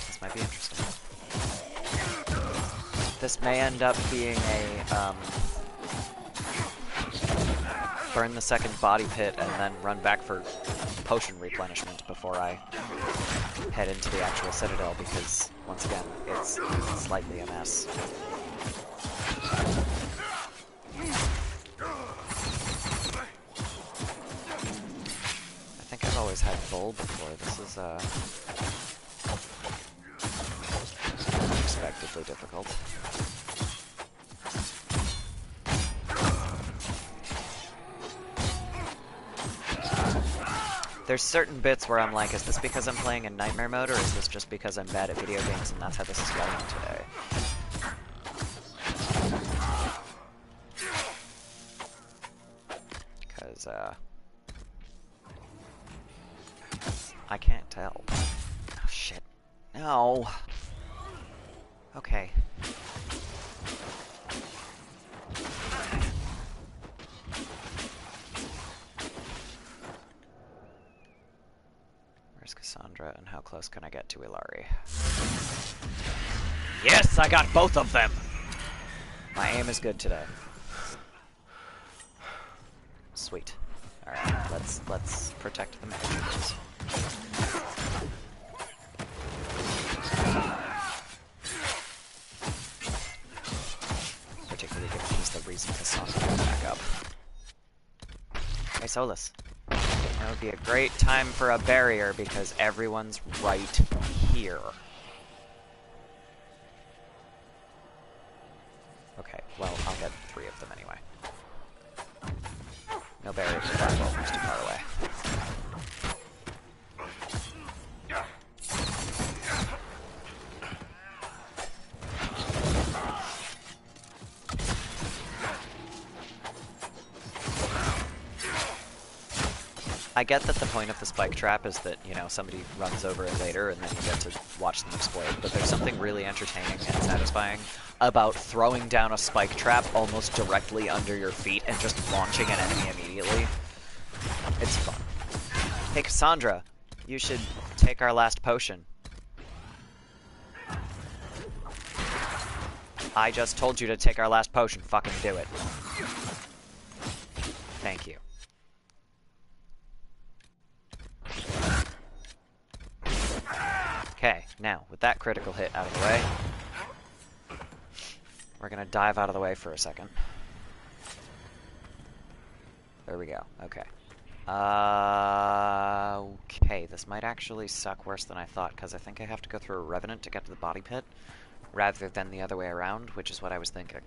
This might be interesting. This may end up being a, burn the second body pit and then run back for potion replenishment before I head into the actual Citadel, because, once again, it's slightly a mess. I think I've always had Bull before. This is, unexpectedly difficult. There's certain bits where I'm like, is this because I'm playing in nightmare mode, or is this just because I'm bad at video games and that's how this is going today? Because, I can't tell. Oh, shit. No! Okay. Where's Cassandra, and how close can I get to Ilari? Yes, I got both of them! My aim is good today. Sweet. Alright, let's protect the mages. Particularly given he's the reason Cassandra got back up. Hey, Solus. It would be a great time for a barrier because everyone's right here. Okay, well, I'll get 3 of them anyway. No barriers are that well, too far away. I get that the point of the spike trap is that, you know, somebody runs over it later and then you get to watch them explode, but there's something really entertaining and satisfying about throwing down a spike trap almost directly under your feet and just launching an enemy immediately. It's fun. Hey, Cassandra, you should take our last potion. I just told you to take our last potion. Fucking do it. Thank you. Okay, now, with that critical hit out of the way, we're gonna dive out of the way for a second. There we go, okay. Okay, this might actually suck worse than I thought, because I think I have to go through a Revenant to get to the body pit, rather than the other way around, which is what I was thinking.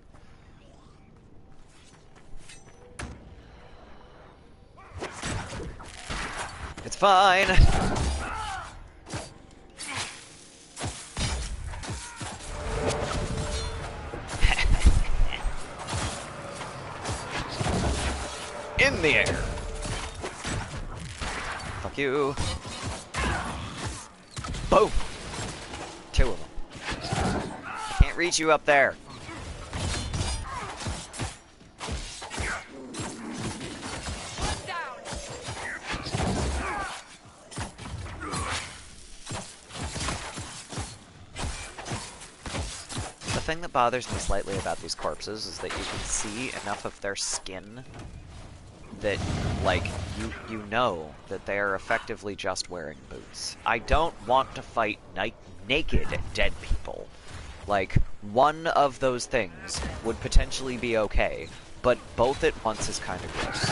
It's fine! In the air! Fuck you! Boom! 2 of them. Can't reach you up there. The thing that bothers me slightly about these corpses is that you can see enough of their skin that, like, you know that they are effectively just wearing boots. I don't want to fight naked dead people. Like, one of those things would potentially be okay, but both at once is kind of gross.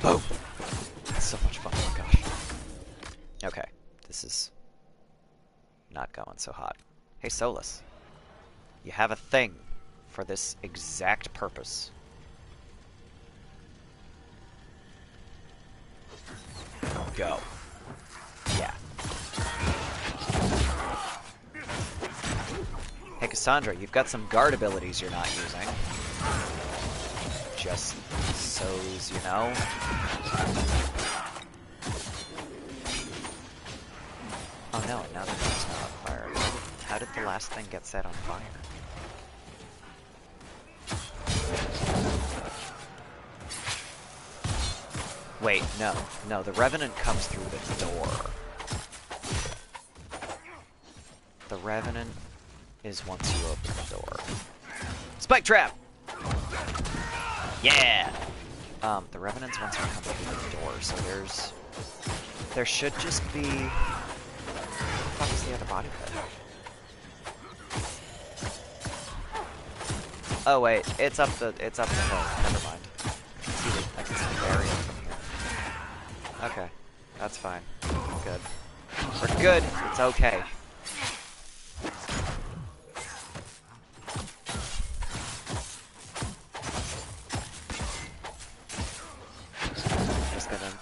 Boom! That's so much fun, oh my gosh. Okay, this is not going so hot. Hey, Solus. You have a thing for this exact purpose. Go. Yeah. Hey, Cassandra, you've got some guard abilities you're not using. Just so's you know. Oh no, now the thing's not on fire. How did the last thing get set on fire? Wait, no. No, the Revenant comes through the door. The Revenant is once you open the door. Spike trap! Yeah! The Revenant's once you come through the door, so there should just be... What the fuck is the other body pit? Oh wait, it's up the hill. Never mind. I can see the area from here. Okay, that's fine. We're good. We're good. It's okay. Just gonna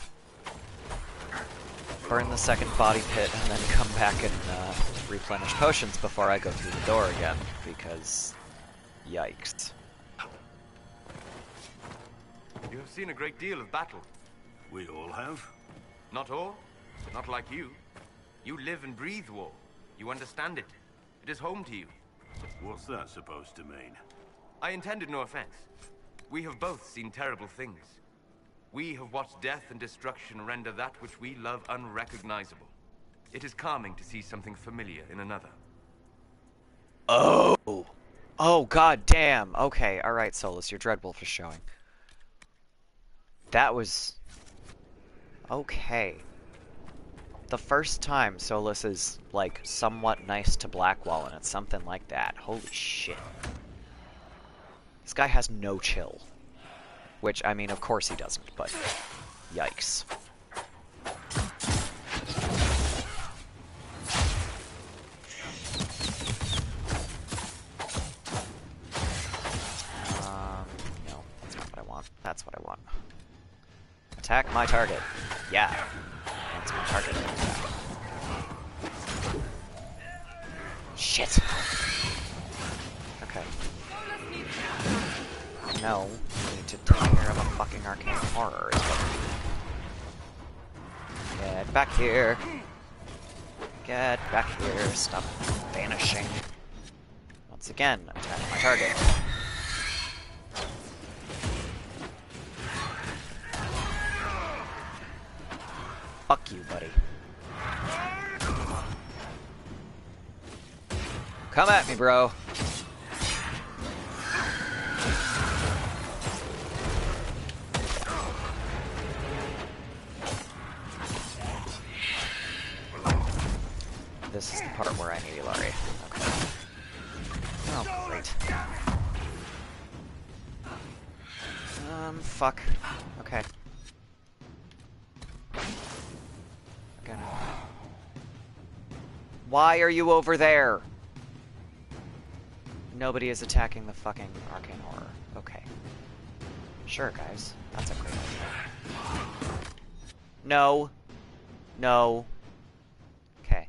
burn the second body pit and then come back and replenish potions before I go through the door again, because yikes. You have seen a great deal of battle. We all have. Not all. Not like you. You live and breathe war. You understand it. It is home to you. What's that supposed to mean? I intended no offense. We have both seen terrible things. We have watched death and destruction render that which we love unrecognizable. It is calming to see something familiar in another. Oh! Oh, god damn! Okay, alright, Solus, your Dreadwolf is showing. That was... okay. The first time Solus is, like, somewhat nice to Blackwall, and it's something like that. Holy shit. This guy has no chill. Which, I mean, of course he doesn't, but... yikes. No, that's not what I want. That's what I want. Attack my target. Yeah. That's my target. Shit! Okay. No, we need to take care of a fucking arcane horror is what we need. Get back here! Get back here, stop vanishing. Once again, attack my target. Fuck you, buddy. Come at me, bro. This is the part where I need Ilari. Okay. Oh, great. Fuck. Okay. Gonna... Why are you over there? Nobody is attacking the fucking arcane horror. Okay. Sure, guys. That's a great idea. No. No. Okay.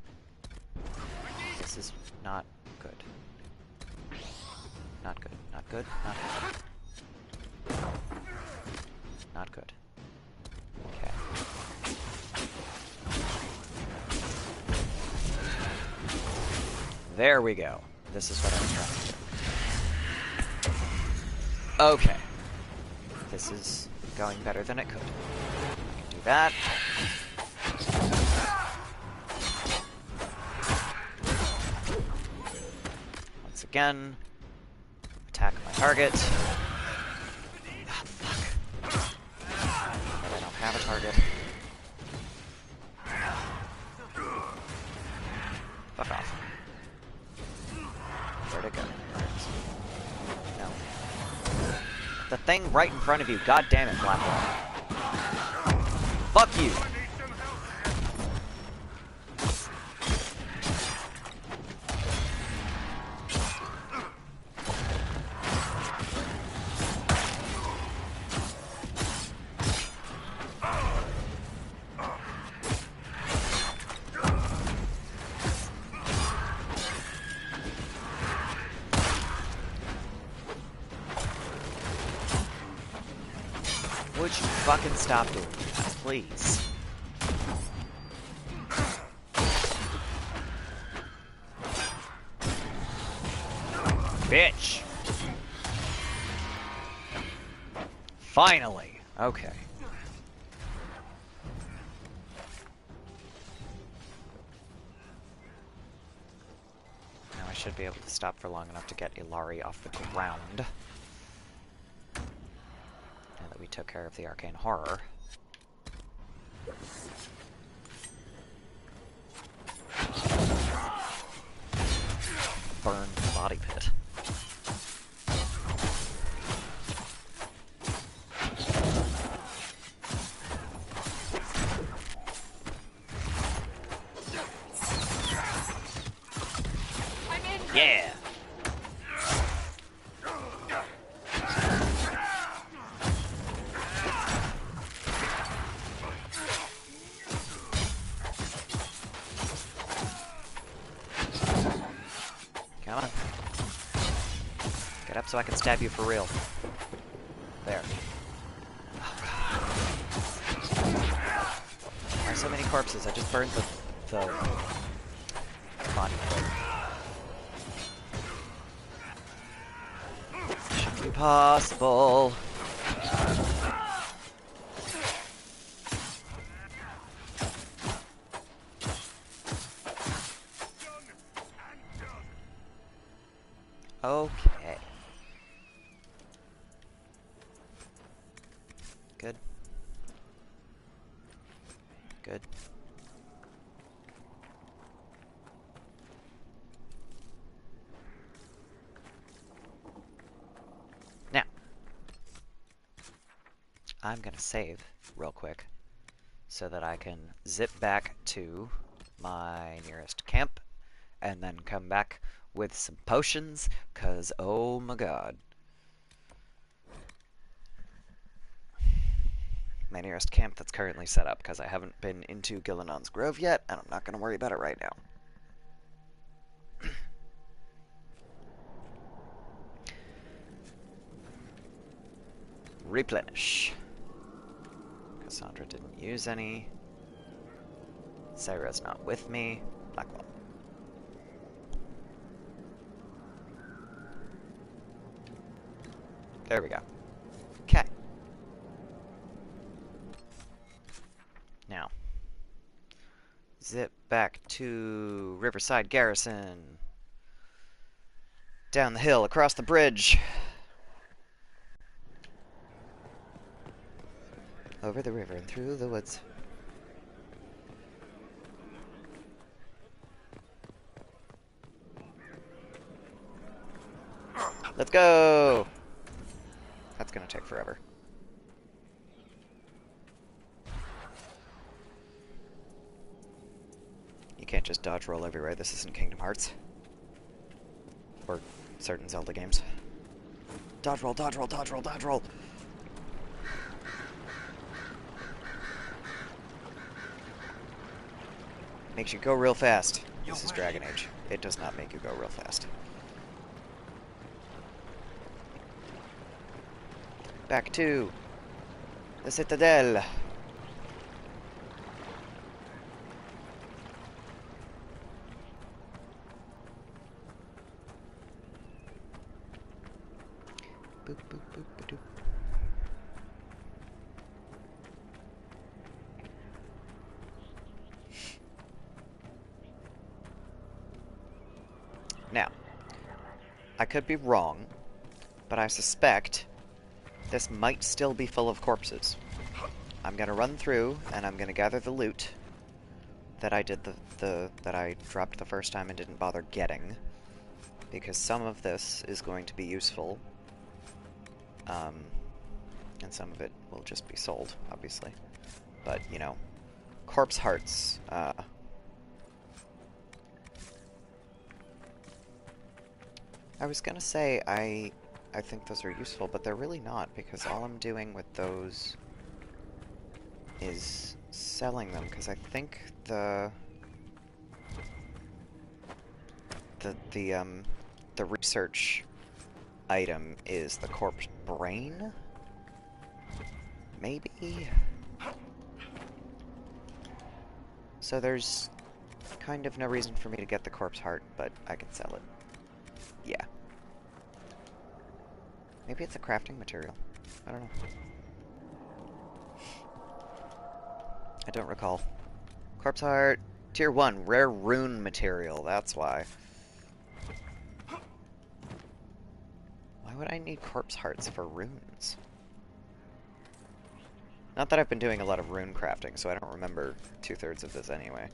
This is not good. Not good. Not good. Not good. not good. Okay. There we go. This is what I was trying to do. Okay. This is going better than it could. I can do that. Once again, attack my target. Ah, fuck. But I don't have a target. Fuck off. Where'd it go? No. The thing right in front of you. God damn it, Blackwell. Fuck you. Would you fucking stop doing that, please? Bitch! Finally! Okay. Now I should be able to stop for long enough to get Ilari off the ground. We took care of the arcane horror. Burned the body pit. Yeah! Come on. Get up so I can stab you for real. There. Oh, God. Why are so many corpses? I just burned the body pit. Shouldn't be possible. Okay. Good. Good. Now, I'm gonna save real quick so that I can zip back to my nearest camp and then come back with some potions, cause oh my god. My nearest camp that's currently set up, because I haven't been into Gillenon's Grove yet, and I'm not going to worry about it right now. Replenish. Cassandra didn't use any. Sarah's not with me. Blackwell. There we go. Okay. Now, zip back to Riverside Garrison. Down the hill, across the bridge. Over the river and through the woods. Let's go! That's gonna take forever. You can't just dodge roll everywhere. This isn't Kingdom Hearts. Or certain Zelda games. Dodge roll, dodge roll, dodge roll, dodge roll! Makes you go real fast. This is Dragon Age. It does not make you go real fast. Back to The Citadel. Boop, boop, boop, ba-doop. Now, I could be wrong, but I suspect this might still be full of corpses. I'm gonna run through and I'm gonna gather the loot that I did that I dropped the first time and didn't bother getting, because some of this is going to be useful, and some of it will just be sold, obviously. But you know, corpse hearts. I was gonna say I think those are useful, but they're really not, because all I'm doing with those is selling them, because I think the research item is the corpse brain? Maybe? So there's kind of no reason for me to get the corpse heart, but I can sell it. Yeah. Maybe it's a crafting material. I don't know. I don't recall. Corpse heart, tier 1, rare rune material, that's why. Why would I need corpse hearts for runes? Not that I've been doing a lot of rune crafting, so I don't remember 2/3 of this anyway.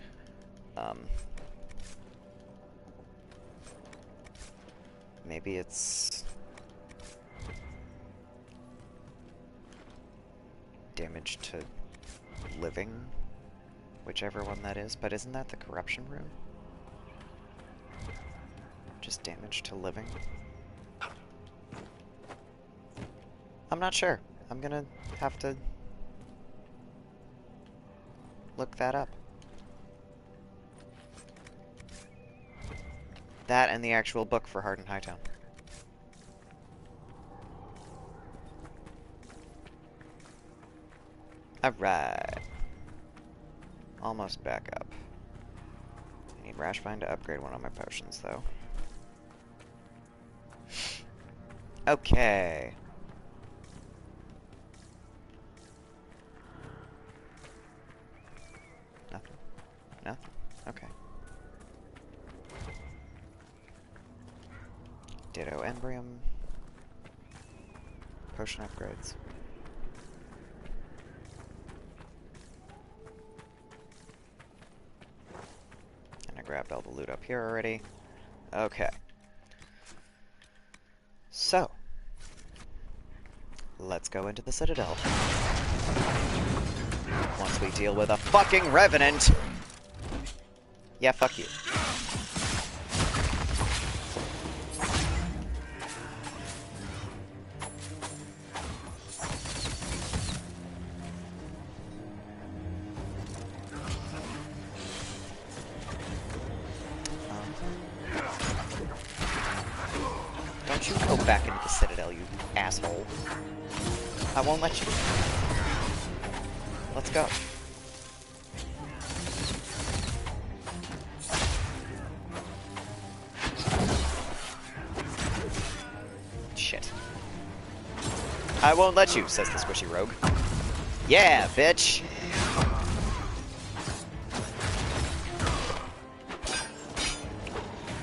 Maybe it's damage to living, whichever one that is, but isn't that the corruption rune? Just damage to living? I'm not sure. I'm gonna have to look that up. That and the actual book for Hardened Hightown. Alright. Almost back up. I need Rashvine to upgrade one of my potions, though. Okay. Nothing? Nothing? Okay. Ditto Embrium. Potion upgrades. And I grabbed all the loot up here already. Okay. So, let's go into the Citadel. Once we deal with a fucking Revenant! Yeah, fuck you. Don't you go back into the Citadel, you asshole. I won't let you. Let's go. Shit. I won't let you, says the squishy rogue. Yeah, bitch!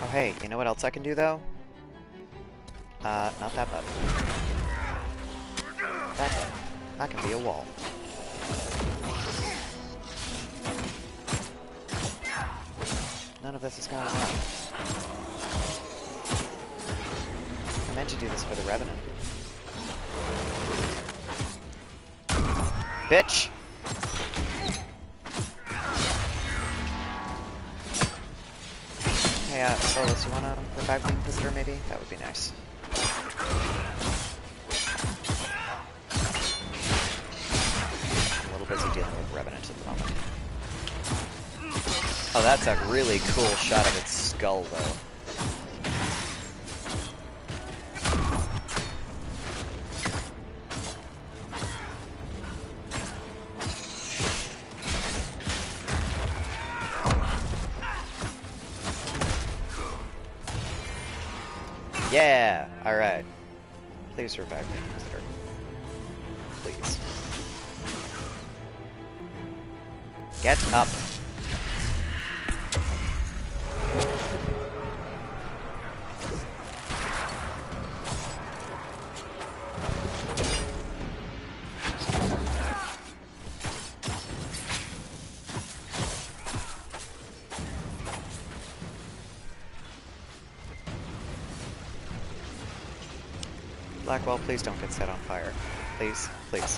Oh hey, you know what else I can do, though? Not that button. That button. That can be a wall. None of this is going on. I meant to do this for the Revenant. Bitch! Hey, Solus, you wanna revive the Inquisitor, maybe? That would be nice. I'm a little busy dealing with Revenant at the moment. Oh, that's a really cool shot of its skull, though. Yeah! Alright. Please revive me, Inquisitor. Please. Get up! Blackwell, please don't get set on fire. Please, please.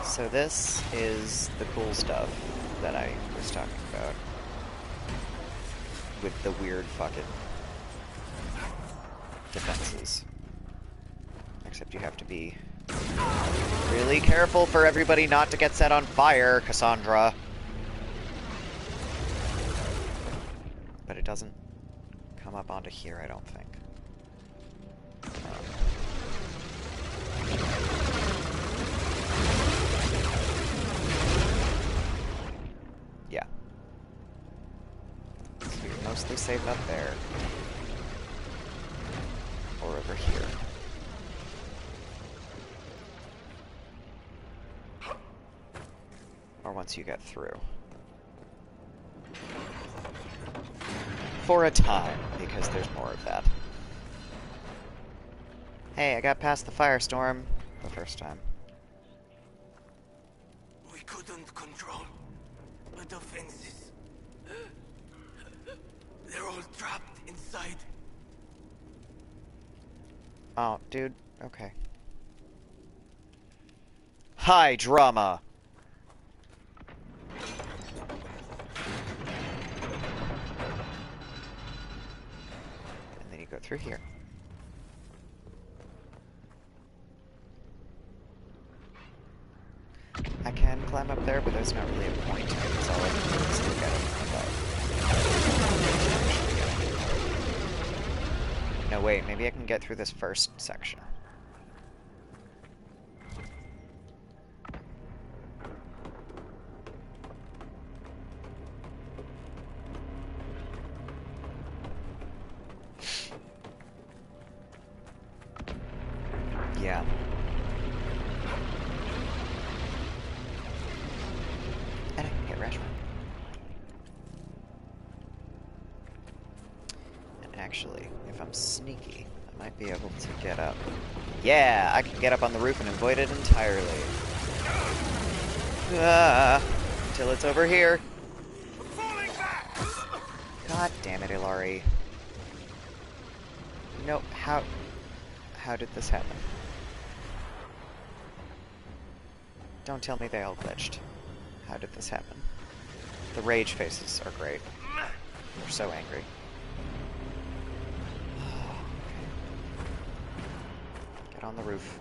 So this is the cool stuff that I was talking about. With the weird fucking defenses. Except you have to be really careful for everybody not to get set on fire, Cassandra. But it doesn't come up onto here, I don't think. Yeah. So you're mostly safe up there. Or over here. Or once you get through. For a time, because there's more of that. Hey, I got past the firestorm the first time. We couldn't control the defenses. They're all trapped inside. Oh, dude, okay. High drama! Go through here. I can climb up there, but there's not really a point to it, because all I can do is look at it from above. No, wait, maybe I can get through this first section. Yeah. And I can get Rashford. And actually, if I'm sneaky, I might be able to get up. Yeah, I can get up on the roof and avoid it entirely. Until it's over here. God damn it, Ilari. No, how did this happen? Don't tell me they all glitched. How did this happen? The rage faces are great. They're so angry. Get on the roof.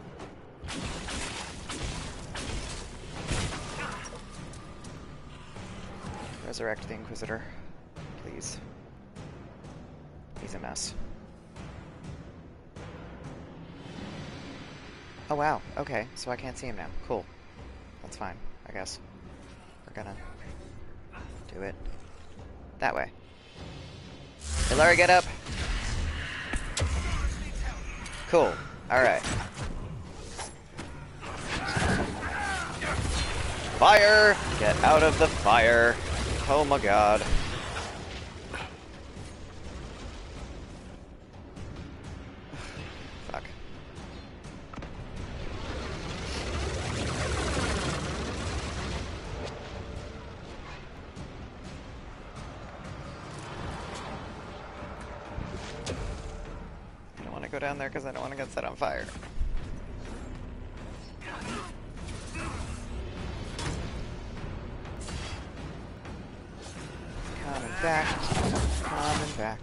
Resurrect the Inquisitor, please. He's a mess. Oh wow, okay, so I can't see him now. Cool. That's fine, I guess. We're gonna do it that way. Hey Larry, get up! Cool, alright. Fire! Get out of the fire! Oh my god. Fuck. I don't want to go down there because I don't want to get set on fire. Coming back, coming back,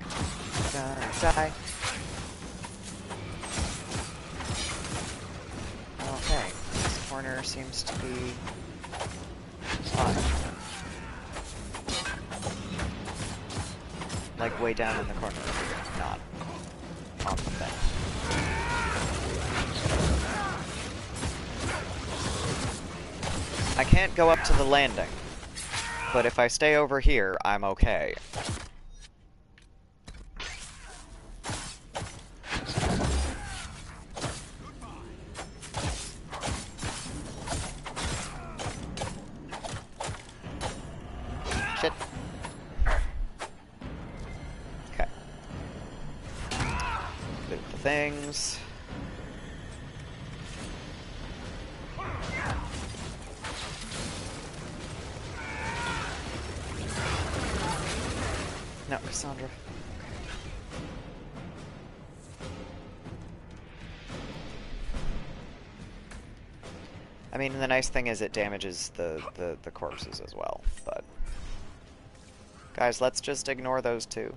gonna die. Okay, this corner seems to be fine. Like way down in the corner over here, not on the thing. I can't go up to the landing, but if I stay over here, I'm okay. Shit. Okay. Loot the things. No, Cassandra. I mean, the nice thing is it damages the corpses as well, but... Guys, let's just ignore those two.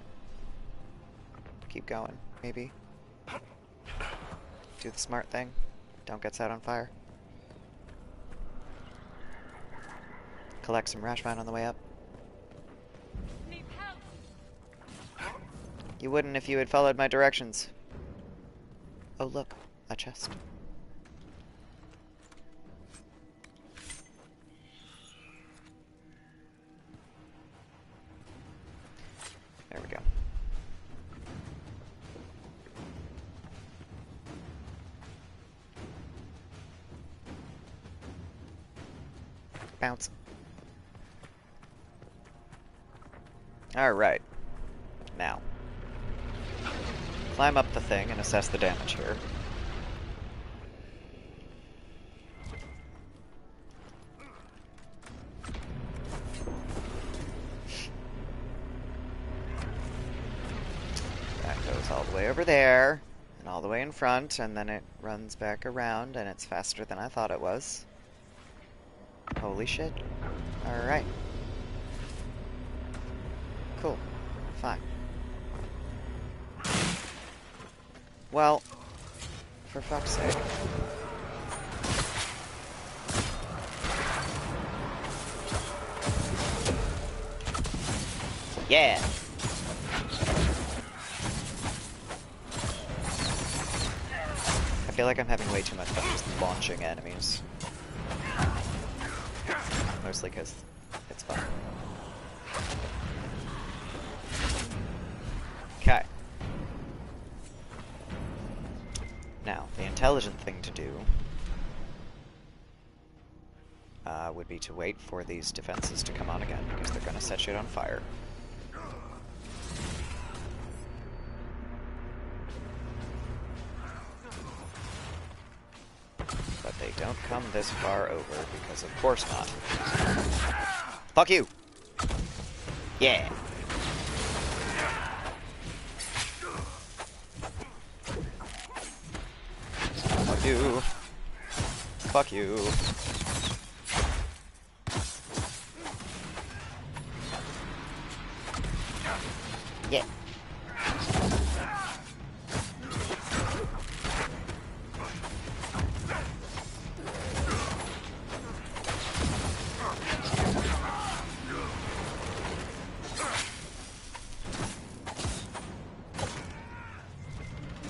Keep going, maybe. Do the smart thing. Don't get set on fire. Collect some Rashman on the way up. You wouldn't if you had followed my directions. Oh look, a chest. There we go. Bounce. Alright. Now. Climb up the thing and assess the damage here. That goes all the way over there, and all the way in front, and then it runs back around, and it's faster than I thought it was. Holy shit. Alright. Cool. Fine. Well, for fuck's sake. Yeah! I feel like I'm having way too much fun just launching enemies. Mostly because it's fun. Okay. Now, the intelligent thing to do would be to wait for these defenses to come on again, because they're gonna set shit on fire. But they don't come this far over, because of course not. Fuck you! Yeah! Fuck you. Fuck you. Yeah.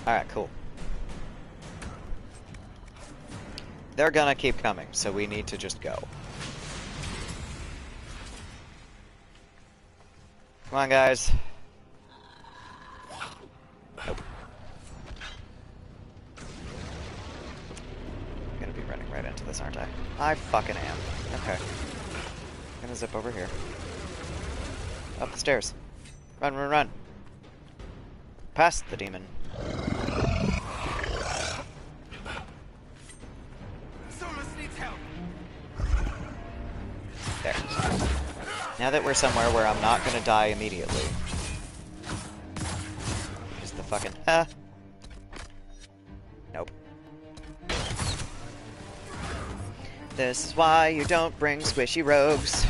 Alright, cool. They're gonna keep coming, so we need to just go. Come on, guys. Nope. I'm gonna be running right into this, aren't I? I fucking am. Okay. I'm gonna zip over here. Up the stairs. Run, run, run. Past the demon. There. Now that we're somewhere where I'm not gonna die immediately. Just the fucking... Nope. This is why you don't bring squishy rogues.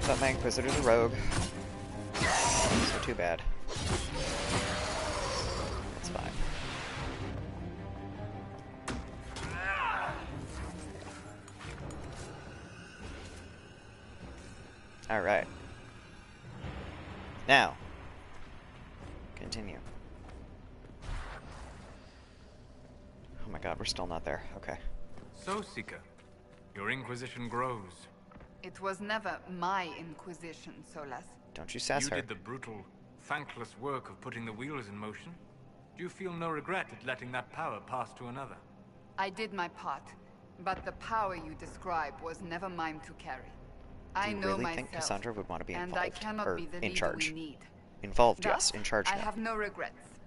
But my Inquisitor's a rogue. So too bad. It's fine. Alright. Now. Continue. Oh my god, we're still not there. Okay. So, Seeker, your Inquisition grows. It was never my Inquisition, Solas. Don't you sass her. You did the brutal, thankless work of putting the wheels in motion. Do you feel no regret at letting that power pass to another? I did my part, but the power you describe was never mine to carry. Do I you know really myself, think Cassandra would want to be involved? and I cannot or be the in leader charge? we need. Involved, Thus, yes. In charge, I no. have no regrets.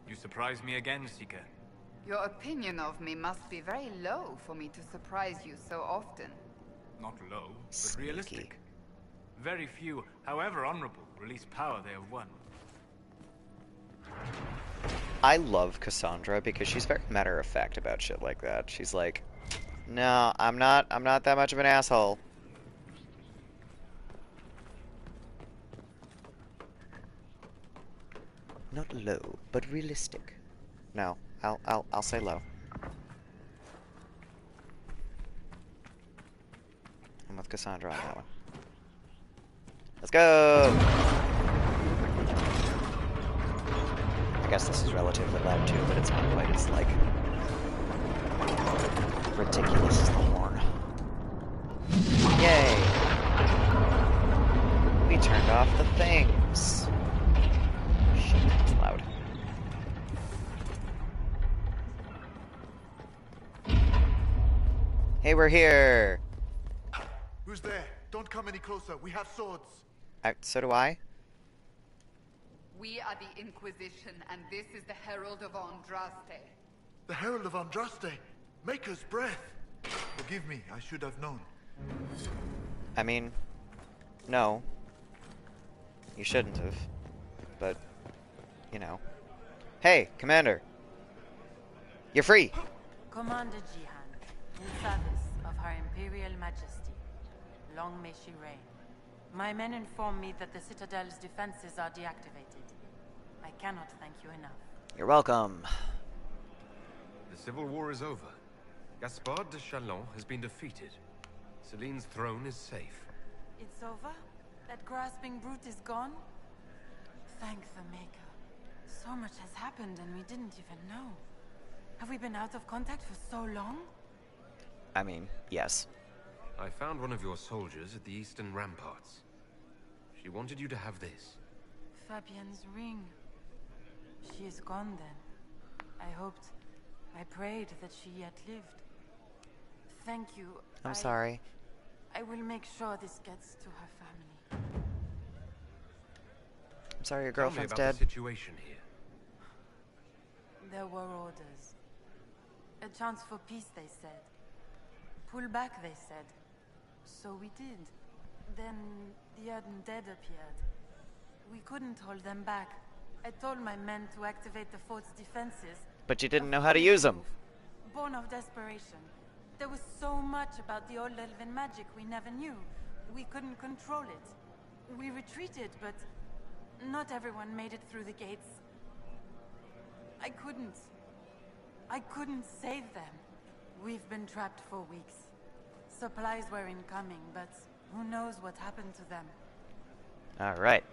You surprise me again, Seeker. Your opinion of me must be very low for me to surprise you so often. Not low, but Sneaky. realistic. Very few, however honorable, release power they have won. I love Cassandra because she's very matter-of-fact about shit like that. She's like, no, I'm not that much of an asshole. Not low, but realistic. No, I'll say low. I'm with Cassandra on that one. Let's go! I guess this is relatively loud too, but it's not quite as, like, ridiculous as the horn. Yay! We turned off the things. Shit, it's loud. Hey, we're here! Who's there? Don't come any closer. We have swords. So do I? We are the Inquisition, and this is the Herald of Andraste. The Herald of Andraste. Maker's breath. Forgive me. I should have known. I mean, no. You shouldn't have. But, you know. Hey, Commander! You're free! Commander Jihan, in service of Her Imperial Majesty. Long may she reign. My men inform me that the Citadel's defenses are deactivated. I cannot thank you enough. You're welcome. The civil war is over. Gaspard de Chalon has been defeated. Celine's throne is safe. It's over? That grasping brute is gone? Thank the Maker. So much has happened and we didn't even know. Have we been out of contact for so long? I mean, yes. I found one of your soldiers at the eastern ramparts. She wanted you to have this. Fabienne's ring. She is gone then. I prayed that she yet lived. Thank you. I'm sorry. I will make sure this gets to her family. I'm sorry your Tell me girlfriend's about dead. the situation here. There were orders. A chance for peace, they said. Pull back, they said. So we did. Then the undead appeared. We couldn't hold them back. I told my men to activate the fort's defenses. But you didn't know how to use them. Born of desperation. There was so much about the old elven magic we never knew. We couldn't control it. We retreated, but not everyone made it through the gates. I couldn't save them. We've been trapped for weeks. Supplies were incoming, but who knows what happened to them. Alright.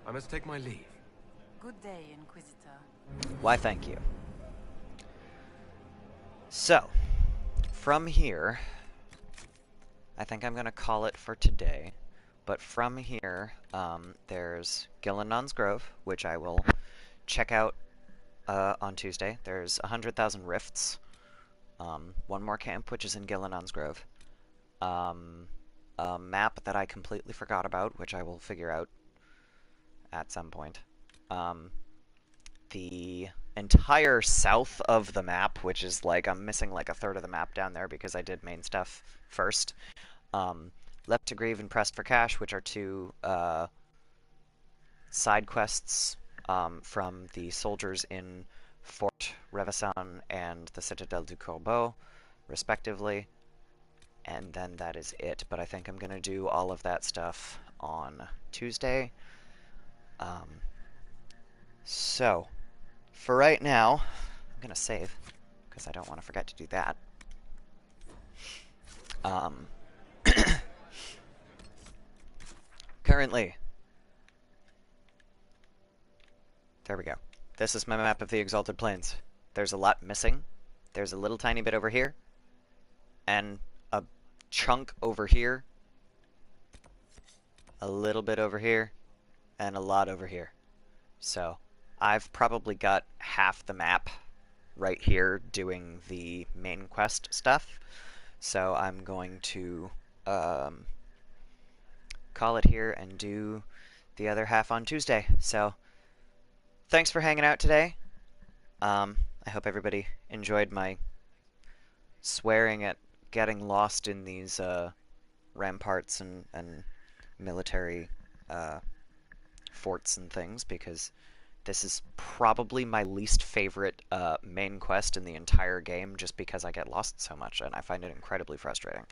I must take my leave. Good day, Inquisitor. Why, thank you. So, from here, I think I'm gonna call it for today. But from here, there's Gillenon's Grove, which I will check out on Tuesday. There's 100,000 Rifts. One more camp, which is in Gillenon's Grove. A map that I completely forgot about, which I will figure out at some point. The entire south of the map, which is like, I'm missing like a third of the map down there because I did main stuff first. Left to Grieve and Pressed for Cash, which are two side quests from the soldiers in Fort Revesan and the Citadel du Corbeau, respectively. And then that is it, but I think I'm going to do all of that stuff on Tuesday. So, for right now, I'm going to save, because I don't want to forget to do that. Currently, there we go. This is my map of the Exalted Plains. There's a lot missing. There's a little tiny bit over here, and a chunk over here, a little bit over here, and a lot over here. So I've probably got half the map right here doing the main quest stuff. So I'm going to call it here and do the other half on Tuesday. So thanks for hanging out today. I hope everybody enjoyed my swearing at getting lost in these ramparts and military forts and things, because this is probably my least favorite main quest in the entire game, just because I get lost so much, and I find it incredibly frustrating.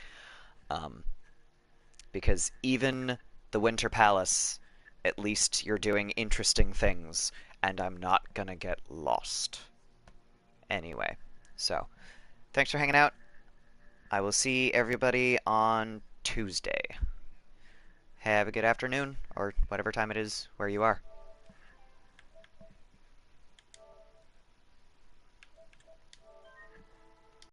Because even the Winter Palace, at least you're doing interesting things, and I'm not gonna get lost. Anyway, so thanks for hanging out. I will see everybody on Tuesday. Have a good afternoon, or whatever time it is where you are.